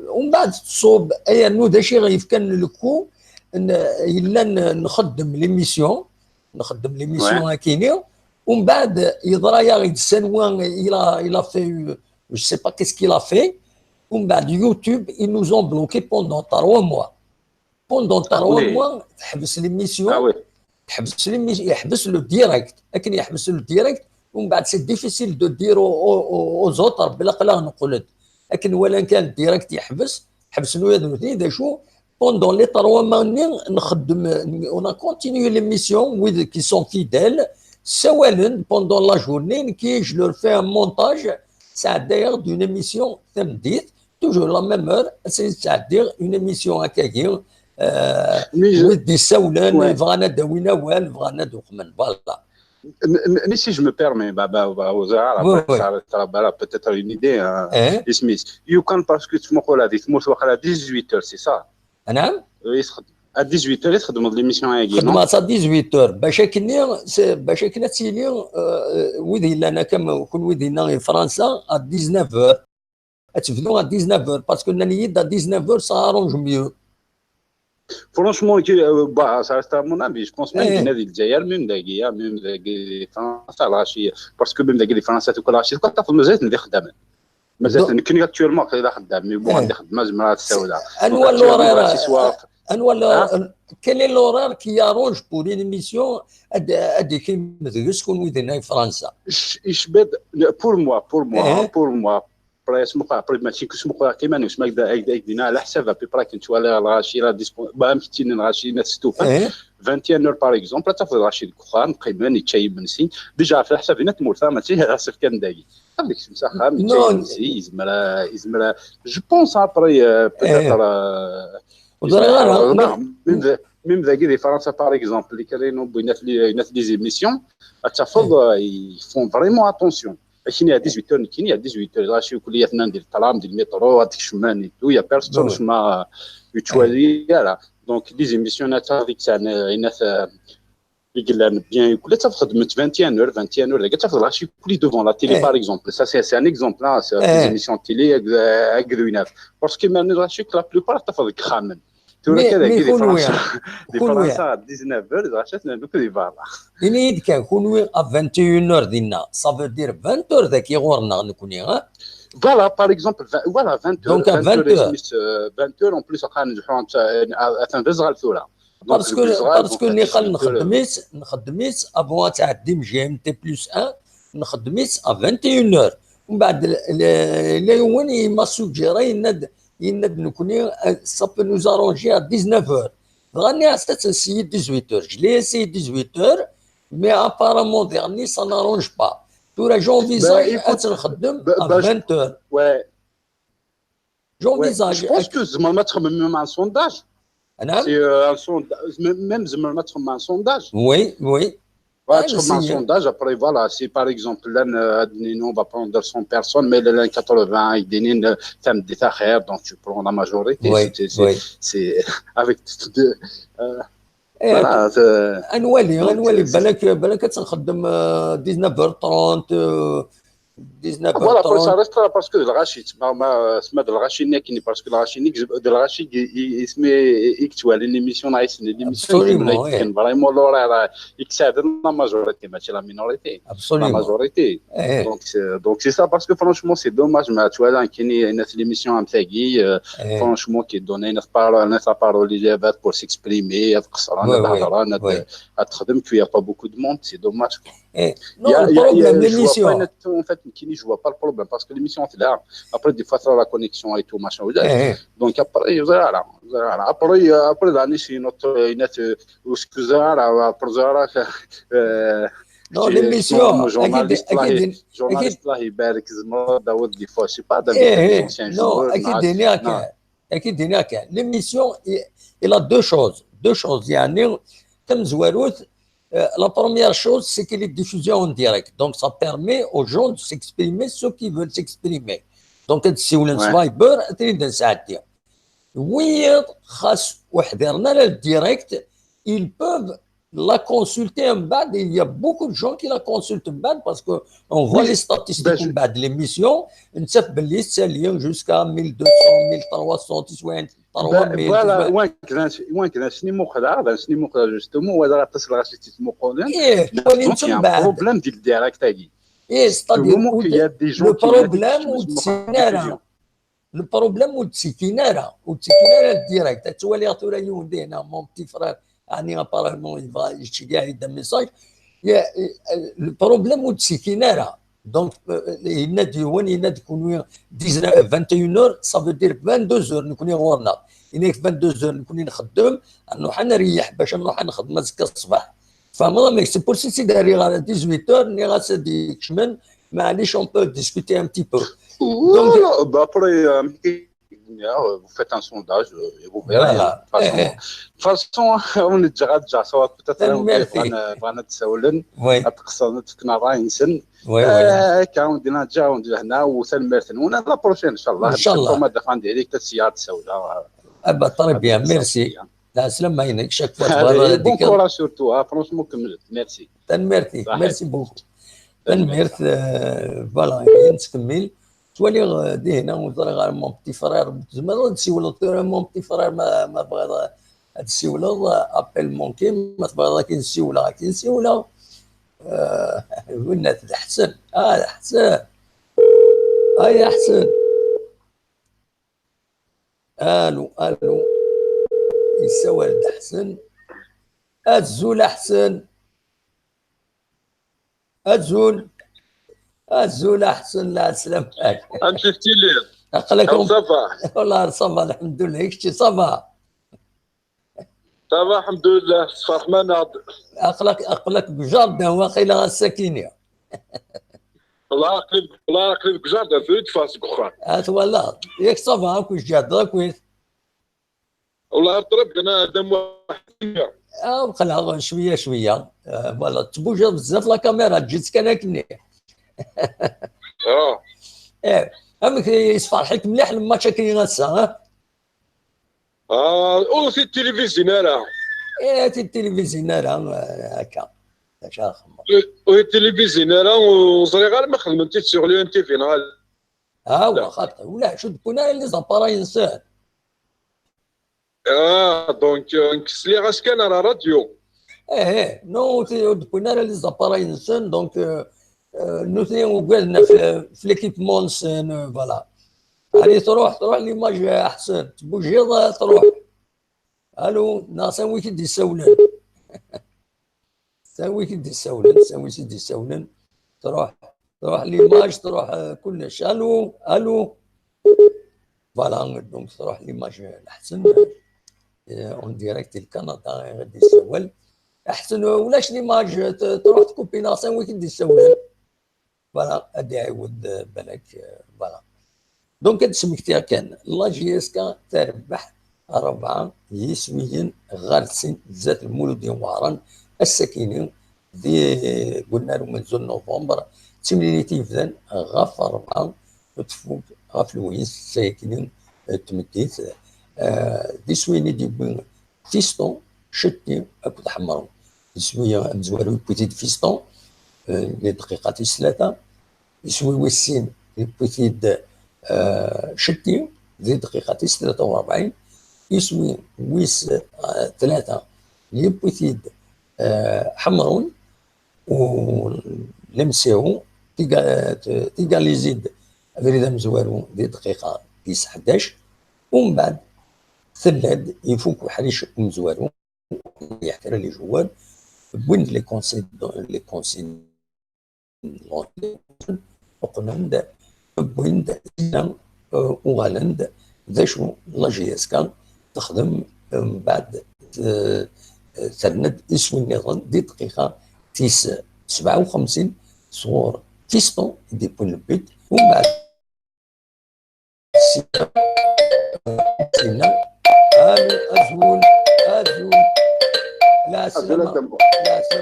ومن بعد تصوب اي انه داشي غيفكن لكو الا نخدم ليميسيون هكيني ومن بعد يضرا يا غيتسنوا الى في جو سي با كيس كيل ا في ومن بعد يوتيوب ils nous ont bloqué pendant 3 mois تحبس ليميسيون يحبس لو ديريكت لكن يحبس لو ديريكت ومن بعد سي ديفيسيل دو ديرو او زوتر بلا قلا نقولد لكن ولا كان الديريكت حبس له يدوتني دا شو بوندون لي 3 ماني نخدم اون كونتينيو لي ميسيون ويز كي سون فيديل سوالن بوندون لا جورني كي جو لور في ان مونتاج ساعه داير دون ايميسيون تمديت توجور لا ميم اور ساعه دير اون ايميسيون هكاكي ودي سولان فغانا داوينا وال فغانا دوخمن فوالا. Mais si je me permets, peut-être une idée, Smith. You can parce que tu m'as dit, à 18h, c'est ça? À 18h, il se demande l'émission à Guy. Non, à 18h. باش كنا تسيلي ويدي لنا كم كل ويدينا في فرنسا à 19h. تفدو à 19h parce que نيد à 19h ça arrange mieux. Franchement, ça reste à mon avis. Je pense même qu'il y a des Djaïr, même des Français, parce que même des Français, tout ça, quand tu as fait le geste, mais c'est actuellement que tu as fait, mais bon, quel est l'horaire qui arrange pour une émission à des films de ce qu'on nous donne en France? Pour moi, après ماشي كنسمو كيما نسمع دينا على حساب ابي كنت ولا راشي راه با مكتين راشي ناس ستوفا 21 اور باغ اكزومبل تاخذ راشي الكخان قيما نتشايب منسي ديجا في حساب هنا تمور ماشي راسك كان دايق هذيك مساخه منسي يزمر جو بونس ابري بيتيتر ميم ذاك دي فرنسا باغ اكزومبل اللي كاينين بينات لي زيميسيون تاخذ يفون فريمون اتونسيون كاين 18 كاين 18 راشي كلياتنا ندير الترام ديال المترو هذيك الشمان يا بيرسون ما يتوالي دونك دي زيميسيون تاع ديك الساعه الناس يقول bien يقول تفقد من 21 heures 21 heures قالت تفقد العشي كلي devant la télé par exemple ça c'est un exemple là c'est des émissions de télé اقدوينات parce que maintenant العشي la plupart تفقد خامن تقول كذا كذا فرنسا 19 heures العشات نوك دي فالا إني كان كونوي 21 heures دينا ça veut dire 20 heures ذاك يغورنا نكوني ها Voilà, par exemple, voilà, 20 heures. Donc, à 20 heures. 20 heures, en plus, باسكو اللي قال نخدميت افون تعدي من جي ام تي بلس 1 نخدميت ا 21 اور ومن بعد لا يوني ما سوجيري يند نكوني سا بو نوز ارونجي ا 19 اور غاني اسات نسيي 18 اور جلي سي 18 اور مي ابارامون ديرني سا نارونج با تورا جونفيزاج نخدم ا 20 اور وي جونفيزاج جو بونس كو زعما ما تخمم مع السونداج نعم سي ميم زعما ما تخمم مع السونداج وي تخدم مع sondage après voilà si par exemple là on va prendre 100 personnes mais là 80 يدينين فهم دي خير donc tu prends la majorité c'est avec voilà انوالي بالك تنخدم 19h30 voilà ça reste parce que الغاشي ما اسمه الغاشي ناكني parce que الغاشي نيك الغاشي اسمه يكتوى ليميسيون نايس ليميسيون كان فريمون لورا يكساد لا ماجوريتي ماشي لا مينوريتي لا ماجوريتي دونك سي سا باسكو فرانشمون سي دوماج ما توالان كاين ناس ليميسيون امثاكي فرانشمون كي دوني ناس بارول اللي جابات بور سيكسبريمي تقصر انا الهضره تخدم كي با بوكو دو موند سي دوماج Non, le problème de l'émission. En fait, je vois pas le problème parce que l'émission est là. Après, des fois, ça la connexion et tout, machin. Donc, après, voilà. Après, l'année, c'est notre. Non, l'émission. Journaliste là, il barque, Daoud, des fois, je sais pas, dans les anciens jours. L'émission, il a deux choses. يعني كم زواروث. La première chose, c'est qu'elle est diffusée en direct. Donc, ça permet aux gens de s'exprimer, ceux qui veulent s'exprimer. Donc, si vous voulez Viber, le direct, ils peuvent la consulter en bas. Il y a beaucoup de gens qui la consultent en bas parce qu'on voit les statistiques en bas de l'émission. Une certaine liste, c'est lié jusqu'à 1200, 1300, فوالا وين كذا شنو مخدع جوستومون ولا تصل غاشي تيتمقولين من بعد بروبليم ديال الديريكت هاكي لو بروبليم والتسكيناره الديريكت تولي غتورا يوندي هنا مون بتي فرير يعني ابارامون يشتي كاع يدير ميساج البروبليم والتسكيناره دونك يناد يكونوا 21 اور ça veut dire 22 اور نكوني غورنا انك 22 اور نكوني نخدم نروح نريح باش نروح نخدم زكا الصباح فما سي بور سي داري غا 18 اور ني غاسدي كشمن معليش اون بو ديسكوتي ان بتي بو دونك après vous faites un sondage et vous verrez de toute façon on est déjà سواء بغينا تسولن تقصنا تكنا راي نسن كاون دينا جاون هنا وسلمرتن ونا لا بروشين ان شاء الله ما دفعن ديالك تسيات تسولا ابا طري بيان ميرسي لا سلام ما ينك شاك بون كورا سورتو فرونسمون كملت ميرسي ميرسي بوكو تنميرت فوالا نكمل تولي دي هنا وزرا مون بتي فرير زعما تسول مون بتي فرير ما بغى هاد السيوله ابل مونكي ما تبغى كاين السيوله قلنا حسن حسن يا حسن الو يسوى ولد حسن الزول حسن الزول احسن لا سلام عليك شفتي لي اقلكم صافا والله صافا الحمد لله كشتي صافا الحمد لله الرحمن اقلك بجارده واقيلا غساكينيا الله يقلب بجارده في تفاسك اخرى والله ياك صافا كوش جاد كويس والله ضرب انا دم واحد وخلها شويه فوالا تبوجا بزاف لا كاميرا جيت كناكني امك يصفرحك مليح لما تشكي غاسا او في التلفزيون انا التلفزيونال هكا شحال خمر. وي التلفزيونال وصغير ما خدمتيش سيغ لو ام تي في نهار. هو خاطر ولا شو كنا لي زاباراي انسان. دونك نكسلي غاس كان راه راديو. نو كنا لي زاباراي انسان دونك نوثني وقالنا في ليكيبمون نسان فوالا. يعني تروح ليماج احسن تبوجيض تروح. الو ناسا ويكد يسولن. ساوي كي يسولن تروح ليماج تروح كلش الو فوالا دونك تروح ليماج الاحسن اون ديريكت الكندا غادي يسول احسن ولاش ليماج تروح تكوبي ناسا ويكد يسولن فوالا غادي يعاود بالك فوالا. دونك هاد السمكتير كان لا جي اس كا تربح 4 يسويين غارسين ذات المولودين وارن الساكنين دي قلنا لهم من زون نوفمبر تمليليتي فذان غاف 4 تفوق غاف الويس ساكنين تمديت دي سويني دي فيستون شتي اكو تحمروا شويه مزوارو بوتيت فيستون لدقيقة 3 يسوي ويسين بوتيت شتي زي دقيقة 43 يسوي ويس 3 ليبوتيد حمرون ولمسيو تيقا لي يزيد فريده مزوارو دي دقيقة 11 ومن بعد ثلاد يفوك حريش مزوارو يحترى لي جوال بوين لي كونسين وقلنا بوين وغالند ذا شو لا جي اس كان تخدم من بعد سند اسم النظام دي دقيقة 57 صور فيستون دي بون البيت ومن بعد سينا أزول لا سلامة النصر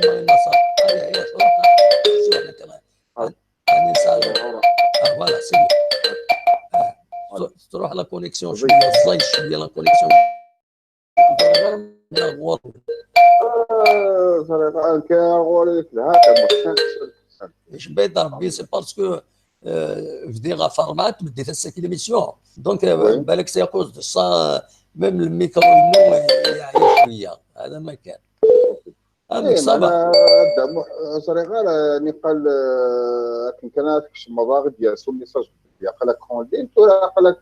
هي صراحة شو كمان أنا سالم فوالا سي تروح لا كونيكسيون شويه الزايد شويه لا كونيكسيون صراحه كنقول لك هكا ايش بيت ربي سي باسكو في دي فورمات بديت الساكي ليميسيون دونك بالك سي كوز دو سا ميم الميكرو نو يعيش شويه هذا ما كان هذاك صباح صراحه راني قال كان هذاك المضاغ ديال سو ميساج قال لك كوندين قال لك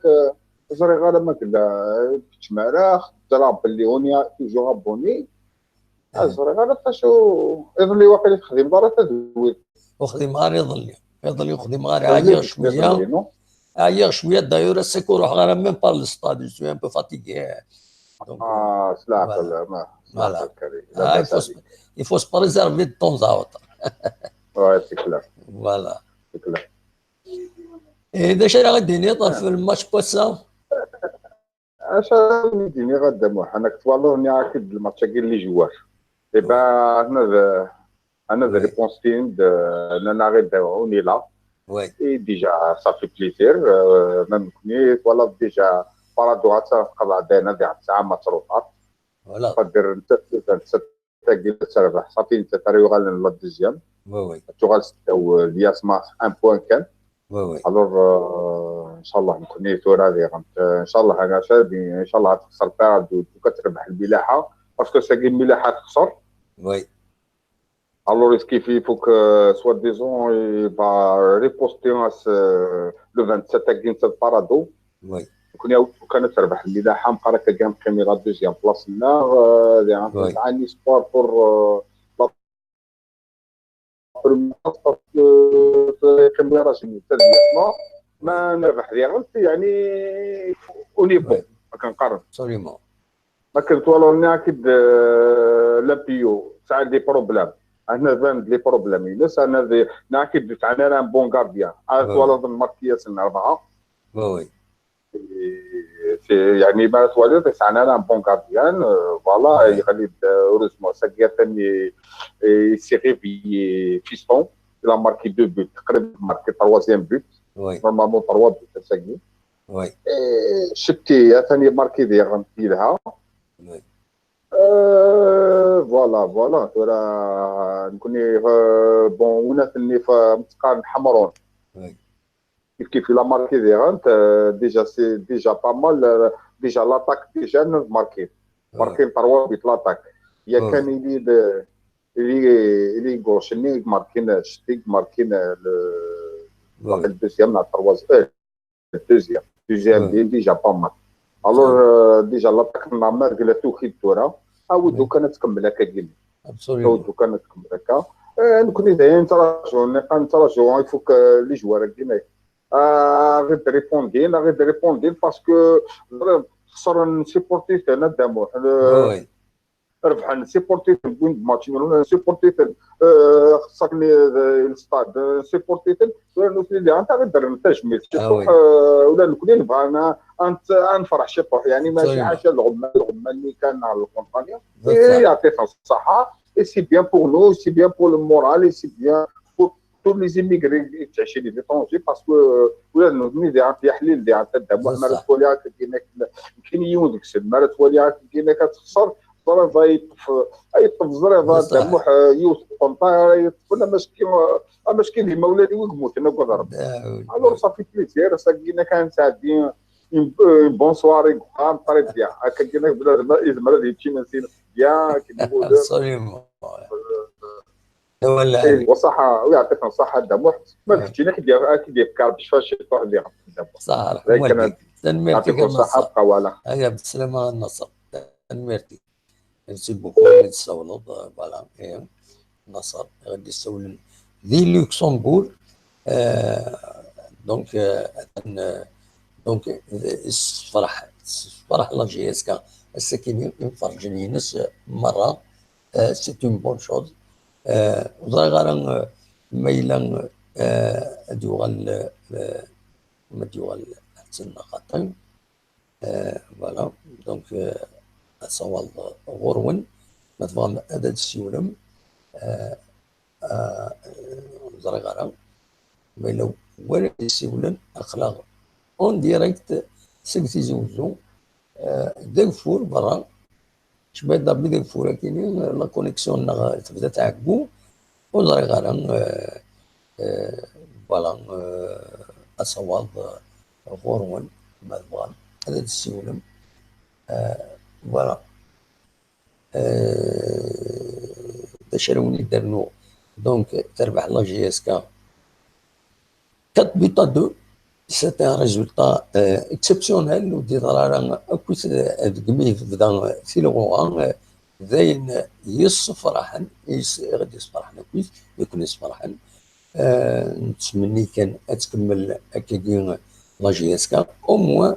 صراحه ما كنا تجمع ضرب باللي هونيا توجور ابوني صراحه فاشو يظل واقيلا تخدم دار تدوي وخدم غير يظل يخدم غير عاير شويه دايره سيكو روح غير ميم با للستاد جو ان بو فاتيغي سلاح فوالا il faut se préserver de temps à autre. Ouais, c'est clair. Voilà. C'est clair. إذا شي غادي نيطر في الماتش بوسا اش نديني غدا انا كنت والله ناكد الماتش كاين اللي جوار دابا انا ذا ريبونستين انا غير داوني لا وي ديجا صافي بليزير ميم كوني ولا ديجا بارادوات قبع دانا ديال الساعه مصروفات فوالا تقدر انت تاكل تربح صافي انت تريغال لا دوزيام وي تغال ستو الياسما 1 بوان كان وي الوغ ان شاء الله نكون تورا ان شاء الله انا شادي ان شاء الله تخسر بارد وكتربح الملاحه باسكو ساكي الملاحه تخسر وي الوغ كيفي فوك سوا ديزون با ريبوستي لو 27 كاين سات بارادو وي كان تربح الملاحه مقارنه كان قيمي لا دوزيام بلاص النار يعني عندي سبور بور كم راسي تدريبنا ما نربح ديال يعني اونيفو ما كنقارن سوليمون ما كنت والو ناكد لا بيو ساعات دي بروبليم انا بان لي بروبليم الناس انا ناكد تاعنا انا بون غارديان عاد والو الماركياس 4 وي يعني ما تواليت تاعنا انا بون غارديان فوالا يخلي اوروزمون ساكيا ثاني سي ريفي فيستون il a marqué 2 buts تقريبا marqué 3e but normalement 3 buts ساكي وي شتي ثاني ماركي ديال غنتي لها فوالا نكوني بون وناثني في متقارن حمرون كيف لا ماركي ديغانت ديجا سي ديجا با مال ديجا لاطاك ديجا ماركي 3 بيت لاطاك يا كان اللي غوشني ماركين شتيك ماركين واحد الدوزيام مع 3 الدوزيام ديجا با مال الور ديجا لاطاك نعمر قلتو خي الدوره عاودو كانت تكمل هكا كيما عاودو كانت تكمل هكا نكوني دايرين نتراجعو يفوك لي جوار كيما غير ريبوندين باسكو خسر نسيبورتي انا دامو ربح نسيبورتي بوين ماتش نسيبورتي خصني الستاد نسيبورتي ولا نوصل لي انت غير نتجمل ولا نكون نبغى نفرح شي بروح يعني ماشي حاجه الغمال اللي كان على الكونطانيا يعطيك الصحه et c'est bien pour nous, c'est bien pour le moral et c'est bien pour tous les immigrés qui sont chez les étrangers parce que ولا نظني دي عطي حليل دي عطي دابا حنا رتوليا كاينه كينيون ديك السيد ما رتوليا كاينه كتخسر ضرب يطف زريفه دموح يوسف قنطار يطف ولا ماشكين اللي مولادي ويقموت انا نقول ربي الو صافي بليزير ساكينا كان ساعدين بون سواري قام طريق بيان هكا كاينه بلاد اذا مرض يمشي نسينا بيان كيقولوا ولا وصحة ويعطيكم الصحة دموح ما كنتينا كيدير كاربش فاش يطيح اللي صح يعطيكم الصحة بقى ولا هيا بالسلامة النصر تنميرتي ميرسي بوكو غادي تسولوا فوالا نصر غادي تسول ذي لوكسمبورغ دونك فرح لا جي اس كا الساكنين يفرجن ينس مرة سي اون بون شوز وضرغارا ميلان ديوغال مديوغال حسن خاطين فوالا دونك صوال غورون مثلا عدد السيولم زرغارا ميلو ولا السيولن اخلاق اون ديريكت سكتي زوزو دغفور برا شبه دابلي دغفور كاينين لا كونيكسيون تبدا تعقبو وزرغارا فوالا اصوال غورون مثلا عدد السيولم فوالا تشروني درنو دونك تربح لا جي اس كا 4 buts à 2 c'est un résultat exceptionnel ودي ضرارا اكويس دقمي بدا في الغوغان زين يصفرحن غادي يصفرحن اكويس يكون يصفرحن نتمني كان تكمل هكاكي لا جي اس كا او موان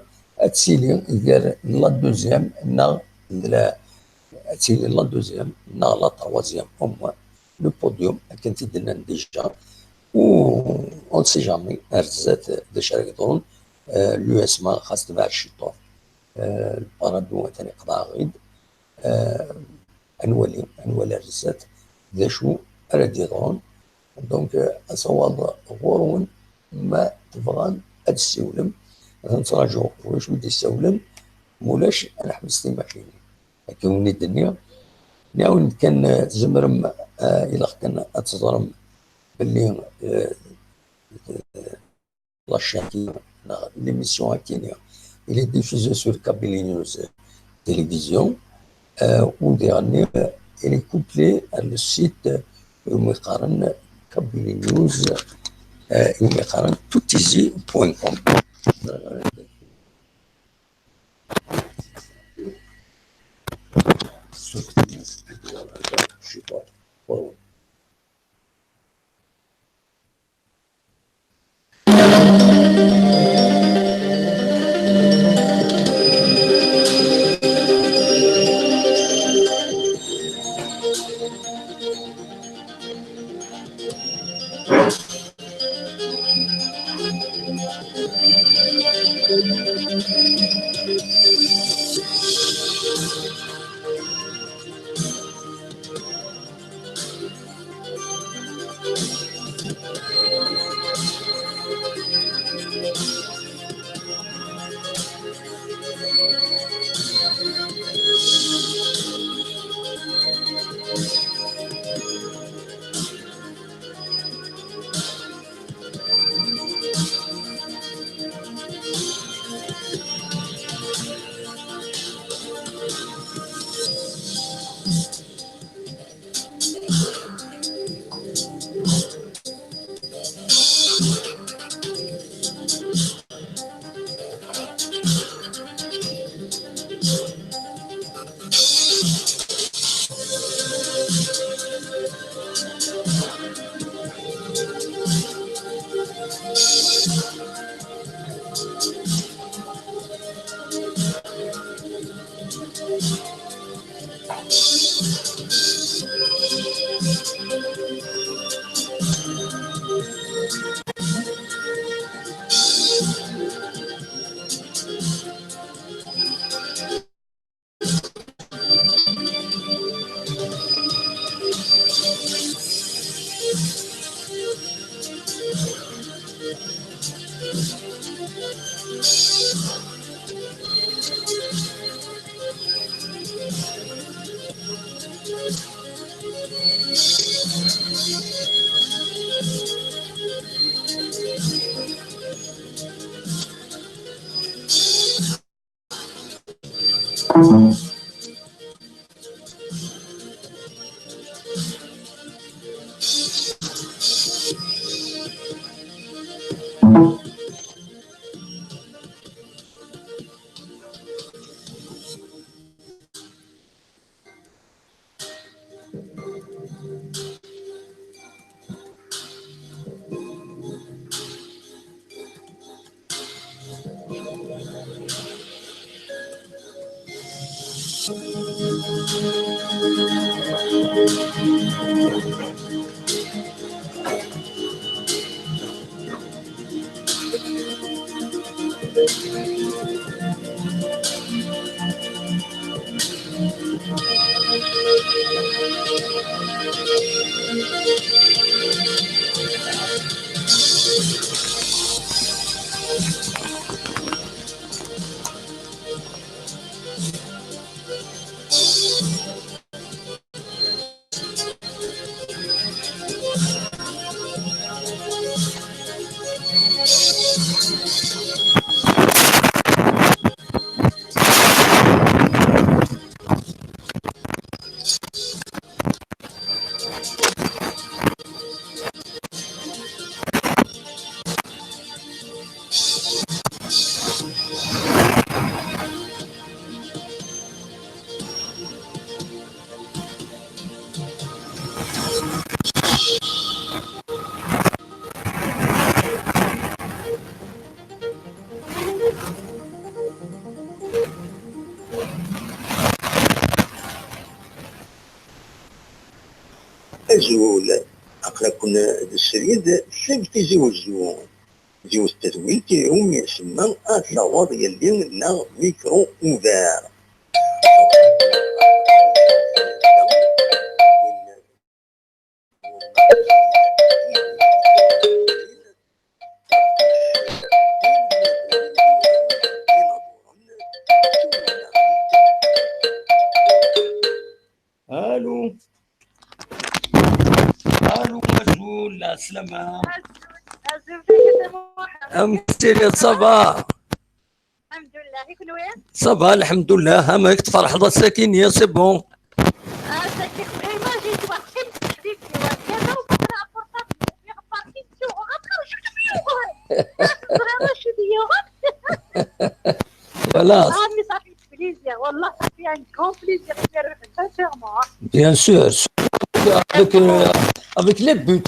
تسيلي يدير لا دوزيام نا لا تسيلي لا دوزيام نا لا تروازيام او موان لو بوديوم كان تيدنا ديجا و اون سي جامي ارزات باش يقدرون لو اس ما خاص تبع الشيطور البارادو ثاني قضاء غيد انولي ارزات ذا شو راه يقدرون دونك اصوات غورون ما تبغان هاد السولم نتراجعو واش ودي السولم مولاش انا حبستي ماشيني كوني الدنيا نعاون كان زمرم الى كان تزرم باللي لا شاكي ليميسيون كينيا اللي ديفوزي سور كابيلي نيوز تلفزيون وديرني اللي كوبلي على السيت يوم يقارن كابيلي نيوز يوم يقارن توتيزي بوين كوم أزول أقلا كنا الشريد سبت جوز تزويل يوم يسمى أصوات يلي نا ميكرو أوفير الو الو أزول السلامة أمثلي صباح الحمد لله يكون وين؟ صباح الحمد لله ها ماك تفرح ضا ساكن يا سي بون ساكن ما جيت واحد حديث كذا وقرا فرصه في بارتي سوق غتخرج شو خلاص مي صافي بليزير والله صافي ان كون بليزير نروح سانسيرمون بيان سور avec les buts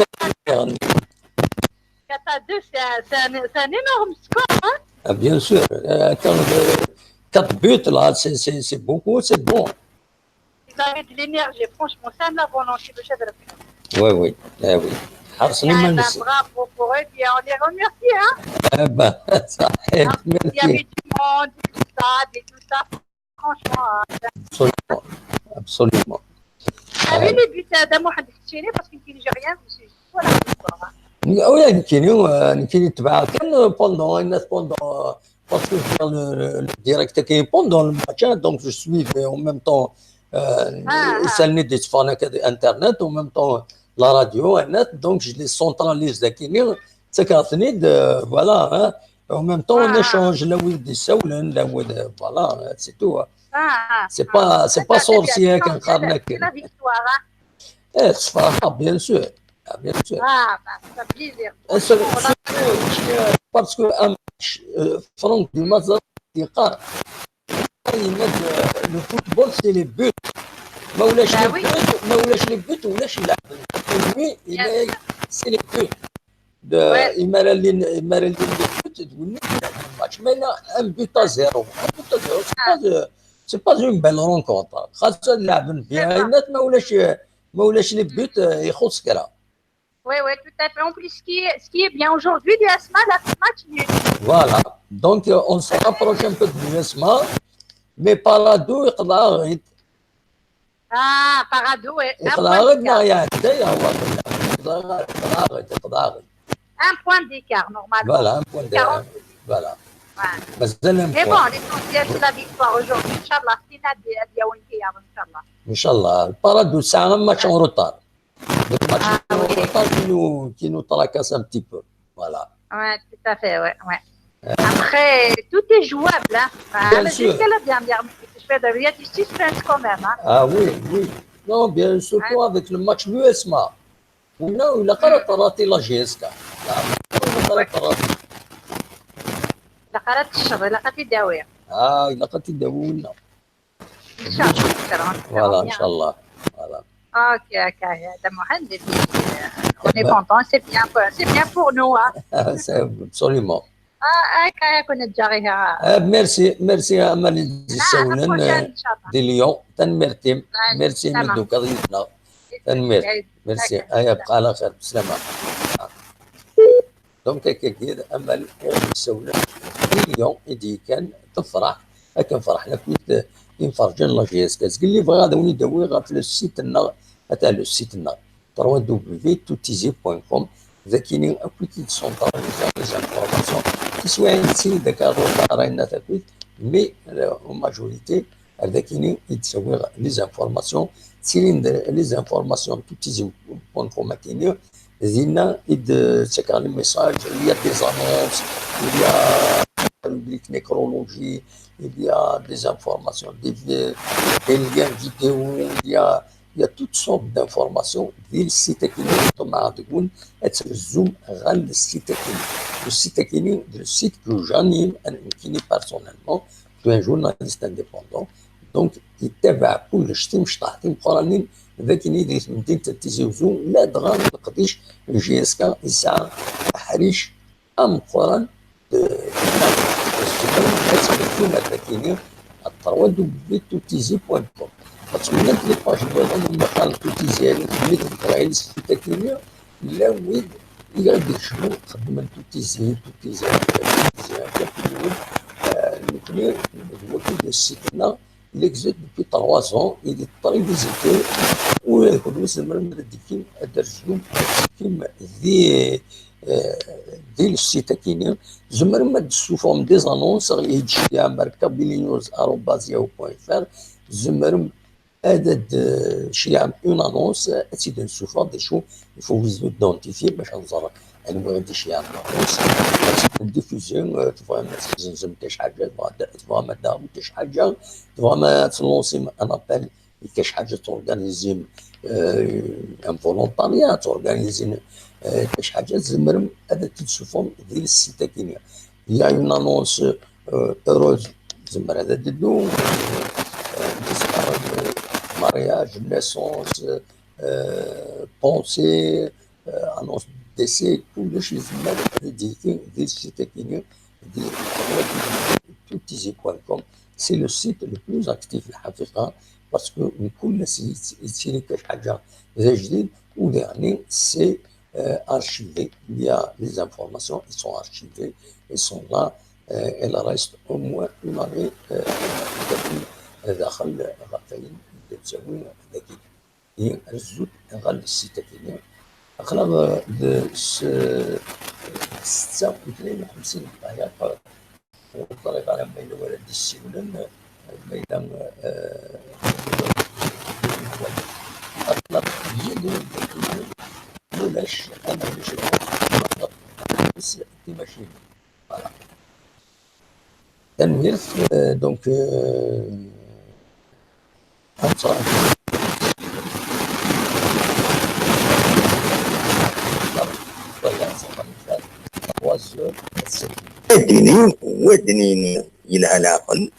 Kata 2 c'est un énorme score hein. Ah, bien sûr 4 buts là c'est beaucoup c'est bon. Ils avaient de l'énergie franchement c'est un volonté de chef de oui oui حرصني ما نسى. Bravo pour eux et on les remercie hein. Ah bah ça Il y avait du monde tout ça et tout ça franchement absolument Avec les buts d'Amohamed Khtchini parce qu'il ne dit rien, c'est juste voilà l'histoire. Oui, Kini تبع كان pendant parce que je le direct qui est pendant le match donc je suis en même temps يسالني دي تفانك internet en même temps la radio net donc je les centralise Kini تكاثني voilà en même temps on échange là où des سولن là où voilà c'est tout. C'est pas sorcier qu'un carnac. C'est la victoire. Bien sûr. Bien sûr. Ça plaisir. Parce que un match Franck du Mazar qui قال le football c'est les buts. ما ولاش les buts ولاش يلعب. Lui c'est les buts. يمارا les buts تقول لي match mais là un but à 0. Un but à 0 سي با اون بيل رونكونتر، خاصة نلعب فيها الناس ما ولاش لي بوت يخص كرا. Oui, oui, tout à fait. En plus, ce qui est bien aujourd'hui, l'USMA, la match nul. Voilà. Donc, on se rapproche un peu de l'USMA, mais Parado يقدر غير. Parado, oui. يقدر غير ما يعدي هو يقدر غير. Un point d'écart, normalement. Voilà, un point d'écart. Voilà. Mais bon, l'essentiel, c'est la victoire aujourd'hui. Inch'Allah, c'est Inch'Allah. Inch'Allah. Le Parado, c'est un match en retard. Le match en retard qui nous tracasse un petit peu. Voilà. Oui, tout à fait, ouais. Après, tout est jouable. Bien sûr. Jusqu'à la dernière minute. Il y a du suspense quand même. Ah oui, oui. Non, bien surtout avec le match l'USMA. Là, il a قرأت la GSK. لقرات الشر لقات الدواء. لقات الدواء لنا. ان شاء الله. Voilà, Inch'Allah. Voilà. Ok, هذا مهندس. On est content, c'est bien pour nous. C'est absolument. كنا تجاريها. ميرسي يا امل السولن دي ليون تنمرتم ميرسي ندو قضيتنا تنمر ميرسي يبقى على خير بسلامة. دونك كيد امل السولن دي ليون يدي كان تفرح كان فرحنا كنت ينفرجن لا جي اس كاس قال لي بغا غادي ندوي غا في السيت لنا تاع السيت لنا www.toutizi.com ذاكيني ابليكي سونطراليزا لي زانفورماسيون سواء تسيني داك راينا تاكويت مي ماجوريتي ذاكيني يتسوي لي زانفورماسيون تسيني لي زانفورماسيون toutizi.com كاينين زينا تسكر لي ميساج il y a des annonces, il y a une rubrique nécrologie, il y a des informations, des liens vidéo, il y a toutes sortes d'informations في السيت كاينين مع تكون تزوم غير السيت كاينين. السيت كاينين le site que j'anime كايني personnellement je suis un journaliste indépendant donc يتابع كل شيء مش تعطي قرانين ذاك اللي يدير مدينه تيزي وزو لا دغا ما نقديش الجي اس كا يسعى حريش ام قران كما كاينين www.toutizi.com اتمنى لي باج ديالهم مقال توتيزي اللي كاين السيتاكينيا لا ويد يقدر شنو خدمه توتيزي الوكيل ديال السيتنا اللي existe depuis 3 ans il est très visité ويقولوا زعما ديكيم درجهم كيما ديال السيتاكينيا زعما ما سو فورم دي زانونس يجي مركب news@yahoo.fr زعما هذا شي اون انونس تزيد نشوفها شو يفو يدونتيفي باش نزور انا عندي شي انونس ديفوزيون تبغى ما تنزم كاش حاجه تبغى ما داوم كاش حاجه تبغى ما تلونسي ان ابل كاش حاجه تورغانيزي ان فولونتاريا تورغانيزي كاش حاجه زمرم هذا تشوفهم ديال السيت كاينه هي اون انونس اوروز زمر هذا دلو mariage, naissance, pensée, annonce décès, tout les choses des sites toutizi.com. C'est le site le plus actif parce que كل يصير كاش حاجة جديد ودرني c'est archivé. Il y a les informations, ils sont archivées, ils sont là, elles restent au moins une année داخل غطين تسوي ذكي هي الزوت غال السيتاكينيا أغلب 56 طريقة الطريقة على بين ولد السولن بين أغلب يدون ولاش أنا مش بس تمشي تنوير دونك ودنين إلى العقل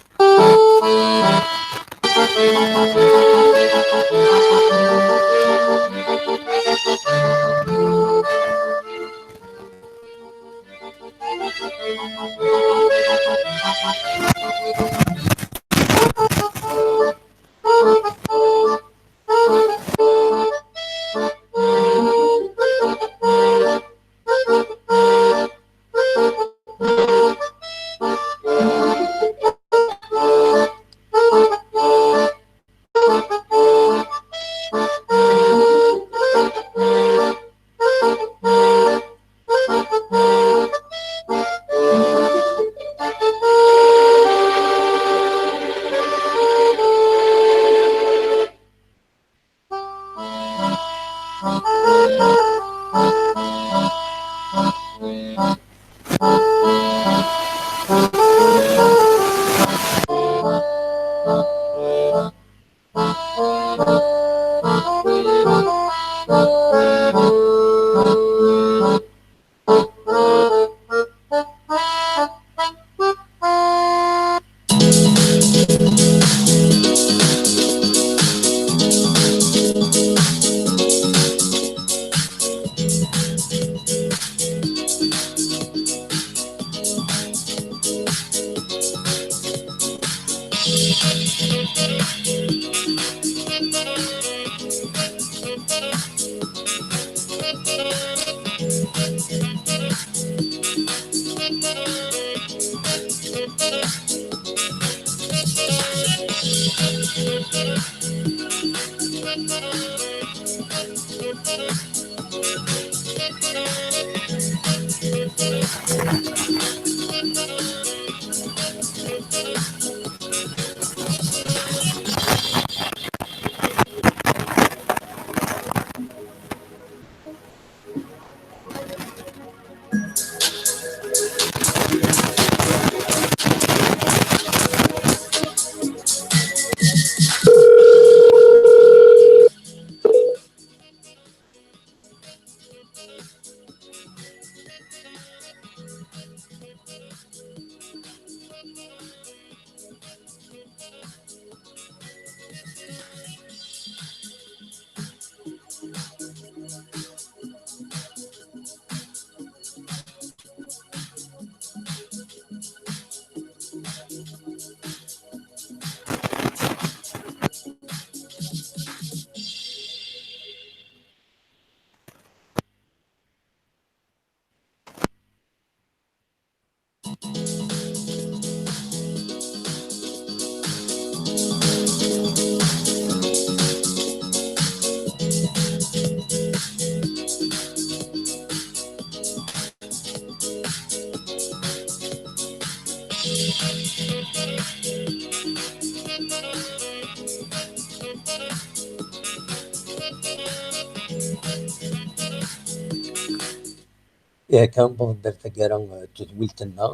كان بفضل تقارن تدويلتنا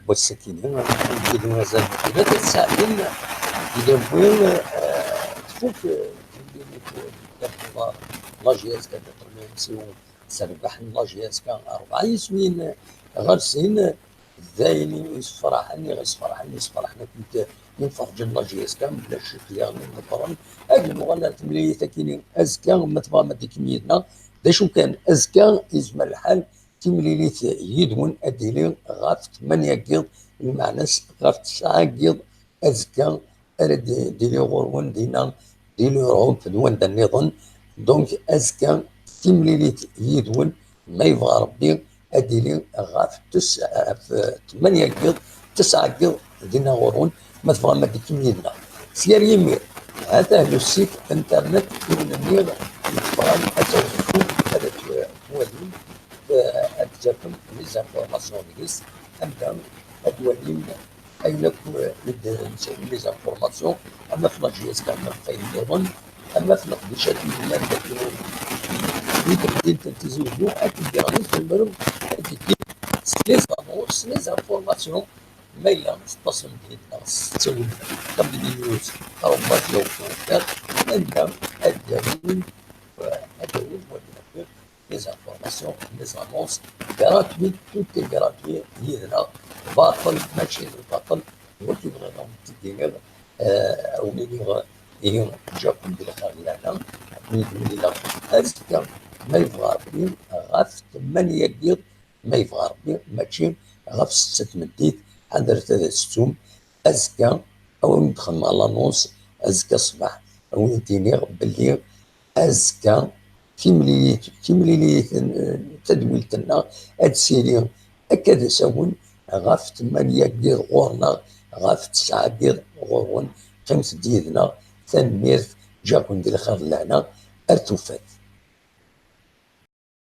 بوسكينة اللي مازال كذا تساعدين إلى وين تفوق لاجياز كان تطلع سربح لاجياز كان 4 سنين غرسين ذايني يصفرحني كنت ينفرج اللاجياز كان بلا شك يعني مثلا هذه المغنى ملي تكيني أزكى مثلا ما ديكنيتنا شو كان أزكى يزمر الحال تمليليت يدون أديلين غاف 8 قيض المعنس غاف 9 قيض أزكى أرد ديلي غورون دينا ديلي روم فدوان دا النظام دونك أزكى تمليليت يدون ما يبغى ربي أديلين غاف 8 قيض 9 قيض دينا غورون ما تبغى ما ديك ميدنا سير يمير هذا لو سيت انترنت يونير يتبغى أتوقفو هذا توالين أتجاكم لي زانفورماسيون ديكس أنت أتوالين أينك نسوي لي زانفورماسيون أما في لاجياس كان خير يظن أما في القديشات اللي عندك يمكن تنتزوجو أتجاكم في المرم لي زانفورماسيون ما إلا تصل بيدنا تسوي قبل النيوز أو ما يوفر أنت الدليل les informations, les annonces gratuites, tout est gratuit. Il y a باطل ماشي الباطل وكيبغي لهم تدير أو مليغ يهم جاكم بالخير لنا نقول لهم أزكى ما يبغى ربي غاف 8 قيض ما يبغى ربي ماشي غاف 6 مديت حضرت هذا السوم أزكى أو ندخل مع لانونس أزكى صباح أو ندير باللي أزكى كيمليليت تدويلتنا هاد السيري هكذا ساون غاف 8 قيض غورنا غاف 9 قيض غورون 5 ديالنا تنميرت جاكم ديال الخير لهنا ارتفات